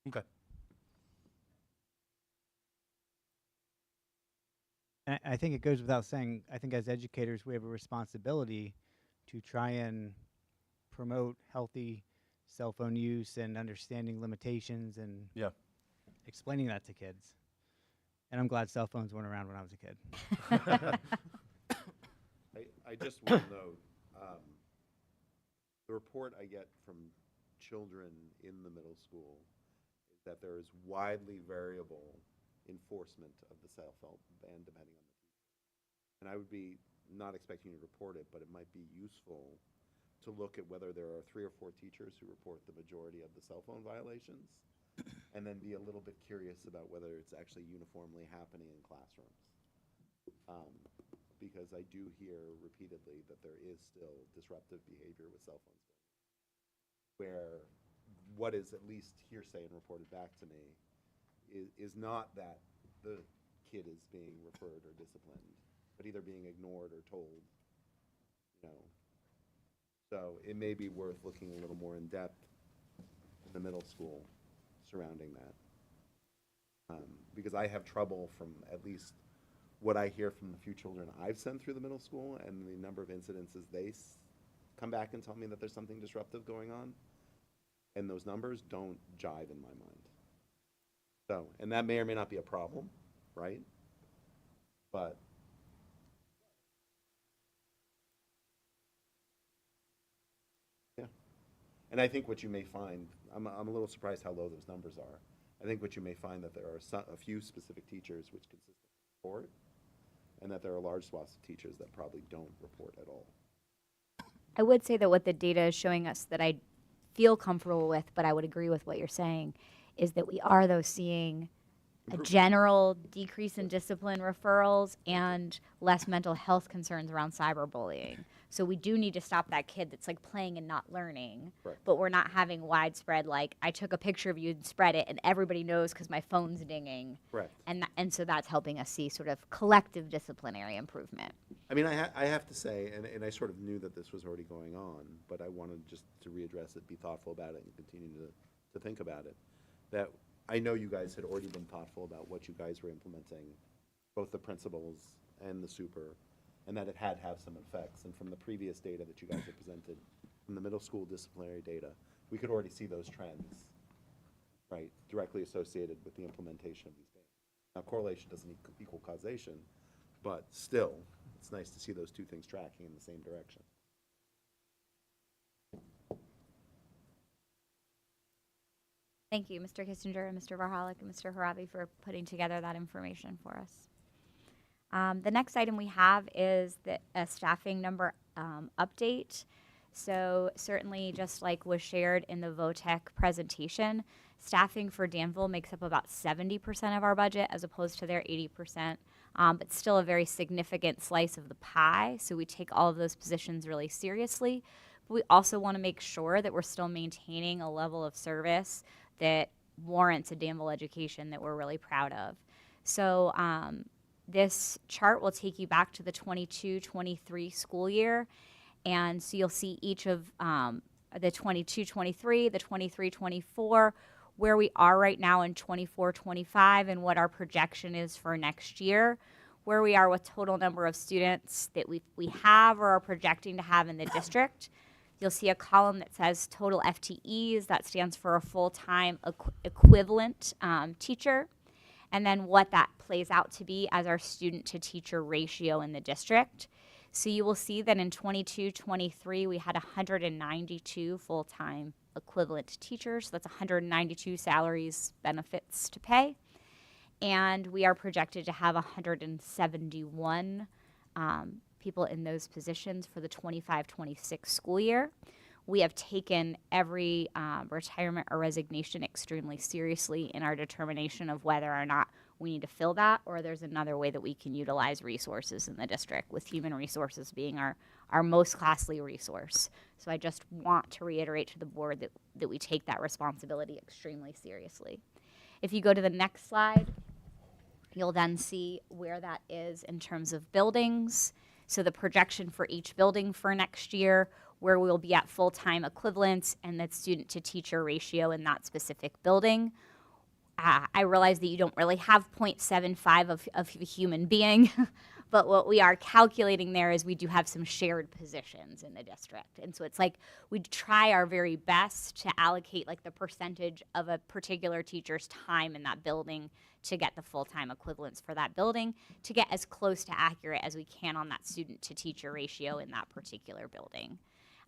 Okay. I think it goes without saying, I think as educators, we have a responsibility to try and promote healthy cell phone use and understanding limitations and explaining that to kids. And I'm glad cell phones weren't around when I was a kid. I just want to note, the report I get from children in the middle school is that there is widely variable enforcement of the cell phone ban depending on the teacher. And I would be not expecting you to report it, but it might be useful to look at whether there are 3 or 4 teachers who report the majority of the cell phone violations, and then be a little bit curious about whether it's actually uniformly happening in classrooms. Because I do hear repeatedly that there is still disruptive behavior with cell phones going on, where what is at least hearsay and reported back to me is not that the kid is being referred or disciplined, but either being ignored or told, you know. So it may be worth looking a little more in depth in the middle school surrounding that. Because I have trouble from at least what I hear from the few children I've sent through the middle school and the number of incidences they come back and tell me that there's something disruptive going on, and those numbers don't jive in my mind. So, and that may or may not be a problem, right? But and I think what you may find, I'm a little surprised how low those numbers are. I think what you may find that there are a few specific teachers which consistently report, and that there are large swaths of teachers that probably don't report at all. I would say that what the data is showing us that I feel comfortable with, but I would agree with what you're saying, is that we are, though, seeing a general decrease in discipline referrals and less mental health concerns around cyberbullying. So we do need to stop that kid that's like playing and not learning, but we're not having widespread, like, I took a picture of you and spread it and everybody knows because my phone's dinging. Correct. And so that's helping us see sort of collective disciplinary improvement. I mean, I have to say, and I sort of knew that this was already going on, but I wanted just to readdress it, be thoughtful about it, and continue to think about it, that I know you guys had already been thoughtful about what you guys were implementing, both the principals and the super, and that it had have some effects. And from the previous data that you guys have presented, from the middle school disciplinary data, we could already see those trends, right, directly associated with the implementation of these bans. Now, correlation doesn't equal causation, but still, it's nice to see those two things tracking in the same direction. Thank you, Mr. Kissinger and Mr. Varhalik and Mr. Harabi for putting together that information for us. The next item we have is a staffing number update. So certainly, just like was shared in the VOTEC presentation, staffing for Danville makes up about 70% of our budget as opposed to their 80%, but still a very significant slice of the pie. So we take all of those positions really seriously. But we also want to make sure that we're still maintaining a level of service that warrants a Danville education that we're really proud of. So this chart will take you back to the 22-23 school year. And so you'll see each of the 22-23, the 23-24, where we are right now in 24-25 and what our projection is for next year, where we are with total number of students that we have or are projecting to have in the district. You'll see a column that says total FTEs. That stands for a full-time equivalent teacher. And then what that plays out to be as our student-to-teacher ratio in the district. So you will see that in 22-23, we had 192 full-time equivalent teachers. That's 192 salaries, benefits to pay. And we are projected to have 171 people in those positions for the 25-26 school year. We have taken every retirement or resignation extremely seriously in our determination of whether or not we need to fill that, or there's another way that we can utilize resources in the district, with human resources being our most costly resource. So I just want to reiterate to the board that we take that responsibility extremely seriously. If you go to the next slide, you'll then see where that is in terms of buildings. So the projection for each building for next year, where we'll be at full-time equivalents and the student-to-teacher ratio in that specific building. I realize that you don't really have 0.75 of a human being, but what we are calculating there is we do have some shared positions in the district. And so it's like we try our very best to allocate like the percentage of a particular teacher's time in that building to get the full-time equivalents for that building, to get as close to accurate as we can on that student-to-teacher ratio in that particular building.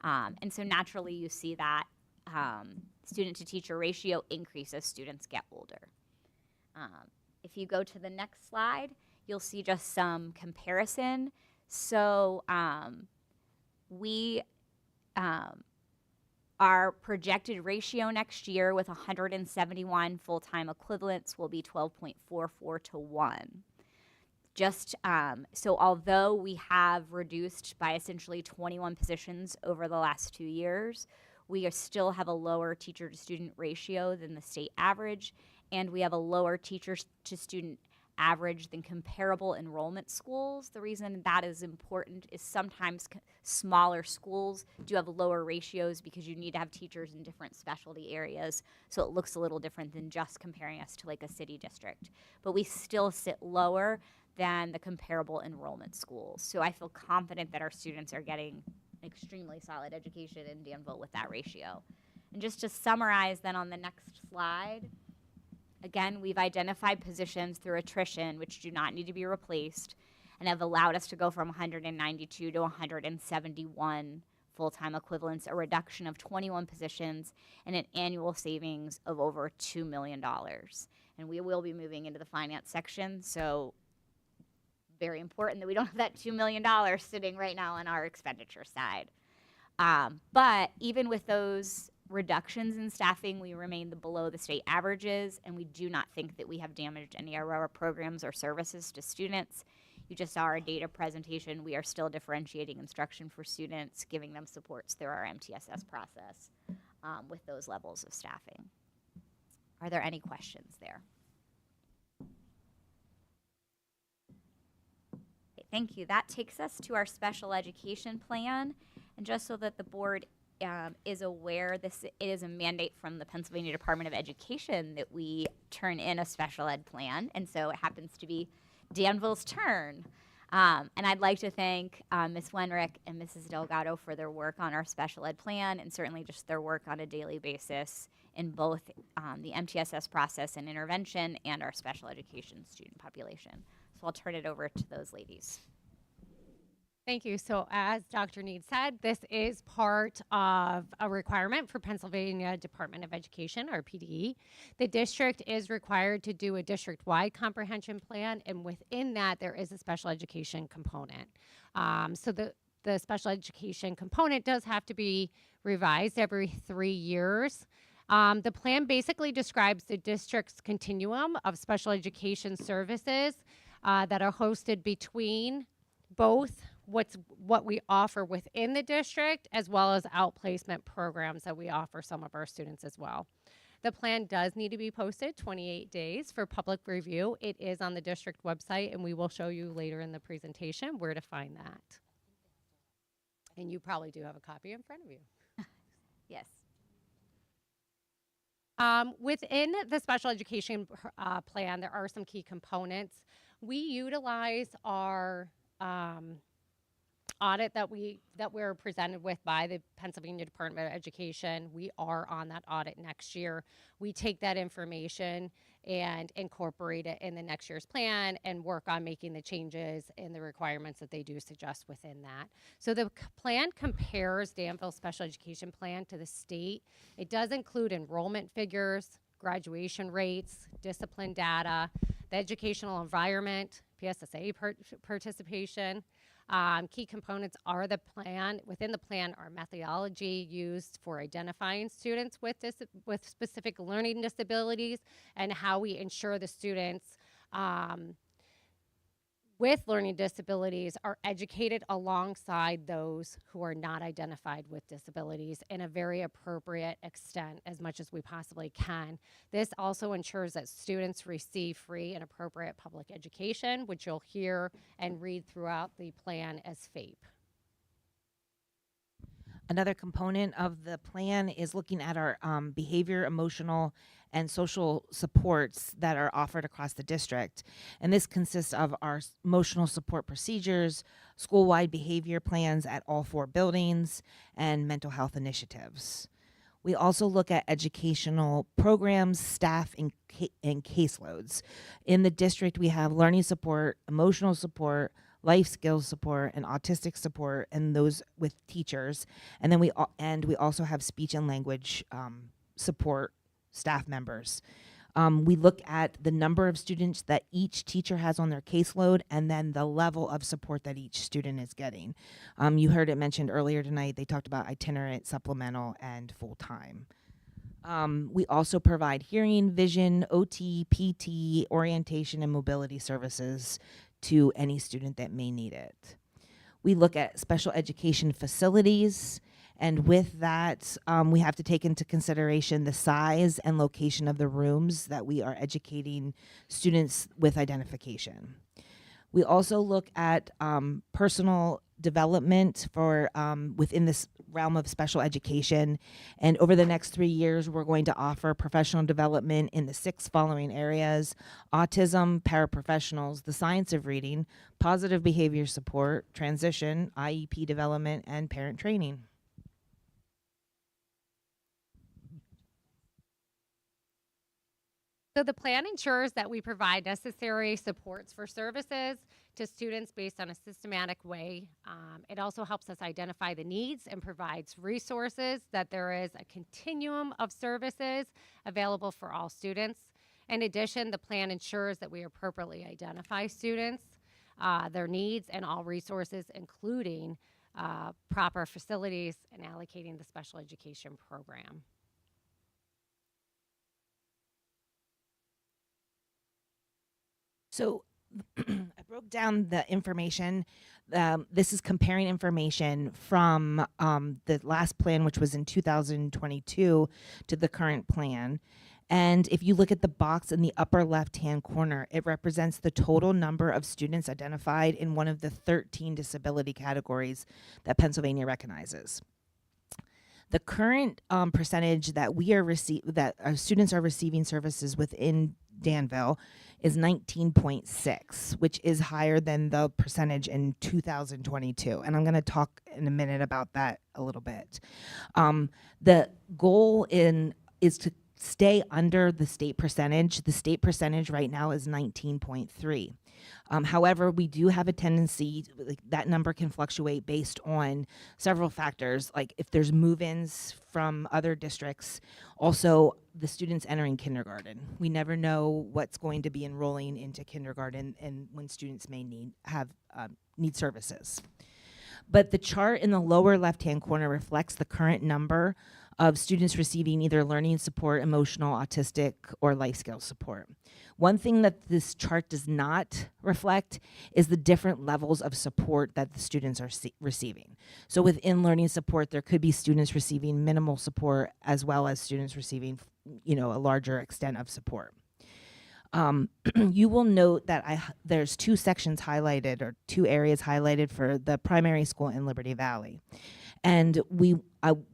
And so naturally you see that student-to-teacher ratio increase as students get older. If you go to the next slide, you'll see just some comparison. So our projected ratio next year with 171 full-time equivalents will be 12.44 to 1. Just so although we have reduced by essentially 21 positions over the last 2 years, we still have a lower teacher-to-student ratio than the state average, and we have a lower teacher-to-student average than comparable enrollment schools. The reason that is important is sometimes smaller schools do have lower ratios because you need to have teachers in different specialty areas, so it looks a little different than just comparing us to like a city district. But we still sit lower than the comparable enrollment schools. So I feel confident that our students are getting an extremely solid education in Danville with that ratio. And just to summarize then on the next slide, again, we've identified positions through attrition which do not need to be replaced and have allowed us to go from 192 to 171 full-time equivalents, a reduction of 21 positions, and an annual savings of over $2 million. And we will be moving into the finance section, so very important that we don't have that $2 million sitting right now on our expenditure side. But even with those reductions in staffing, we remain below the state averages, and we do not think that we have damaged any of our programs or services to students. You just saw our data presentation. We are still differentiating instruction for students, giving them supports through our MTSS process with those levels of staffing. Are there any questions there? Okay, thank you. That takes us to our special education plan. And just so that the board is aware, it is a mandate from the Pennsylvania Department of Education that we turn in a special ed plan, and so it happens to be Danville's turn. And I'd like to thank Ms. Wenrick and Mrs. Delgado for their work on our special ed plan, and certainly just their work on a daily basis in both the MTSS process and intervention and our special education student population. So I'll turn it over to those ladies. Thank you. So as Dr. Need said, this is part of a requirement for Pennsylvania Department of Education, or PDE. The district is required to do a district-wide comprehension plan, and within that, there is a special education component. So the special education component does have to be revised every 3 years. The plan basically describes the district's continuum of special education services that are hosted between both what we offer within the district as well as outplacement programs that we offer some of our students as well. The plan does need to be posted 28 days for public review. It is on the district website, and we will show you later in the presentation where to find that. And you probably do have a copy in front of you. Yes. Within the special education plan, there are some key components. We utilize our audit that we're presented with by the Pennsylvania Department of Education. We are on that audit next year. We take that information and incorporate it in the next year's plan and work on making the changes and the requirements that they do suggest within that. So the plan compares Danville's special education plan to the state. It does include enrollment figures, graduation rates, discipline data, the educational environment, PSSA participation. Key components are the plan. Within the plan are methodology used for identifying students with specific learning disabilities and how we ensure the students with learning disabilities are educated alongside those who are not identified with disabilities in a very appropriate extent as much as we possibly can. This also ensures that students receive free and appropriate public education, which you'll hear and read throughout the plan as FAPE. Another component of the plan is looking at our behavior, emotional, and social supports that are offered across the district. And this consists of our emotional support procedures, school-wide behavior plans at all 4 buildings, and mental health initiatives. We also look at educational programs, staff, and caseloads. In the district, we have learning support, emotional support, life skills support, and autistic support, and those with teachers. And then we also have speech and language support staff members. We look at the number of students that each teacher has on their caseload and then the level of support that each student is getting. You heard it mentioned earlier tonight, they talked about itinerant, supplemental, and full-time. We also provide hearing, vision, OT, PT, orientation, and mobility services to any student that may need it. We look at special education facilities, and with that, we have to take into consideration the size and location of the rooms that we are educating students with identification. We also look at personal development for within this realm of special education. And over the next 3 years, we're going to offer professional development in the 6 following areas: autism, paraprofessionals, the science of reading, positive behavior support, transition, IEP development, and parent training. So the plan ensures that we provide necessary supports for services to students based on a systematic way. It also helps us identify the needs and provides resources, that there is a continuum of services available for all students. In addition, the plan ensures that we appropriately identify students, their needs, and all resources, including proper facilities and allocating the special education program. So I broke down the information. This is comparing information from the last plan, which was in 2022, to the current plan. And if you look at the box in the upper left-hand corner, it represents the total number of students identified in one of the 13 disability categories that Pennsylvania recognizes. The current percentage that our students are receiving services within Danville is 19.6, which is higher than the percentage in 2022. And I'm going to talk in a minute about that a little bit. The goal is to stay under the state percentage. The state percentage right now is 19.3. However, we do have a tendency, that number can fluctuate based on several factors, like if there's move-ins from other districts, also the students entering kindergarten. We never know what's going to be enrolling into kindergarten and when students may need services. But the chart in the lower left-hand corner reflects the current number of students receiving either learning support, emotional, autistic, or life skills support. One thing that this chart does not reflect is the different levels of support that the students are receiving. So within learning support, there could be students receiving minimal support as well as students receiving, a larger extent of support. You will note that there's two sections highlighted, or two areas highlighted for the primary school in Liberty Valley. And we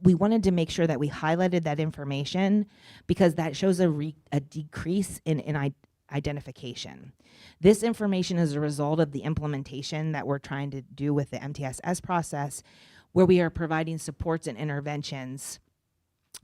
wanted to make sure that we highlighted that information because that shows a decrease in identification. This information is a result of the implementation that we're trying to do with the MTSS process, where we are providing supports and interventions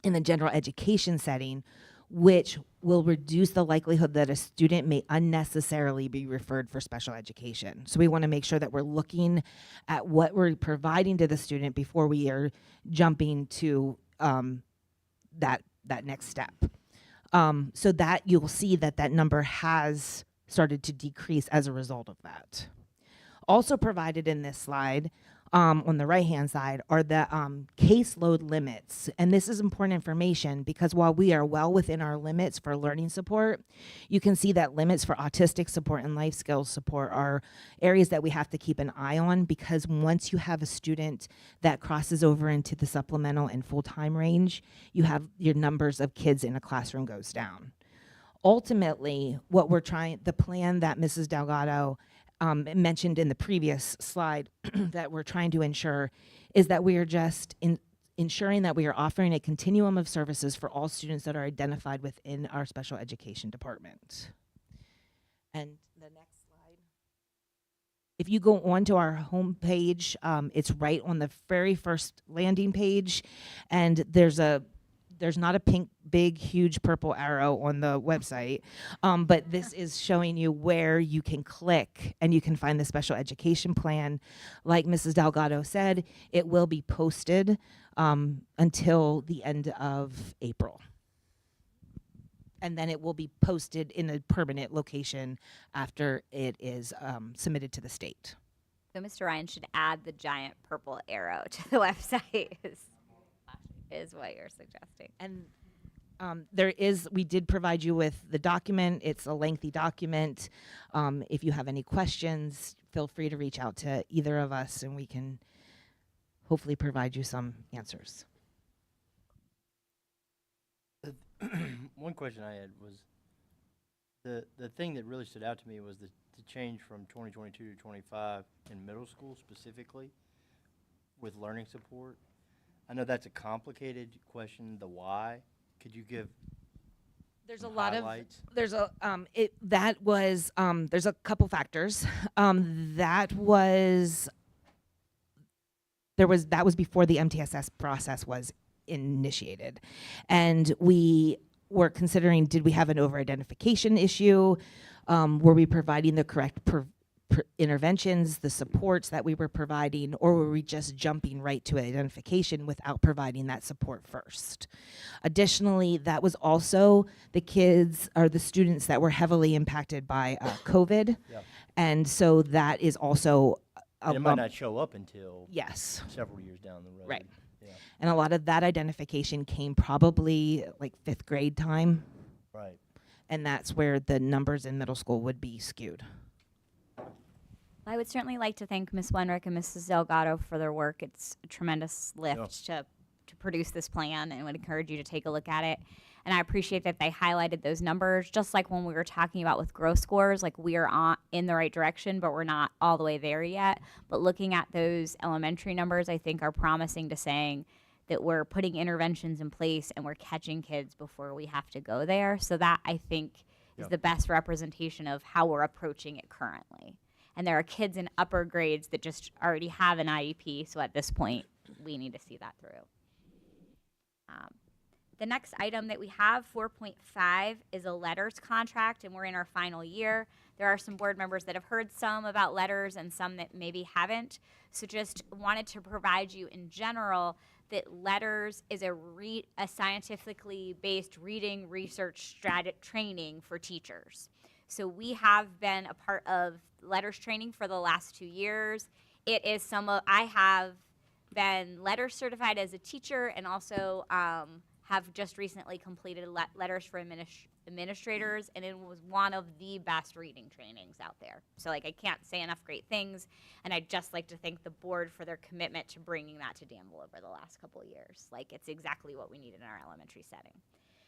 in the general education setting, which will reduce the likelihood that a student may unnecessarily be referred for special education. So we want to make sure that we're looking at what we're providing to the student before we are jumping to that next step. So that you'll see that that number has started to decrease as a result of that. Also provided in this slide, on the right-hand side, are the caseload limits. And this is important information because while we are well within our limits for learning support, you can see that limits for autistic support and life skills support are areas that we have to keep an eye on, because once you have a student that crosses over into the supplemental and full-time range, you have your numbers of kids in a classroom goes down. Ultimately, what we're trying, the plan that Mrs. Delgado mentioned in the previous slide that we're trying to ensure is that we are just ensuring that we are offering a continuum of services for all students that are identified within our special education department. And the next slide. If you go onto our homepage, it's right on the very first landing page, and there's not a pink, big, huge purple arrow on the website, but this is showing you where you can click and you can find the special education plan. Like Mrs. Delgado said, it will be posted until the end of April. And then it will be posted in a permanent location after it is submitted to the state. So Mr. Ryan should add the giant purple arrow to the website. Is what you're suggesting. And we did provide you with the document. It's a lengthy document. If you have any questions, feel free to reach out to either of us and we can hopefully provide you some answers. One question I had was, the thing that really stood out to me was the change from 2022 to 25 in middle school specifically with learning support. I know that's a complicated question, the why. Could you give There's some a lot highlights? of there's a there's a couple factors. That was before the MTSS process was initiated, and we were considering, did we have an over-identification issue? Were we providing the correct interventions, the supports that we were providing, or were we just jumping right to identification without providing that support first? Additionally, that was also the kids or the students that were heavily impacted by COVID. Yep. And so that is also And it might not show up until yes, several years down the road. right. Yeah. And a lot of that identification came probably like 5th grade time. Right. And that's where the numbers in middle school would be skewed. I would certainly like to thank Ms. Wenrick and Mrs. Delgado for their work. It's a tremendous lift to produce this plan, and would encourage you to take a look at it. And I appreciate that they highlighted those numbers, just like when we were talking about with growth scores, like we are in the right direction, but we're not all the way there yet. But looking at those elementary numbers, I think are promising to saying that we're putting interventions in place and we're catching kids before we have to go there. So that, I think, is the best representation of how we're approaching it currently. And there are kids in upper grades that just already have an IEP, so at this point, we need to see that through. The next item that we have, 4.5, is a letters contract, and we're in our final year. There are some board members that have heard some about letters and some that maybe haven't. So just wanted to provide you in general that letters is a scientifically based reading research training for teachers. So we have been a part of letters training for the last 2 years. It is I have been letters certified as a teacher, and also have just recently completed letters for administrators, and it was one of the best reading trainings out there. So like, I can't say enough great things, and I'd just like to thank the board for their commitment to bringing that to Danville over the last couple of years. Like, it's exactly what we need in our elementary setting.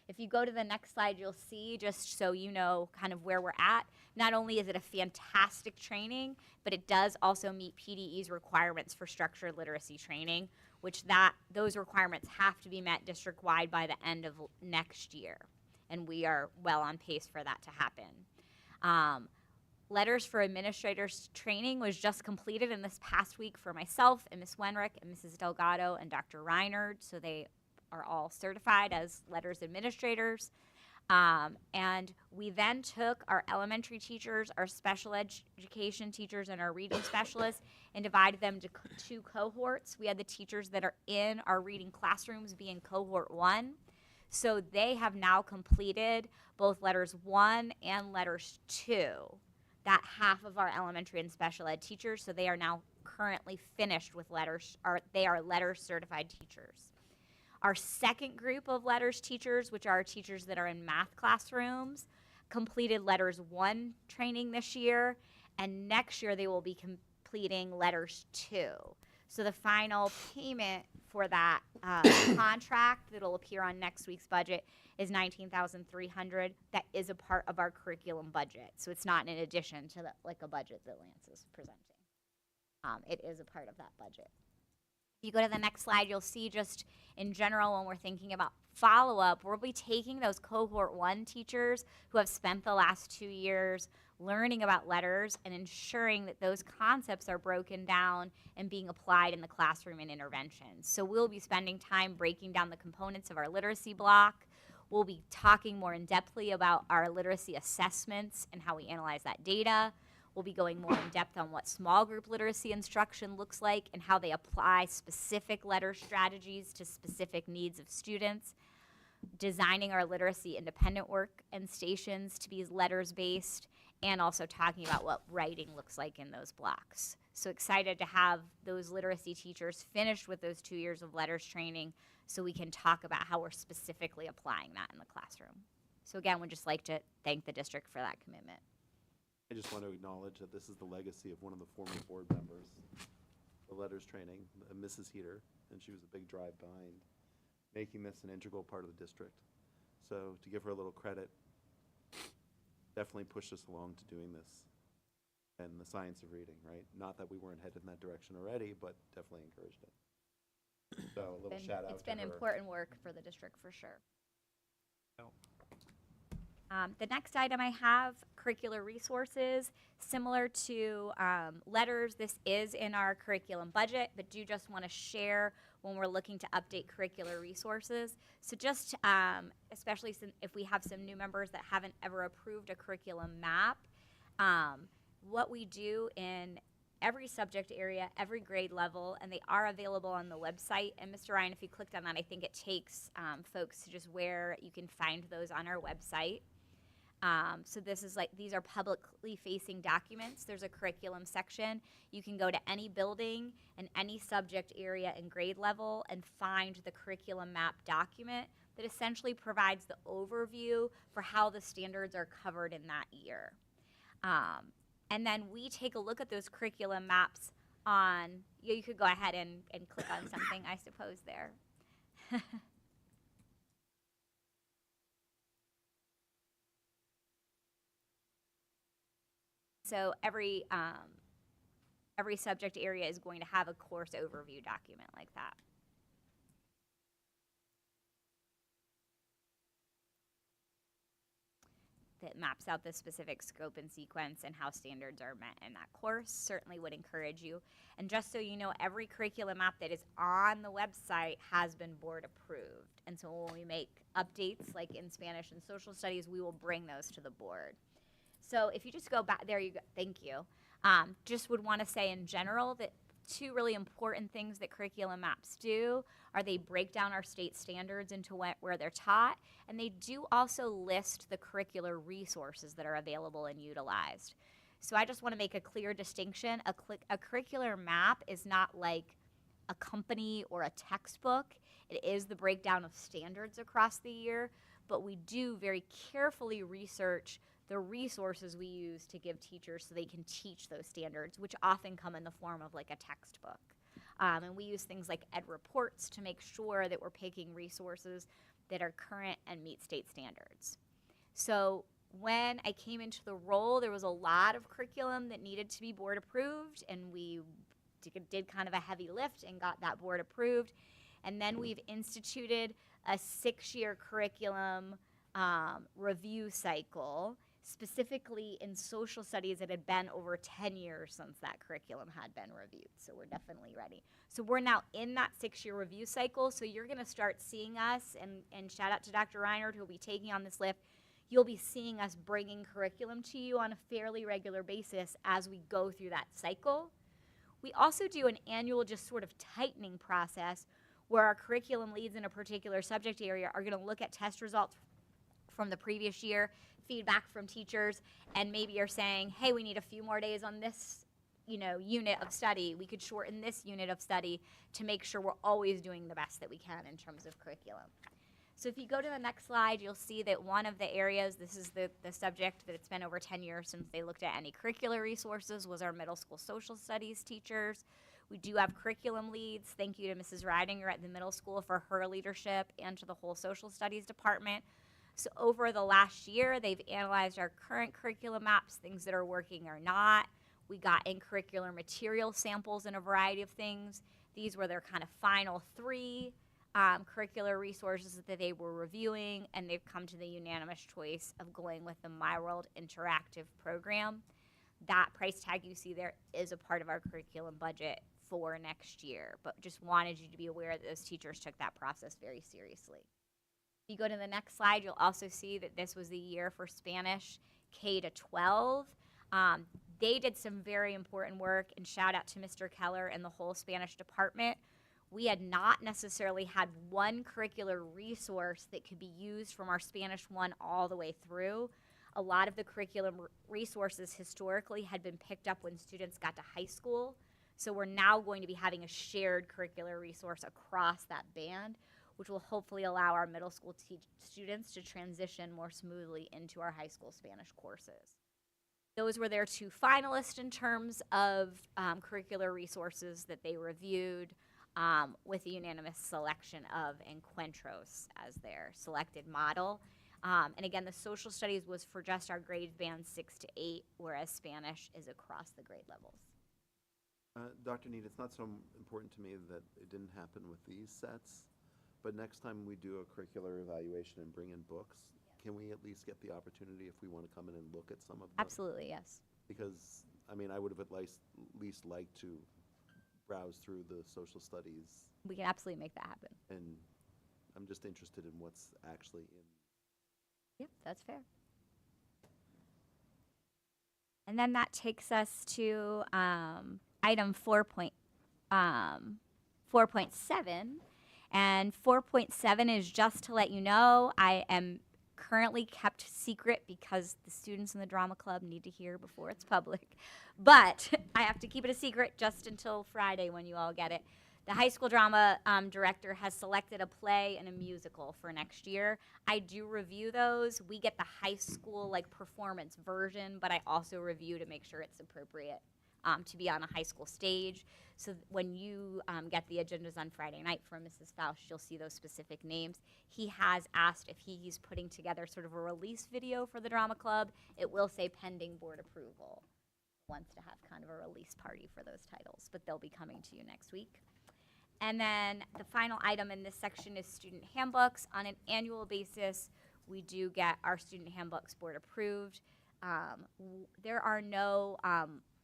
If you go to the next slide, you'll see, just so you know kind of where we're at, not only is it a fantastic training, but it does also meet PDE's requirements for structured literacy training, which those requirements have to be met district-wide by the end of next year. And we are well on pace for that to happen. Letters for administrators training was just completed in this past week for myself and Ms. Wenrick and Mrs. Delgado and Dr. Reinard, so they are all certified as letters administrators. And we then took our elementary teachers, our special education teachers, and our reading specialists and divided them to two cohorts. We had the teachers that are in our reading classrooms be in cohort 1. So they have now completed both letters 1 and letters 2. That half of our elementary and special ed teachers, so they are now currently finished with letters, they are letters certified teachers. Our second group of letters teachers, which are our teachers that are in math classrooms, completed letters 1 training this year, and next year they will be completing letters 2. So the final payment for that contract that'll appear on next week's budget is $19,300. That is a part of our curriculum budget, so it's not in addition to like a budget that Lance is presenting. It is a part of that budget. If you go to the next slide, you'll see just in general when we're thinking about follow-up, we'll be taking those cohort 1 teachers who have spent the last 2 years learning about letters and ensuring that those concepts are broken down and being applied in the classroom and interventions. So we'll be spending time breaking down the components of our literacy block. We'll be talking more in depthly about our literacy assessments and how we analyze that data. We'll be going more in depth on what small group literacy instruction looks like and how they apply specific letter strategies to specific needs of students. Designing our literacy independent work and stations to be letters based, and also talking about what writing looks like in those blocks. So excited to have those literacy teachers finished with those 2 years of letters training so we can talk about how we're specifically applying that in the classroom. So again, we'd just like to thank the district for that commitment. I just want to acknowledge that this is the legacy of one of the former board members, the letters training, Mrs. Heater, and she was a big drive behind making this an integral part of the district. So to give her a little credit, definitely pushed us along to doing this and the science of reading, right? Not that we weren't headed in that direction already, but definitely encouraged it. So a little shout out to her. It's been important work for the district for sure. The next item I have, curricular resources. Similar to letters, this is in our curriculum budget, but do just want to share when we're looking to update curricular resources. So just, especially if we have some new members that haven't ever approved a curriculum map, what we do in every subject area, every grade level, and they are available on the website. And Mr. Ryan, if you clicked on that, I think it takes folks to just where you can find those on our website. So this is these are publicly facing documents. There's a curriculum section. You can go to any building and any subject area and grade level and find the curriculum map document that essentially provides the overview for how the standards are covered in that year. And then we take a look at those curriculum maps on, you could go ahead and click on something, I suppose, there. So every subject area is going to have a course overview document like that. That maps out the specific scope and sequence and how standards are met in that course. Certainly would encourage you. And just so you know, every curriculum map that is on the website has been board approved. And so when we make updates, like in Spanish and social studies, we will bring those to the board. So if you just go back, there you go, thank you. Just would want to say in general that two really important things that curriculum maps do are they break down our state standards into where they're taught, and they do also list the curricular resources that are available and utilized. So I just want to make a clear distinction. A curricular map is not like a company or a textbook. It is the breakdown of standards across the year, but we do very carefully research the resources we use to give teachers so they can teach those standards, which often come in the form of like a textbook. And we use things like ed reports to make sure that we're picking resources that are current and meet state standards. So when I came into the role, there was a lot of curriculum that needed to be board approved, and we did kind of a heavy lift and got that board approved. And then we've instituted a 6-year curriculum review cycle, specifically in social studies. It had been over 10 years since that curriculum had been reviewed, so we're definitely ready. So we're now in that 6-year review cycle, so you're going to start seeing us, and shout out to Dr. Reinhardt, who will be taking on this lift. You'll be seeing us bringing curriculum to you on a fairly regular basis as we go through that cycle. We also do an annual just sort of tightening process where our curriculum leads in a particular subject area are going to look at test results from the previous year, feedback from teachers, and maybe are saying, hey, we need a few more days on this unit of study. We could shorten this unit of study to make sure we're always doing the best that we can in terms of curriculum. So if you go to the next slide, you'll see that one of the areas, this is the subject that it's been over 10 years since they looked at any curricular resources, was our middle school social studies teachers. We do have curriculum leads. Thank you to Mrs. Ridinger at the middle school for her leadership, and to the whole social studies department. So over the last year, they've analyzed our current curriculum maps, things that are working or not. We got in curricular material samples in a variety of things. These were their kind of final 3 curricular resources that they were reviewing, and they've come to the unanimous choice of going with the My World Interactive program. That price tag you see there is a part of our curriculum budget for next year, but just wanted you to be aware that those teachers took that process very seriously. If you go to the next slide, you'll also see that this was the year for Spanish K-12. They did some very important work, and shout out to Mr. Keller and the whole Spanish department. We had not necessarily had one curricular resource that could be used from our Spanish 1 all the way through. A lot of the curriculum resources historically had been picked up when students got to high school. So we're now going to be having a shared curricular resource across that band, which will hopefully allow our middle school students to transition more smoothly into our high school Spanish courses. Those were their 2 finalists in terms of curricular resources that they reviewed, with a unanimous selection of Encuentros as their selected model. And again, the social studies was for just our grade bands 6 to 8, whereas Spanish is across the grade levels. Dr. Need, it's not so important to me that it didn't happen with these sets, but next time we do a curricular evaluation and bring in books, can we at least get the opportunity if we want to come in and look at some of them? Absolutely, yes. Because, I mean, I would have at least liked to browse through the social studies. We can absolutely make that happen. And I'm just interested in what's actually in. Yep, that's fair. And then that takes us to item 4.7. And 4.7 is just to let you know I am currently kept secret because the students in the drama club need to hear before it's public. But I have to keep it a secret just until Friday when you all get it. The high school drama director has selected a play and a musical for next year. I do review those. We get the high school performance version, but I also review to make sure it's appropriate to be on a high school stage. So when you get the agendas on Friday night from Mrs. Fausch, you'll see those specific names. He has asked if he's putting together sort of a release video for the drama club. It will say pending board approval. Wants to have kind of a release party for those titles, but they'll be coming to you next week. And then the final item in this section is student handbooks. On an annual basis, we do get our student handbooks board approved. There are no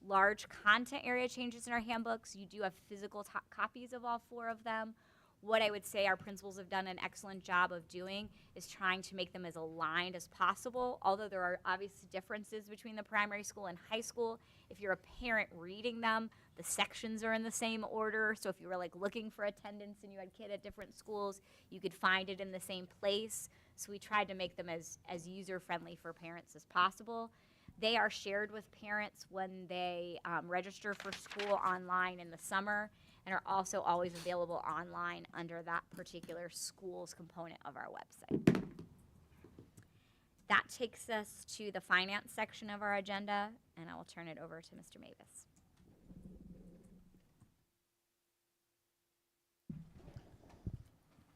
large content area changes in our handbooks. You do have physical copies of all 4 of them. What I would say our principals have done an excellent job of doing is trying to make them as aligned as possible. Although there are obvious differences between the primary school and high school, if you're a parent reading them, the sections are in the same order. So if you were looking for attendance and you had a kid at different schools, you could find it in the same place. So we tried to make them as user-friendly for parents as possible. They are shared with parents when they register for school online in the summer, and are also always available online under that particular school's component of our website. That takes us to the finance section of our agenda, and I will turn it over to Mr. Mavis.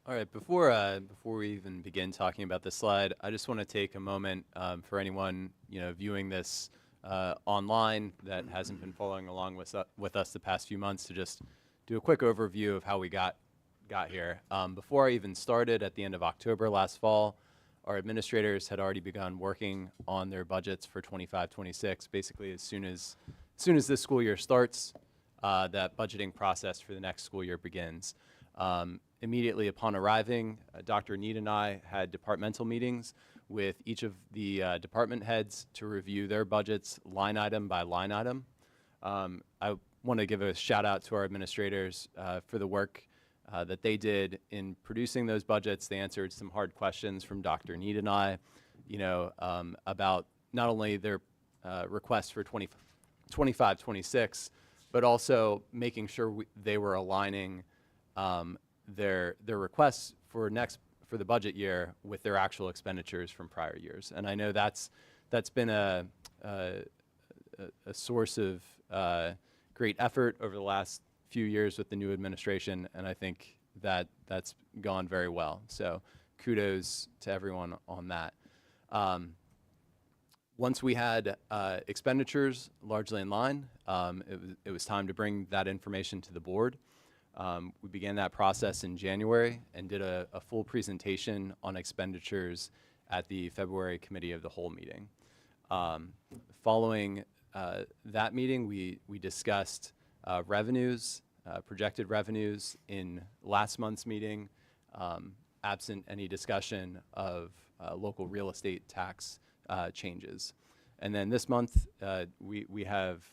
All right, before we even begin talking about this slide, I just want to take a moment for anyone viewing this online that hasn't been following along with us the past few months to just do a quick overview of how we got here. Before I even started at the end of October last fall, our administrators had already begun working on their budgets for 25-26. Basically, as soon as this school year starts, that budgeting process for the next school year begins. Immediately upon arriving, Dr. Need and I had departmental meetings with each of the department heads to review their budgets line item by line item. I want to give a shout out to our administrators for the work that they did in producing those budgets. They answered some hard questions from Dr. Need and I, about not only their requests for 25-26, but also making sure they were aligning their requests for the budget year with their actual expenditures from prior years. And I know that's been a source of great effort over the last few years with the new administration, and I think that's gone very well. So kudos to everyone on that. Once we had expenditures largely in line, it was time to bring that information to the board. We began that process in January and did a full presentation on expenditures at the February Committee of the Whole meeting. Following that meeting, we discussed revenues, projected revenues in last month's meeting, absent any discussion of local real estate tax changes. And then this month, we have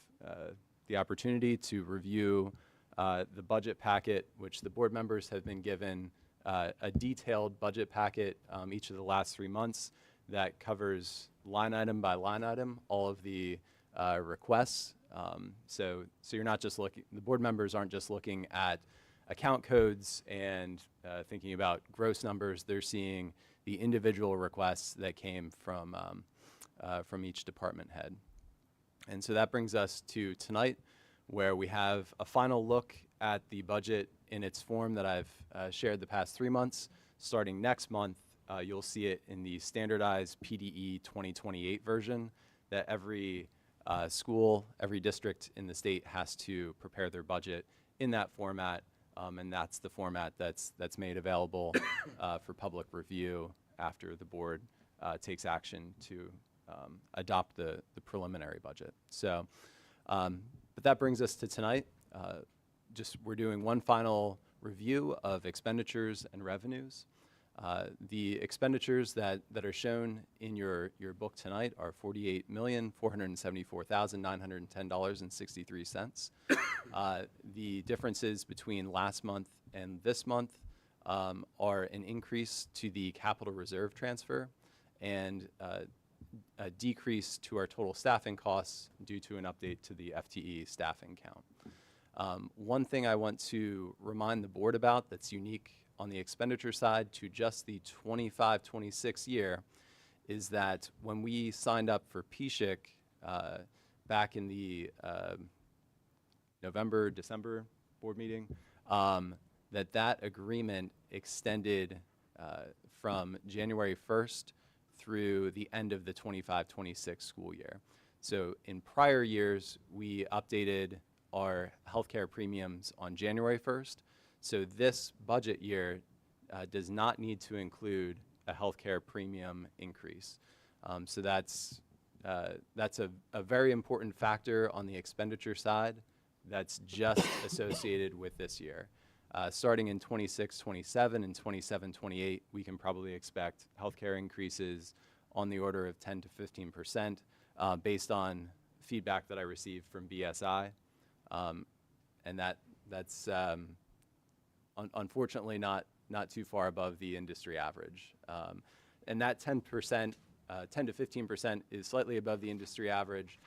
the opportunity to review the budget packet, which the board members have been given a detailed budget packet each of the last 3 months that covers line item by line item all of the requests. So you're not just looking, the board members aren't just looking at account codes and thinking about gross numbers. They're seeing the individual requests that came from each department head. And so that brings us to tonight, where we have a final look at the budget in its form that I've shared the past 3 months. Starting next month, you'll see it in the standardized PDE 2028 version that every school, every district in the state has to prepare their budget in that format, and that's the format that's made available for public review after the board takes action to adopt the preliminary budget. So, but that brings us to tonight. We're doing one final review of expenditures and revenues. The expenditures that are shown in your book tonight are $48,474,910.63. The differences between last month and this month are an increase to the capital reserve transfer and a decrease to our total staffing costs due to an update to the FTE staffing count. One thing I want to remind the board about that's unique on the expenditure side to just the 25-26 year is that when we signed up for PSHIC back in the November-December board meeting, that agreement extended from January 1st through the end of the 25-26 school year. So in prior years, we updated our healthcare premiums on January 1st. So this budget year does not need to include a healthcare premium increase. So that's a very important factor on the expenditure side that's just associated with this year. Starting in 26-27 and 27-28, we can probably expect healthcare increases on the order of 10 to 15% based on feedback that I received from BSI. And that's unfortunately not too far above the industry average. And that 10 to 15% is slightly above the industry average,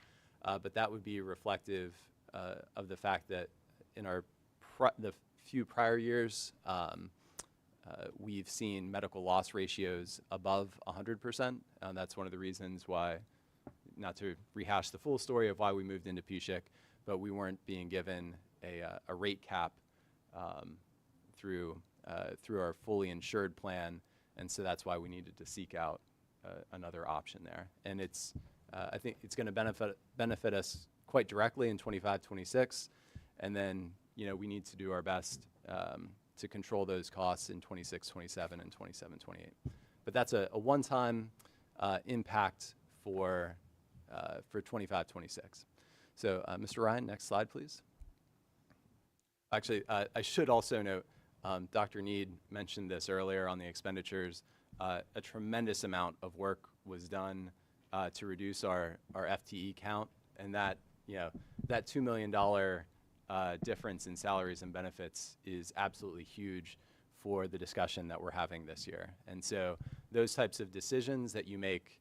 but that would be reflective of the fact that in the few prior years, we've seen medical loss ratios above 100%. That's one of the reasons why, not to rehash the full story of why we moved into PSHIC, but we weren't being given a rate cap through through our fully insured plan, and so that's why we needed to seek out another option there. And it's, I think it's going to benefit us quite directly in 25, 26, and then, you know, we need to do our best to control those costs in 26, 27, and 27, 28. But that's a one-time impact for 25, 26. So, Mr. Ryan, next slide, please. Actually, I should also note, Dr. Need mentioned this earlier on the expenditures. A tremendous amount of work was done to reduce our FTE count, and that, you know, that $2 million difference in salaries and benefits is absolutely huge for the discussion that we're having this year. And so those types of decisions that you make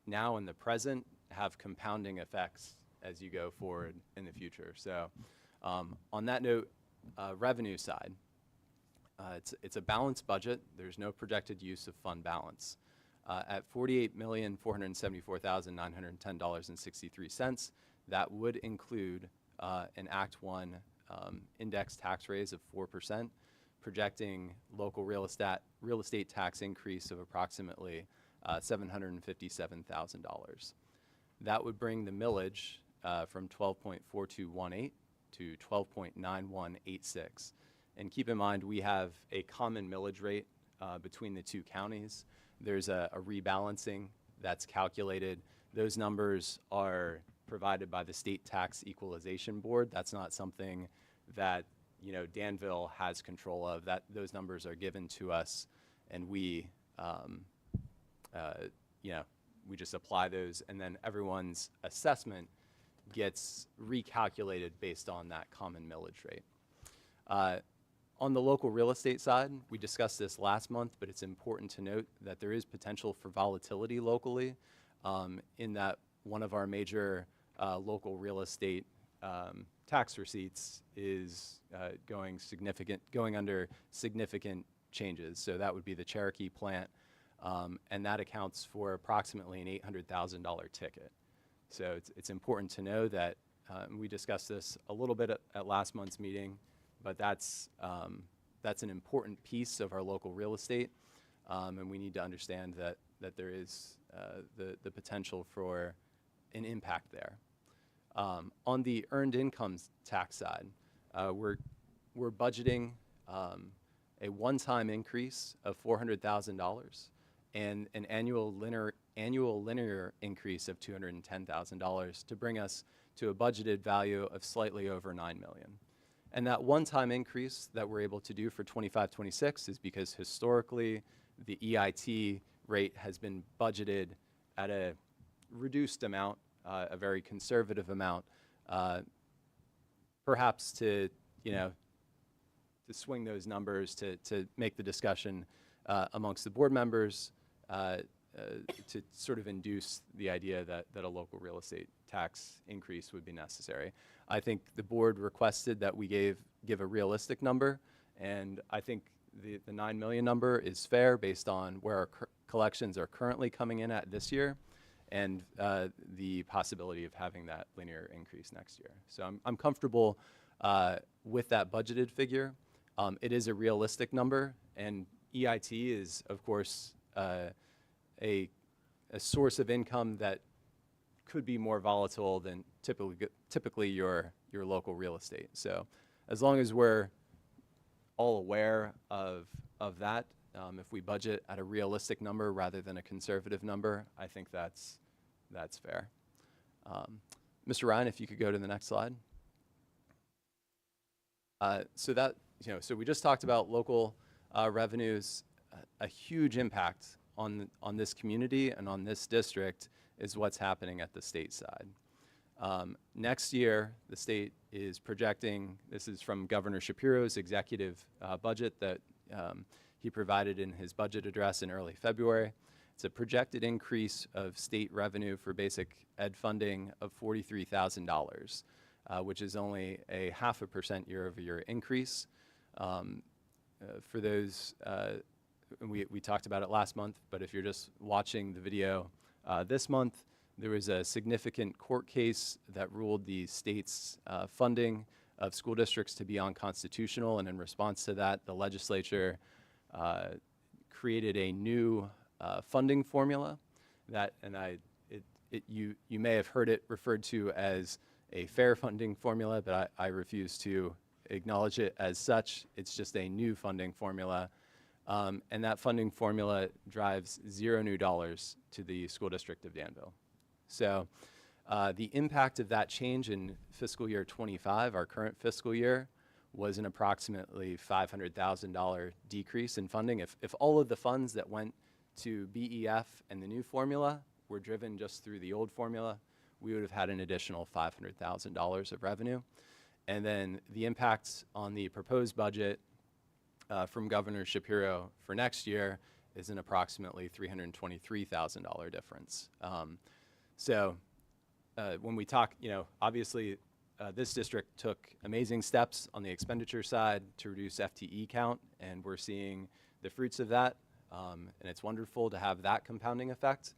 now in the present have compounding effects as you go forward in the future. So on that note, revenue side, it's a balanced budget. There's no projected use of fund balance. At $48,474,910.63, that would include an Act 1 index tax raise of 4%, projecting local real estate tax increase of approximately $757,000. That would bring the millage from 12.4218 to 12.9186. And keep in mind, we have a common millage rate between the two counties. There's a rebalancing that's calculated. Those numbers are provided by the State Tax Equalization Board. That's not something that, you know, Danville has control of. Those numbers are given to us, and we, you know, we just apply those, and then everyone's assessment gets recalculated based on that common millage rate. On the local real estate side, we discussed this last month, but it's important to note that there is potential for volatility locally, in that one of our major local real estate tax receipts is going under significant changes. So that would be the Cherokee plant, and that accounts for approximately an $800,000 ticket. So it's important to know that, we discussed this a little bit at last month's meeting, but that's an important piece of our local real estate, and we need to understand that there is the potential for an impact there. On the earned income tax side, we're budgeting a one-time increase of $400,000 and an annual linear increase of $210,000 to bring us to a budgeted value of slightly over $9 million. And that one-time increase that we're able to do for 25-26 is because historically the EIT rate has been budgeted at a reduced amount, a very conservative amount, perhaps to, you know, to swing those numbers to make the discussion amongst the board members to sort of induce the idea that a local real estate tax increase would be necessary. I think the board requested that we give a realistic number, and I think the $9 million number is fair based on where our collections are currently coming in at this year, and the possibility of having that linear increase next year. So I'm comfortable with that budgeted figure. It is a realistic number, and EIT is, of course, a source of income that could be more volatile than typically your local real estate. So as long as we're all aware of that, if we budget at a realistic number rather than a conservative number, I think that's fair. Mr. Ryan, if you could go to the next slide. So we just talked about local revenues. A huge impact on this community and on this district is what's happening at the state side. Next year, the state is projecting, this is from Governor Shapiro's executive budget that he provided in his budget address in early February. It's a projected increase of state revenue for basic ed funding of $43,000, which is only a 0.5% year-over-year increase. For those, we talked about it last month, but if you're just watching the video this month, there was a significant court case that ruled the state's funding of school districts to be unconstitutional, and in response to that, the legislature created a new funding formula that, and you may have heard it referred to as a fair funding formula, but I refuse to acknowledge it as such. It's just a new funding formula. And that funding formula drives $0 new dollars to the school district of Danville. So the impact of that change in fiscal year 25, our current fiscal year, was an approximately $500,000 decrease in funding. If all of the funds that went to BEF and the new formula were driven just through the old formula, we would have had an additional $500,000 of revenue. And then the impacts on the proposed budget from Governor Shapiro for next year is an approximately $323,000 difference. So when we talk, obviously this district took amazing steps on the expenditure side to reduce FTE count, and we're seeing the fruits of that. And it's wonderful to have that compounding effect.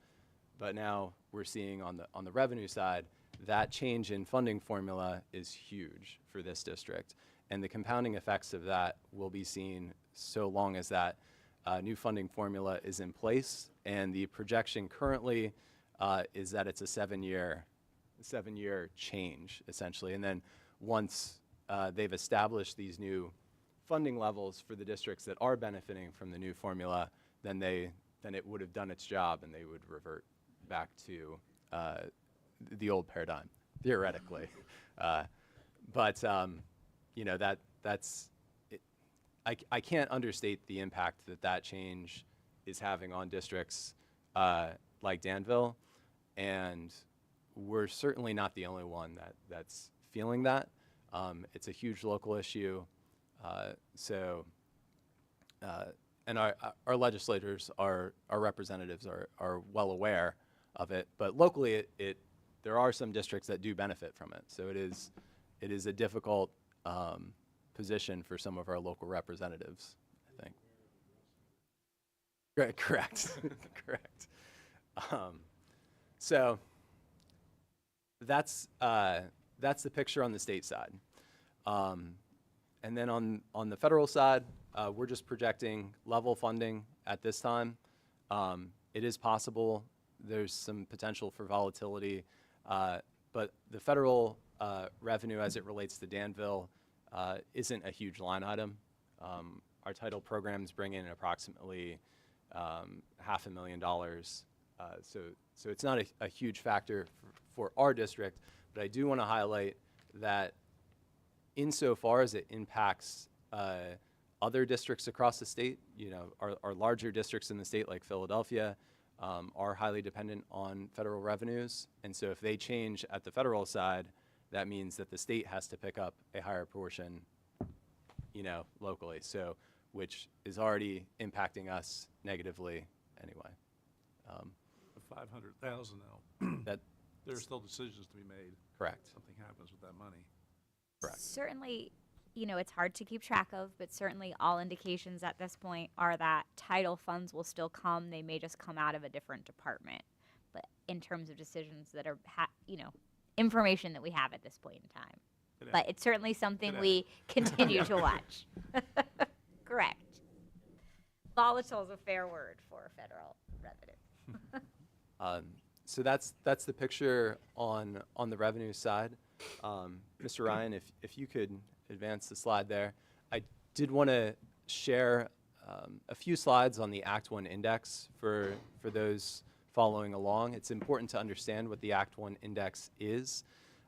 But now we're seeing on the revenue side, that change in funding formula is huge for this district. And the compounding effects of that will be seen so long as that new funding formula is in place. And the projection currently is that it's a seven-year change, essentially. And then once they've established these new funding levels for the districts that are benefiting from the new formula, then it would have done its job and they would revert back to the old paradigm, theoretically. But that's it. I can't understate the impact that change is having on districts like Danville, and we're certainly not the only one that's feeling that. It's a huge local issue, and our legislators, our representatives are well aware of it, but locally there are some districts that do benefit from it. So it is a difficult position for some of our local representatives, I think. Correct. Correct. So that's the picture on the state side. And then on the federal side, we're just projecting level funding at this time. It is possible there's some potential for volatility, but the federal revenue as it relates to Danville isn't a huge line item. Our title programs bring in approximately $500,000. So it's not a huge factor for our district, but I do want to highlight that insofar as it impacts other districts across the state, our larger districts in the state like Philadelphia are highly dependent on federal revenues. And so if they change at the federal side, that means that the state has to pick up a higher portion, locally. So, which is already impacting us negatively anyway. The 500,000 though, there's still decisions to be made. Correct. Something happens with that money. Correct. Certainly, it's hard to keep track of, but certainly all indications at this point are that title funds will still come. They may just come out of a different department. But in terms of decisions that are, information that we have at this point in time. Today. But it's certainly something Today. we continue to watch. Correct. Volatile is a fair word for federal revenue. So that's the picture on the revenue side. Mr. Ryan, if you could advance the slide there. I did want to share a few slides on the Act 1 index for those following along. It's important to understand what the Act 1 index is.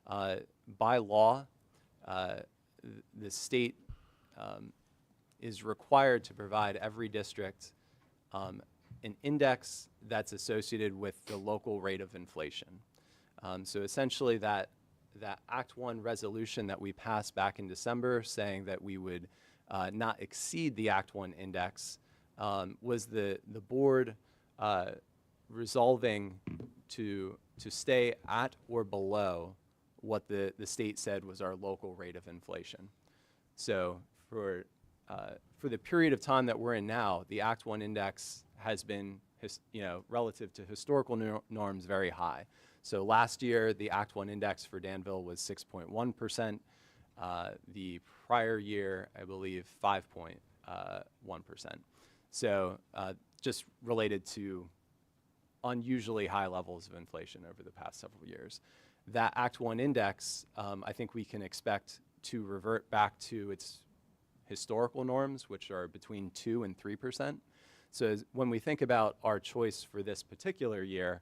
By law, the state is required to provide every district an index that's associated with the local rate of inflation. So essentially that Act 1 resolution that we passed back in December saying that we would not exceed the Act 1 index was the board resolving to stay at or below what the state said was our local rate of inflation. So for the period of time that we're in now, the Act 1 index has been, relative to historical norms, very high. So last year, the Act 1 index for Danville was 6.1%. The prior year, I believe, 5.1%. So just related to unusually high levels of inflation over the past several years. That Act 1 index, I think we can expect to revert back to its historical norms, which are between 2 and 3%. So when we think about our choice for this particular year,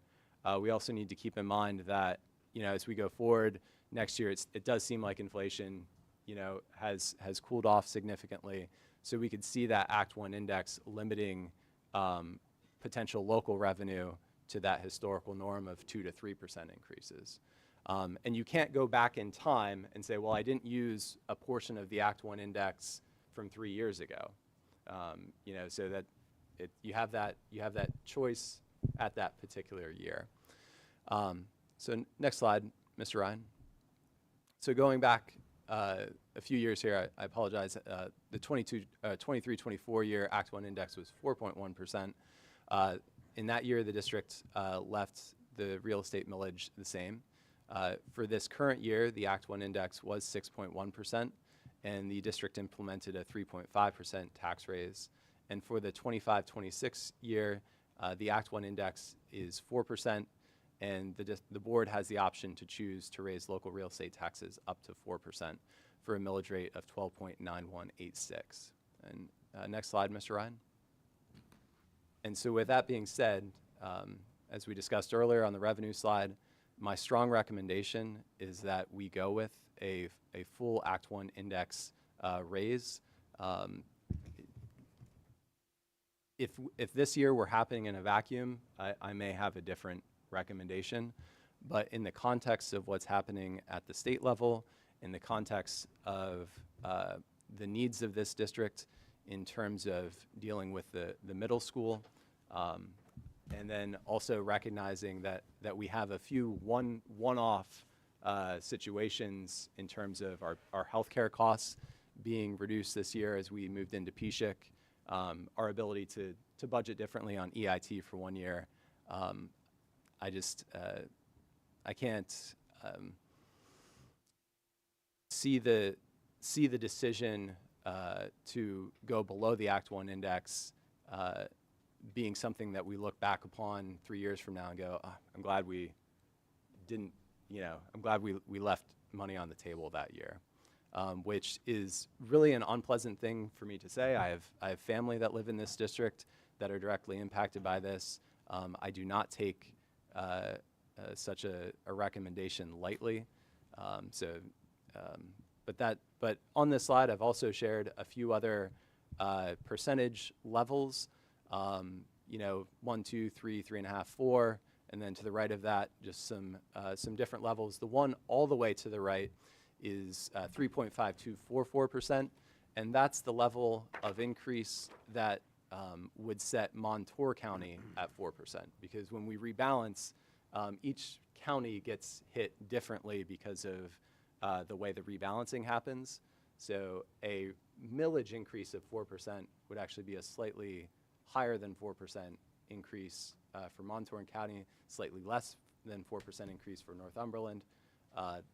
we also need to keep in mind that, as we go forward next year, it does seem like inflation, has cooled off significantly. So we could see that Act 1 index limiting potential local revenue to that historical norm of 2 to 3% increases. And you can't go back in time and say, well, I didn't use a portion of the Act 1 index from 3 years ago. So that you have that choice at that particular year. So next slide, Mr. Ryan. So going back a few years here, I apologize. The 23-24 year Act 1 index was 4.1%. In that year, the district left the real estate millage the same. For this current year, the Act 1 index was 6.1%, and the district implemented a 3.5% tax raise. And for the 25-26 year, the Act 1 index is 4%, and the board has the option to choose to raise local real estate taxes up to 4% for a millage rate of 12.9186. And next slide, Mr. Ryan. And so with that being said, as we discussed earlier on the revenue slide, my strong recommendation is that we go with a full Act 1 index raise. If this year were happening in a vacuum, I may have a different recommendation. But in the context of what's happening at the state level, in the context of the needs of this district in terms of dealing with the middle school, and then also recognizing that we have a few one-off situations in terms of our healthcare costs being reduced this year as we moved into PSHIC, our ability to budget differently on EIT for 1 year. I can't see the decision to go below the Act 1 index being something that we look back upon 3 years from now and go, I'm glad we didn't, I'm glad we left money on the table that year, which is really an unpleasant thing for me to say. I have family that live in this district that are directly impacted by this. I do not take such a recommendation lightly. But on this slide, I've also shared a few other percentage levels. 1, 2, 3, 3.5, 4, and then to the right of that, just some different levels. The one all the way to the right is 3.5244%, and that's the level of increase that would set Montour County at 4%. Because when we rebalance, each county gets hit differently because of the way the rebalancing happens. So a millage increase of 4% would actually be a slightly higher than 4% increase for Montour County, slightly less than 4% increase for Northumberland.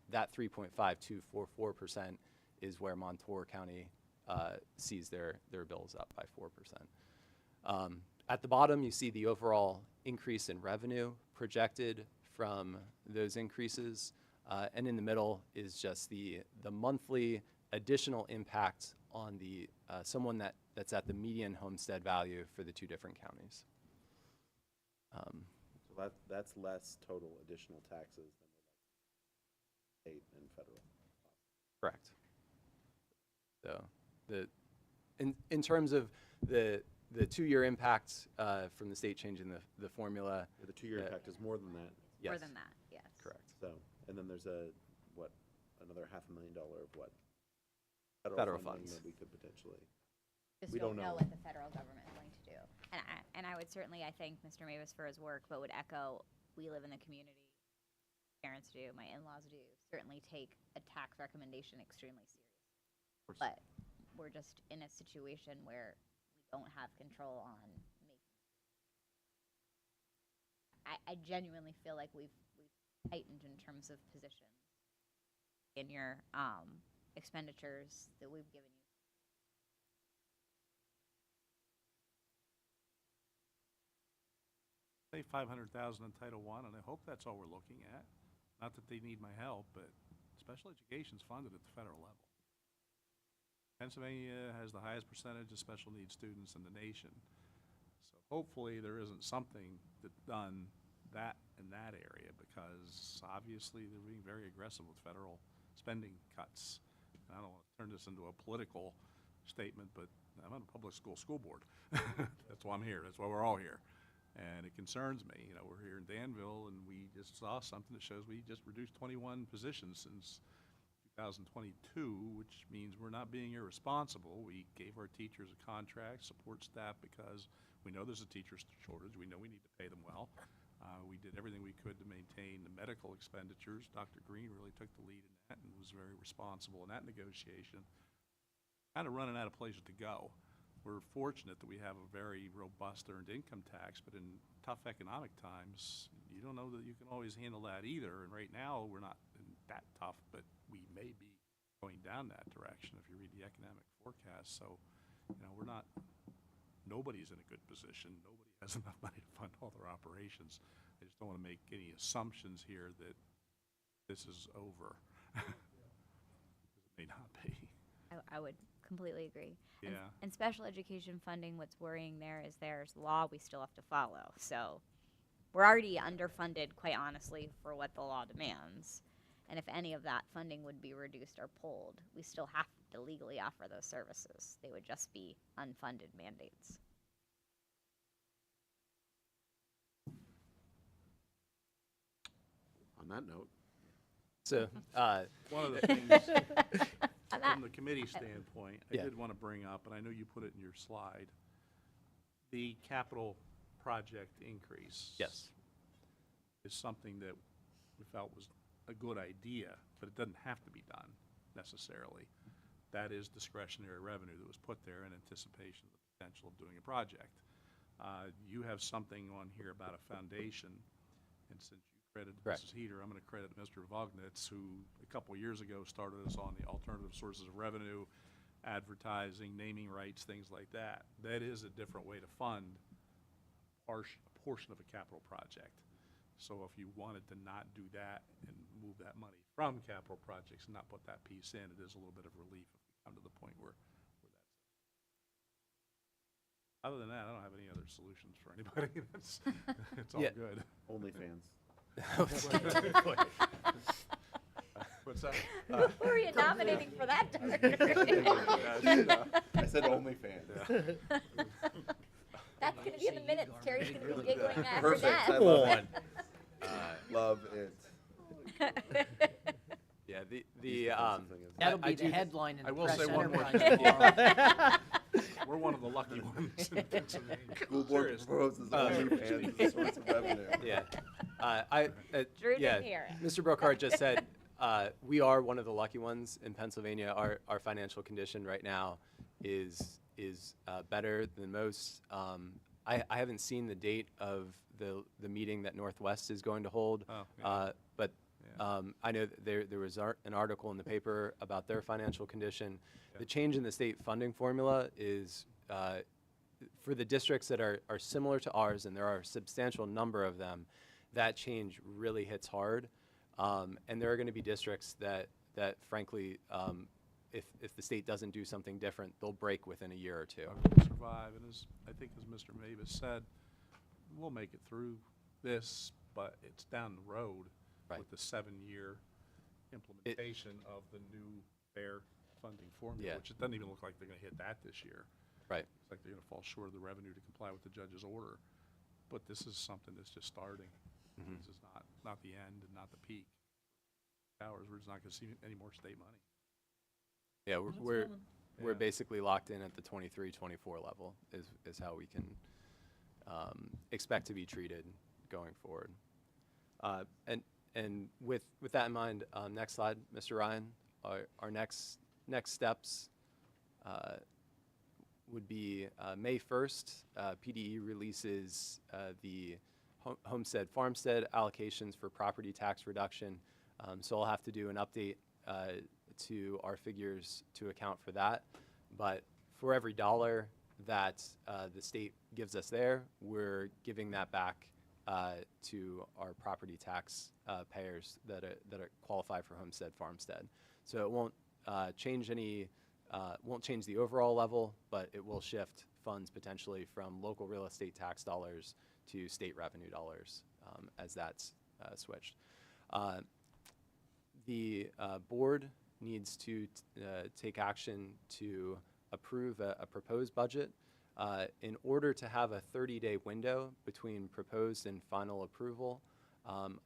That 3.5244% is where Montour County sees their bills up by 4%. At the bottom, you see the overall increase in revenue projected from those increases. And in the middle is just the monthly additional impact on the someone that's at the median homestead value for the two different counties. So that's less total additional taxes than state and federal. Correct. So in terms of the 2-year impact from the state changing the formula. Yeah, the 2-year impact is more than that. Yes. More than that, yes. Correct. So, and then there's another $500,000 of what? Federal funding funds. that we could potentially. Just We don't don't know know. what the federal government is going to do. And I would certainly, I thank Mr. Mavis for his work, but would echo, we live in the community, parents do, my in-laws do, certainly take a tax recommendation extremely seriously. But we're just in a situation where we don't have control on making. I genuinely feel like we've tightened in terms of positions in your expenditures that we've given you. Say 500,000 in Title I, and I hope that's all we're looking at. Not that they need my help, but special education's funded at the federal level. Pennsylvania has the highest percentage of special needs students in the nation. So hopefully there isn't something that's done in that area, because obviously they're being very aggressive with federal spending cuts. And I don't want to turn this into a political statement, but I'm on a public school board. That's why I'm here. That's why we're all here. And it concerns me. You know, we're here in Danville, and we just saw something that shows we just reduced 21 positions since 2022, which means we're not being irresponsible. We gave our teachers a contract, support staff, because we know there's a teacher shortage. We know we need to pay them well. We did everything we could to maintain the medical expenditures. Dr. Green really took the lead in that and was very responsible in that negotiation. Kind of running out of places to go. We're fortunate that we have a very robust earned income tax, but in tough economic times, you don't know that you can always handle that either. And right now, we're not that tough, but we may be going down that direction if you read the economic forecast. So, you know, nobody's in a good position. Nobody has enough money to fund all their operations. I just don't want to make any assumptions here that this is over. It may not be. I would completely agree. Yeah. And special education funding, what's worrying there is there's law we still have to follow. So we're already underfunded, quite honestly, for what the law demands. And if any of that funding would be reduced or pulled, we still have to legally offer those services. They would just be unfunded mandates. On that note. So, one of the things from the committee standpoint, I did want to bring up, and I know you put it in your slide, the capital project increase. Yes. Is something that we felt was a good idea, but it doesn't have to be done necessarily. That is discretionary revenue that was put there in anticipation of the potential of doing a project. You have something on here about a foundation, and since you credited Mrs. Heater, I'm going to credit Mr. Vognitz, who a couple years ago started us on the alternative sources of revenue, advertising, naming rights, things like that. That is a different way to fund a portion of a capital project. So if you wanted to not do that and move that money from capital projects and not put that piece in, it is a little bit of relief if we come to the point where that's. Other than that, I don't have any other solutions for anybody. It's all good. OnlyFans. What's that? Who are you nominating for that? I said OnlyFans. That's going to be in the minutes. Terry's going to be giggling at her Perfect. desk. I love it. Love it. Yeah, That'll be the headline in I the will Press say one more Enterprise thing. tomorrow. We're one of the lucky ones in Pennsylvania. School board proposes OnlyFans as a source of revenue. Yeah. Drew yeah, didn't hear it. Mr. Brookhart just said we are one of the lucky ones in Pennsylvania. Our financial condition right now is better than most. I haven't seen the date of the meeting that Northwest is going to hold, but I know that there was an article in the paper about their financial condition. The change in the state funding formula is for the districts that are similar to ours, and there are a substantial number of them. That change really hits hard, and there are going to be districts that frankly, if the state doesn't do something different, they'll break within a year or two. We'll survive, and I think as Mr. Mavis said, we'll make it through this, but it's down the road with the 7-year implementation of the new fair funding formula, which it doesn't even look like they're going to hit that this year. Right. It's like they're going to fall short of the revenue to comply with the judge's order. But this is something that's just starting. Mm-hmm. This is not the end and not the peak. We're just not going to see any more state money. Yeah, we're basically locked in at the 23-24 level is how we can expect to be treated going forward. And with that in mind, next slide, Mr. Ryan, our next steps would be May 1st, PDE releases the homestead farmstead allocations for property tax reduction. So I'll have to do an update to our figures to account for that. But for every dollar that the state gives us there, we're giving that back to our property tax payers that qualify for homestead farmstead. So it won't change won't change the overall level, but it will shift funds potentially from local real estate tax dollars to state revenue dollars as that's switched. The board needs to take action to approve a proposed budget. In order to have a 30-day window between proposed and final approval,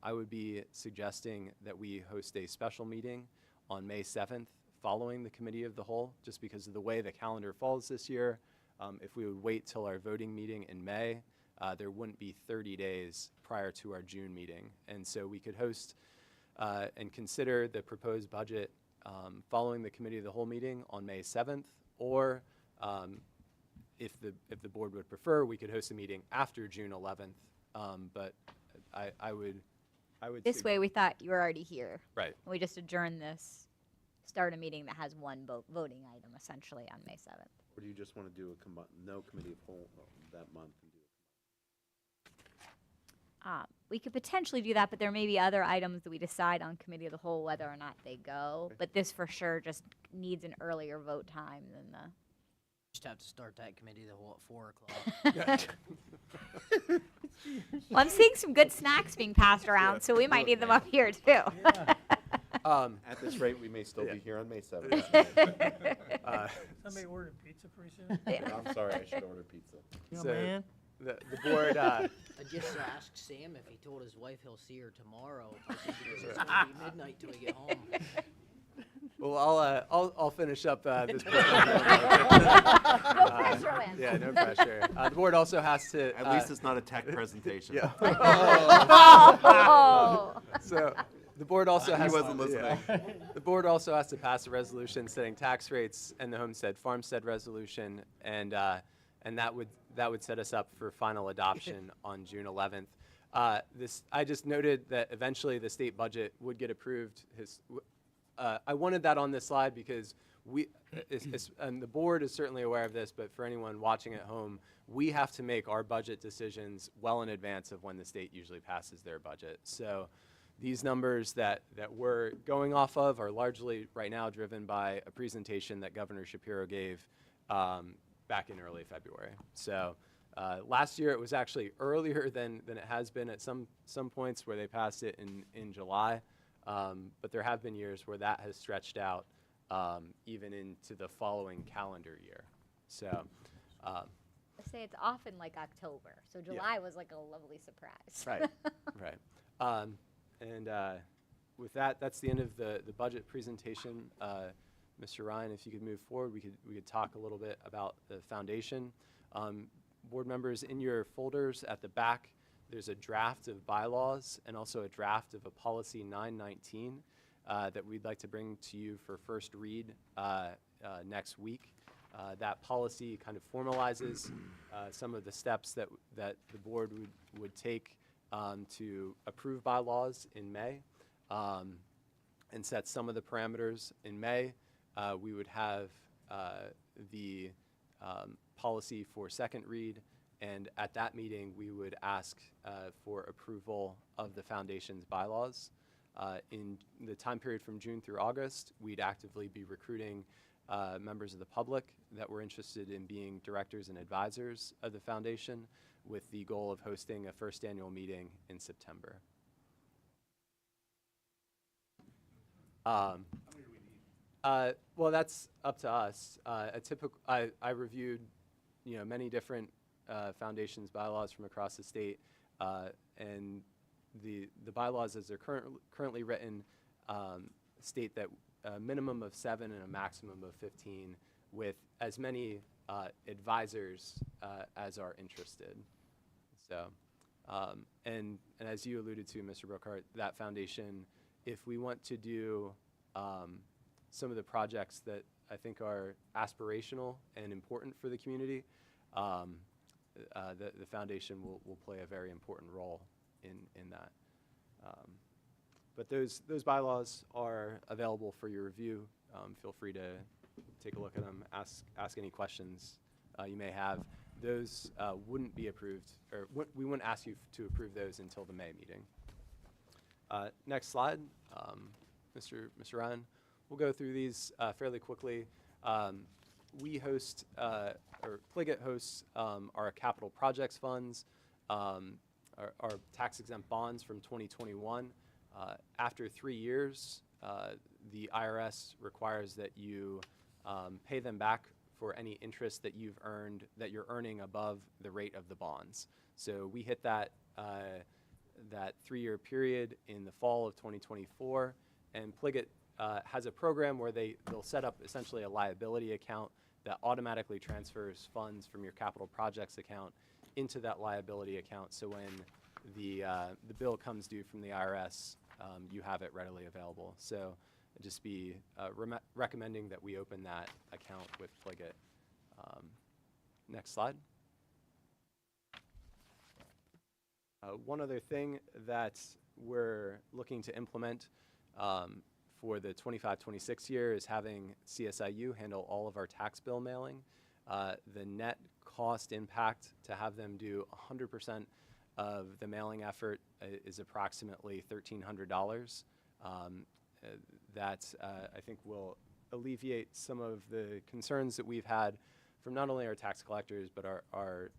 I would be suggesting that we host a special meeting on May 7th following the Committee of the Whole, just because of the way the calendar falls this year. If we would wait till our voting meeting in May, there wouldn't be 30 days prior to our June meeting. And so we could host and consider the proposed budget following the Committee of the Whole meeting on May 7th, or if the board would prefer, we could host a meeting after June 11th. But I would This way, we thought you were already here. Right. We just adjourn this, start a meeting that has one voting item essentially on May 7th. Or do you just want to do no committee of whole that month? And do We could potentially do that, but there may be other items that we decide on committee of the whole whether or not they go. But this for sure just needs an earlier vote time than the. Just have to start that committee the whole at 4 o'clock. Well, I'm seeing some good snacks being passed around, so we might need them up here too. At this rate, we may still be here on May 7th. Somebody ordered pizza pretty soon? I'm sorry, I should order pizza. Yo, So man. the board. I just asked Sam if he told his wife he'll see her tomorrow. I said, because it's going to be midnight till we get home. Well, I'll finish up this. No pressure, Lance. Yeah, no pressure. The board also has to. At least it's not a tech presentation. Yeah. Oh. So the board also has. He wasn't listening. The board also has to pass a resolution setting tax rates and the homestead farmstead resolution, and that would set us up for final adoption on June 11th. I just noted that eventually the state budget would get approved. I wanted that on this slide because and the board is certainly aware of this, but for anyone watching at home, we have to make our budget decisions well in advance of when the state usually passes their budget. So these numbers that we're going off of are largely right now driven by a presentation that Governor Shapiro gave back in early February. So last year it was actually earlier than it has been at some points where they passed it in July. But there have been years where that has stretched out even into the following calendar year. So, I say it's often like October, so July was like a lovely surprise. right, right. And with that, that's the end of the budget presentation. Mr. Ryan, if you could move forward, we could talk a little bit about the foundation. Board members, in your folders at the back, there's a draft of bylaws and also a draft of a policy 919 that we'd like to bring to you for first read next week. That policy kind of formalizes some of the steps that the board would take to approve bylaws in May and set some of the parameters in May. We would have the policy for second read. And at that meeting, we would ask for approval of the foundation's bylaws. In the time period from June through August, we'd actively be recruiting members of the public that were interested in being directors and advisors of the foundation, with the goal of hosting a first annual meeting in September. Well, that's up to us. I reviewed, many different foundation's bylaws from across the state, and the bylaws as they're currently written state that a minimum of 7 and a maximum of 15, with as many advisors as are interested. So, and as you alluded to, Mr. Brookhart, that foundation, if we want to do some of the projects that I think are aspirational and important for the community, the foundation will play a very important role in that. But those bylaws are available for your review. Feel free to take a look at them, ask any questions you may have. Those wouldn't be approved, or we wouldn't ask you to approve those until the May meeting. Next slide, Mr. Ryan. We'll go through these fairly quickly. We host, or Pliget hosts our capital projects funds, our tax-exempt bonds from 2021. After 3 years, the IRS requires that you pay them back for any interest that you've earned, that you're earning above the rate of the bonds. So we hit that 3-year period in the fall of 2024, and Pliget has a program where they'll set up essentially a liability account that automatically transfers funds from your capital projects account into that liability account. So when the bill comes due from the IRS, you have it readily available. So I'd just be recommending that we open that account with Pliget. Next slide. One other thing that we're looking to implement for the 25-26 year is having CSIU handle all of our tax bill mailing. The net cost impact to have them do 100% of the mailing effort is approximately $1,300. That I think will alleviate some of the concerns that we've had from not only our tax collectors but our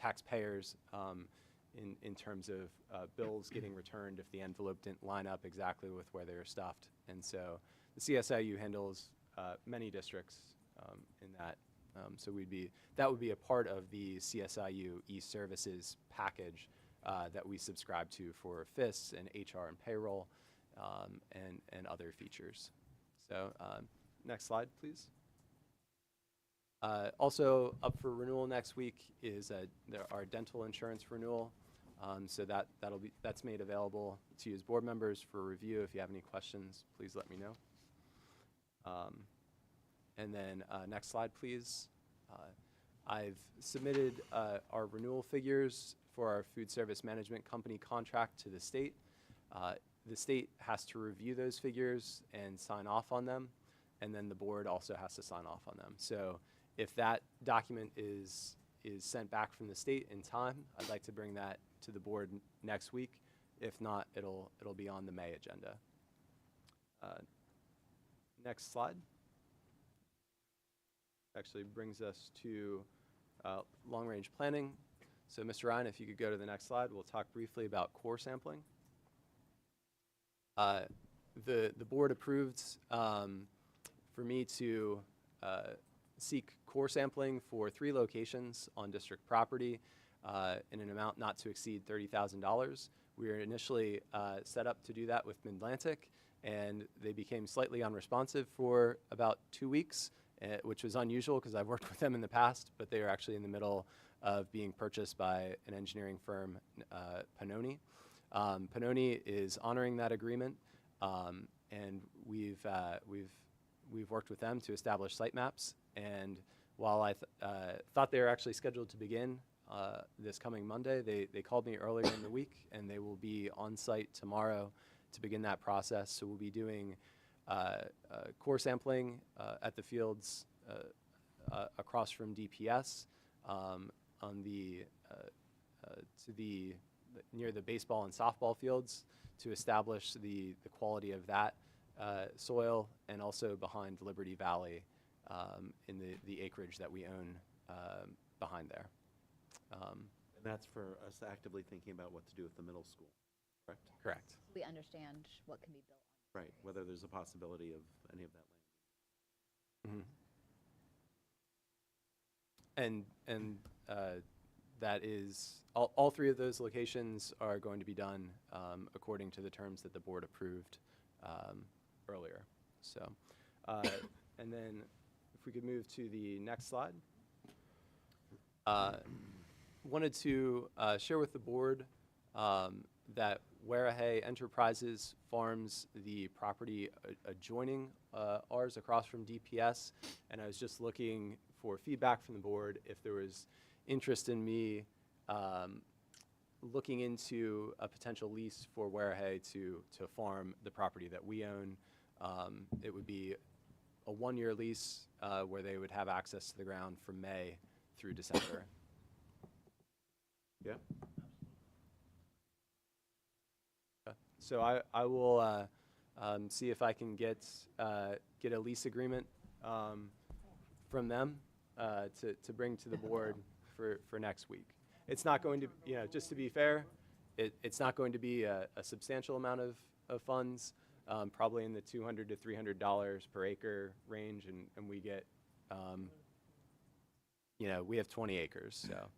taxpayers in terms of bills getting returned if the envelope didn't line up exactly with where they were stuffed. And so the CSIU handles many districts in that. So that would be a part of the CSIU e-services package that we subscribe to for FIS and HR and payroll and other features. So next slide, please. Also up for renewal next week is our dental insurance renewal. So that's made available to you as board members for review. If you have any questions, please let me know. And then next slide, please. I've submitted our renewal figures for our food service management company contract to the state. The state has to review those figures and sign off on them, and then the board also has to sign off on them. So if that document is sent back from the state in time, I'd like to bring that to the board next week. If not, it'll be on the May agenda. Next slide. Actually brings us to long-range planning. So Mr. Ryan, if you could go to the next slide, we'll talk briefly about core sampling. The board approved for me to seek core sampling for 3 locations on district property in an amount not to exceed $30,000. We were initially set up to do that with Mid-Atlantic, and they became slightly unresponsive for about 2 weeks, which was unusual because I've worked with them in the past, but they are actually in the middle of being purchased by an engineering firm, Pannoni. Pannoni is honoring that agreement, and we've worked with them to establish site maps. And while I thought they were actually scheduled to begin this coming Monday, they called me earlier in the week, and they will be on site tomorrow to begin that process. So we'll be doing core sampling at the fields across from DPS on the near the baseball and softball fields to establish the quality of that soil, and also behind Liberty Valley in the acreage that we own behind there. And that's for us actively thinking about what to do with the middle school, correct? Correct. We understand what can be built on. Right, whether there's a possibility of any of that land. Mm-hmm. And that is, all 3 of those locations are going to be done according to the terms that the board approved earlier. So, and then if we could move to the next slide. Wanted to share with the board that Warahay Enterprises farms the property adjoining ours across from DPS, and I was just looking for feedback from the board if there was interest in me looking into a potential lease for Warehay to farm the property that we own. It would be a 1-year lease where they would have access to the ground from May through December. Yeah. So I will see if I can get a lease agreement from them to bring to the board for next week. It's not going to, just to be fair, it's not going to be a substantial amount of funds, probably in the $200 to $300 per acre range, and we get, we have 20 acres, so.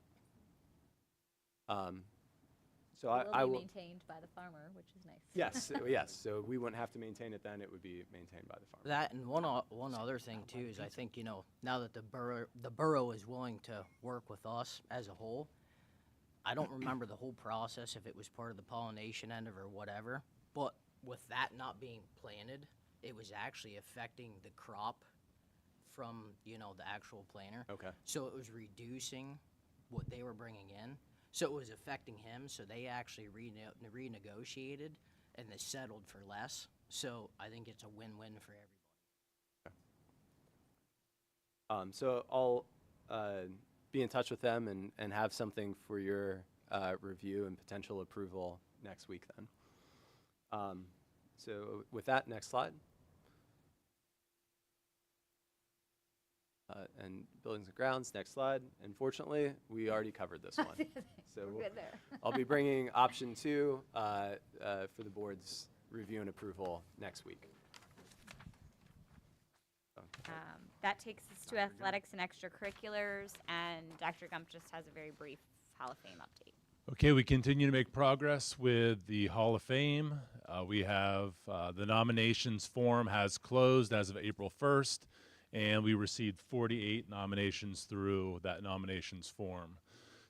So I will. Maintained by the farmer, which is nice. Yes, yes. So we wouldn't have to maintain it then; it would be maintained by the farmer. That and one other thing too is I think now that the borough is willing to work with us as a whole. I don't remember the whole process if it was part of the pollination end of or whatever, but with that not being planted, it was actually affecting the crop from the actual planter. Okay. So it was reducing what they were bringing in. So it was affecting him, so they actually renegotiated, and they settled for less. So I think it's a win-win for everybody. So I'll be in touch with them and have something for your review and potential approval next week then. So with that, next slide. And buildings and grounds, next slide. Unfortunately, we already covered this one. So We're good there. I'll be bringing option 2 for the board's review and approval next week. That takes us to athletics and extracurriculars, and Dr. Gump just has a very brief Hall of Fame update. Okay, we continue to make progress with the Hall of Fame. We have the nominations form has closed as of April 1st. And we received 48 nominations through that nominations form.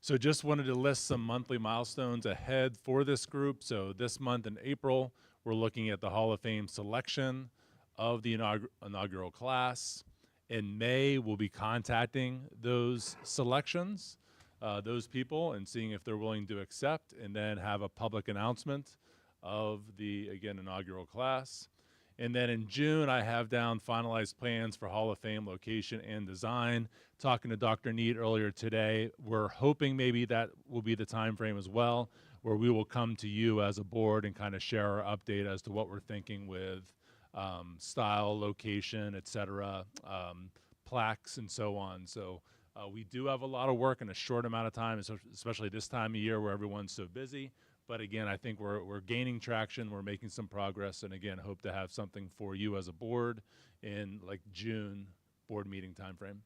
So just wanted to list some monthly milestones ahead for this group. So this month in April, we're looking at the Hall of Fame selection of the inaugural class. In May, we'll be contacting those selections, those people, and seeing if they're willing to accept, and then have a public announcement of the, again, inaugural class. And then in June, I have down finalized plans for Hall of Fame location and design. Talking to Dr. Need earlier today, we're hoping maybe that will be the time frame as well, where we will come to you as a board and kind of share our update as to what we're thinking with style, location, et cetera, plaques, and so on. So we do have a lot of work in a short amount of time, especially this time of year where everyone's so busy. But again, I think we're gaining traction, we're making some progress, and again, hope to have something for you as a board in like June board meeting timeframe.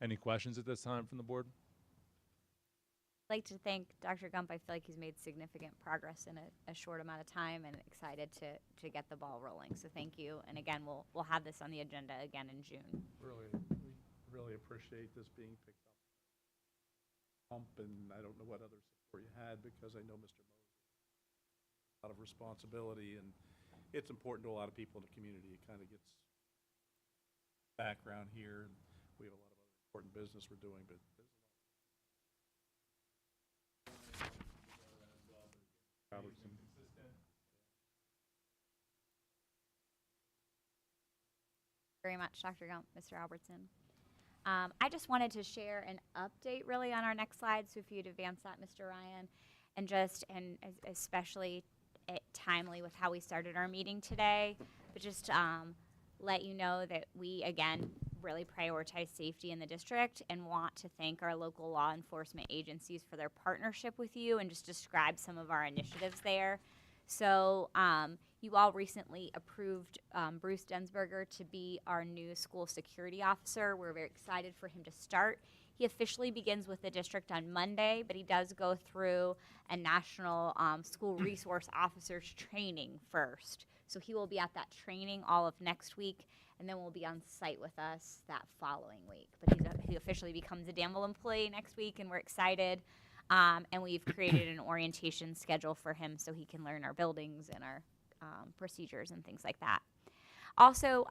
Any questions at this time from the board? I'd like to thank Dr. Gump. I feel like he's made significant progress in a short amount of time, and excited to get the ball rolling. So thank you. And again, we'll have this on the agenda again in June. We really appreciate this being picked up. And I don't know what other support you had, because I know Mr. A lot of responsibility, and it's important to a lot of people in the community. It kind of gets background here, and we have a lot of other important business we're doing, but there's a lot. Very much, Dr. Gump, Mr. Albertson. I just wanted to share an update really on our next slide, so if you'd advance that, Mr. Ryan, and especially timely with how we started our meeting today, but just let you know that we, again, really prioritize safety in the district and want to thank our local law enforcement agencies for their partnership with you, and just describe some of our initiatives there. So you all recently approved Bruce Densberger to be our new school security officer. We're very excited for him to start. He officially begins with the district on Monday, but he does go through a national school resource officers training first. So he will be at that training all of next week, and then will be on site with us that following week. But he officially becomes a Danville employee next week, and we're excited. And we've created an orientation schedule for him so he can learn our buildings and our procedures and things like that. Also,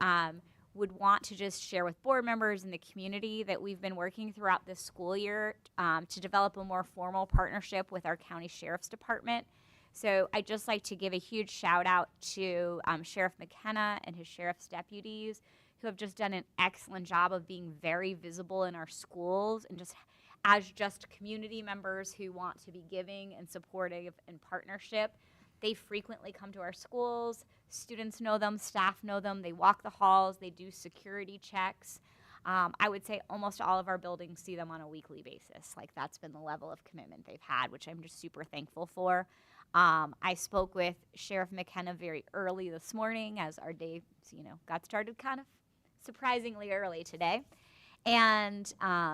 would want to just share with board members and the community that we've been working throughout this school year to develop a more formal partnership with our county sheriff's department. So I'd just like to give a huge shout out to Sheriff McKenna and his sheriff's deputies, who have just done an excellent job of being very visible in our schools and just as just community members who want to be giving and supportive and partnership. They frequently come to our schools. Students know them, staff know them. They walk the halls, they do security checks. I would say almost all of our buildings see them on a weekly basis. Like, that's been the level of commitment they've had, which I'm just super thankful for. I spoke with Sheriff McKenna very early this morning as our day, got started kind of surprisingly early today. And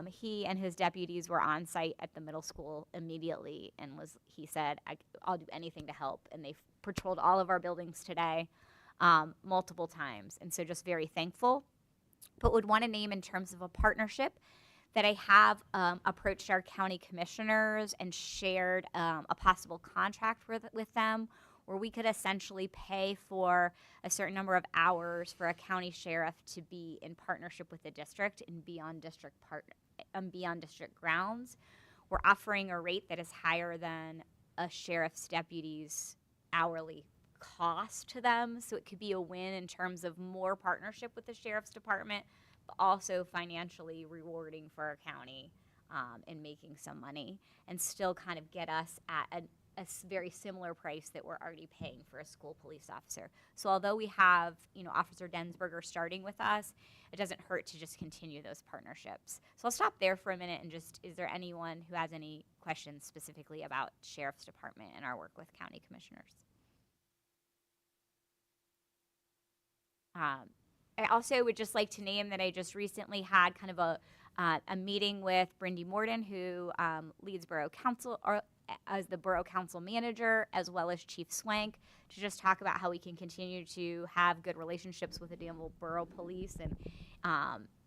he and his deputies were on site at the middle school immediately, and he said, I'll do anything to help. And they patrolled all of our buildings today multiple times. And so just very thankful. But would want to name in terms of a partnership that I have approached our county commissioners and shared a possible contract with them, where we could essentially pay for a certain number of hours for a county sheriff to be in partnership with the district and be on district grounds. We're offering a rate that is higher than a sheriff's deputy's hourly cost to them, so it could be a win in terms of more partnership with the sheriff's department, but also financially rewarding for our county in making some money, and still kind of get us at a very similar price that we're already paying for a school police officer. So although we have, Officer Densberger starting with us, it doesn't hurt to just continue those partnerships. So I'll stop there for a minute and just, is there anyone who has any questions specifically about Sheriff's Department and our work with county commissioners? I also would just like to name that I just recently had kind of a meeting with Brindy Morden, who leads Borough Council, or as the Borough Council manager, as well as Chief Swank, to just talk about how we can continue to have good relationships with the Danville Borough Police and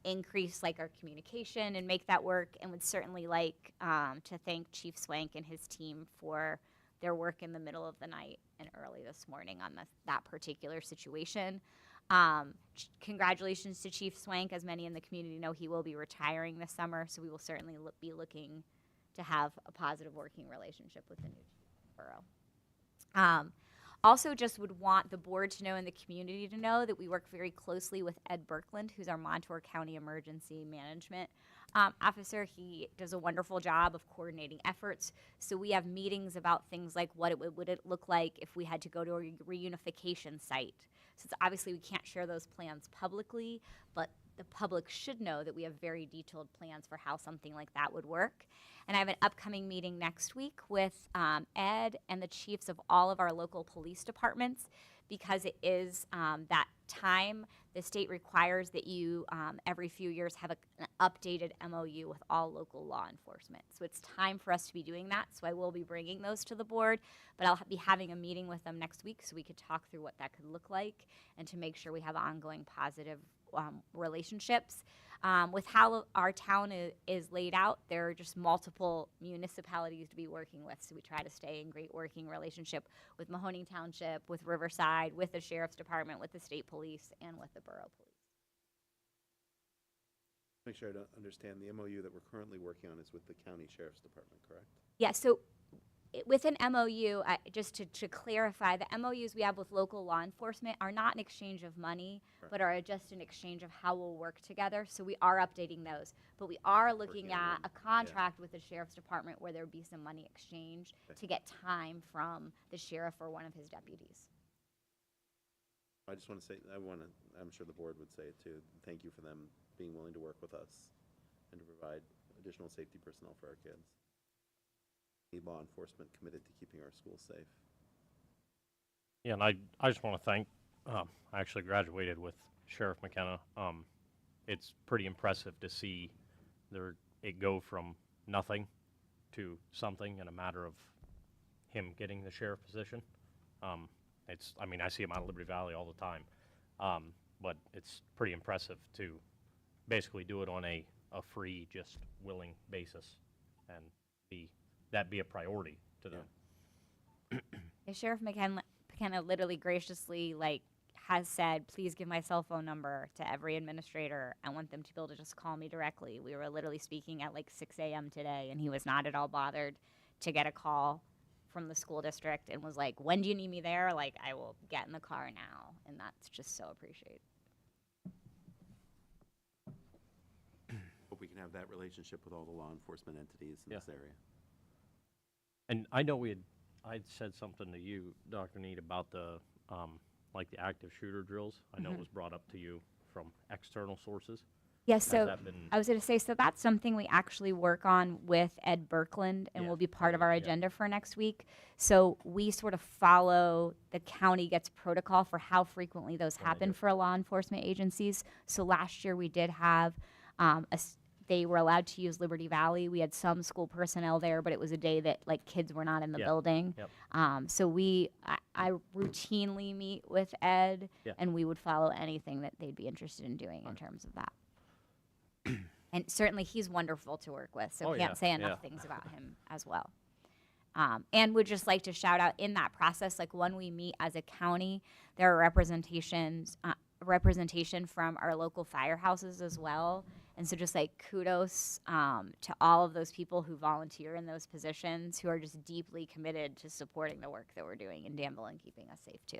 increase our communication and make that work. And would certainly like to thank Chief Swank and his team for their work in the middle of the night and early this morning on that particular situation. Congratulations to Chief Swank. As many in the community know, he will be retiring this summer, so we will certainly be looking to have a positive working relationship with the new borough. Also just would want the board to know and the community to know that we work very closely with Ed Birkland, who's our Montour County Emergency Management officer. He does a wonderful job of coordinating efforts. So we have meetings about things like what would it look like if we had to go to a reunification site. Since obviously we can't share those plans publicly, but the public should know that we have very detailed plans for how something like that would work. And I have an upcoming meeting next week with Ed and the chiefs of all of our local police departments, because it is that time the state requires that you every few years have an updated MOU with all local law enforcement. So it's time for us to be doing that. So I will be bringing those to the board, but I'll be having a meeting with them next week so we could talk through what that could look like and to make sure we have ongoing positive relationships. With how our town is laid out, there are just multiple municipalities to be working with, so we try to stay in great working relationship with Mahoning Township, with Riverside, with the Sheriff's Department, with the state police, and with the borough police. Make sure I don't understand, the MOU that we're currently working on is with the county sheriff's department, correct? Yeah, so with an MOU, just to clarify, the MOUs we have with local law enforcement are not an exchange of money, but are just an exchange of how we'll work together. So we are updating those. But we are looking at a contract with the Sheriff's Department where there would be some money exchanged to get time from the sheriff or one of his deputies. I just want to say, I'm sure the board would say it too, thank you for them being willing to work with us and to provide additional safety personnel for our kids. Need law enforcement committed to keeping our schools safe. Yeah, and I just want to thank, I actually graduated with Sheriff McKenna. It's pretty impressive to see it go from nothing to something in a matter of him getting the sheriff position. I see him out of Liberty Valley all the time, but it's pretty impressive to basically do it on a free, just willing basis and be a priority to them. Yeah, Sheriff McKenna literally graciously has said, please give my cell phone number to every administrator. I want them to be able to just call me directly. We were literally speaking at like 6 a.m. today, and he was not at all bothered to get a call from the school district and was like, when do you need me there? Like, I will get in the car now. And that's just so appreciated. Hope we can have that relationship with all the law enforcement entities in this area. And I know I'd said something to you, Dr. Need, about the, like the active shooter drills. I know it was brought up to you from external sources. Yes, Has so that been- I was going to say, so that's something we actually work on with Ed Birkland and will be part of our agenda for next week. So we sort of follow the county gets protocol for how frequently those happen for law enforcement agencies. So last year we did have, they were allowed to use Liberty Valley. We had some school personnel there, but it was a day that like kids were not in the building. So I routinely meet with Ed, and we would follow anything that they'd be interested in doing in terms of that. And certainly he's wonderful to work with, so can't say enough things about him as well. And would just like to shout out in that process, like when we meet as a county, there are representation from our local firehouses as well. And so just like kudos to all of those people who volunteer in those positions who are just deeply committed to supporting the work that we're doing in Danville and keeping us safe too.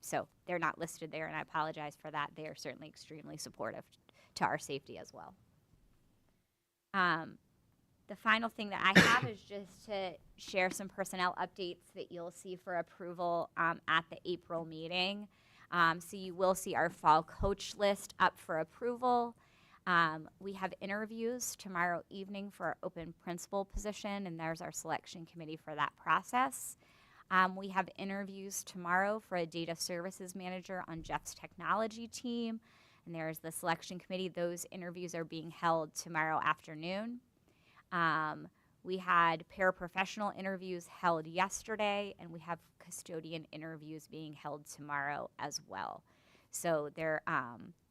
So they're not listed there, and I apologize for that. They are certainly extremely supportive to our safety as well. The final thing that I have is just to share some personnel updates that you'll see for approval at the April meeting. So you will see our fall coach list up for approval. We have interviews tomorrow evening for our open principal position, and there's our selection committee for that process. We have interviews tomorrow for a data services manager on Jeff's technology team, and there's the selection committee. Those interviews are being held tomorrow afternoon. We had paraprofessional interviews held yesterday, and we have custodian interviews being held tomorrow as well. So there,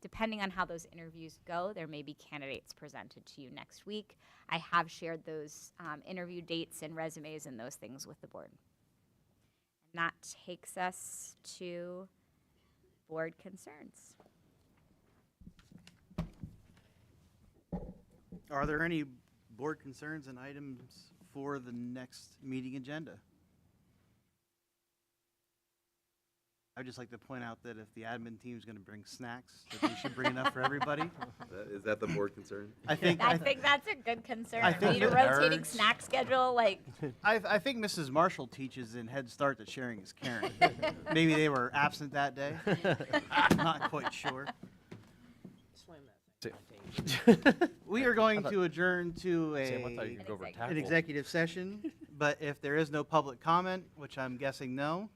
depending on how those interviews go, there may be candidates presented to you next week. I have shared those interview dates and resumes and those things with the board. And that takes us to board concerns. Are there any board concerns and items for the next meeting agenda? I'd just like to point out that if the admin team is going to bring snacks, that they should bring enough for everybody. Is that the board concern? I think that's a good concern. I think We need a rotating nerds- snack schedule, like. I think Mrs. Marshall teaches in Head Start that sharing is caring. Maybe they were absent that day. Not quite sure. We are going to adjourn to Sam, I thought you could go over an tackle. executive session, but if there is no public comment, which I'm guessing no,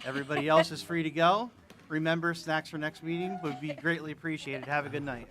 everybody else is free to go. Remember, snacks for next meeting would be greatly appreciated. Have a good night.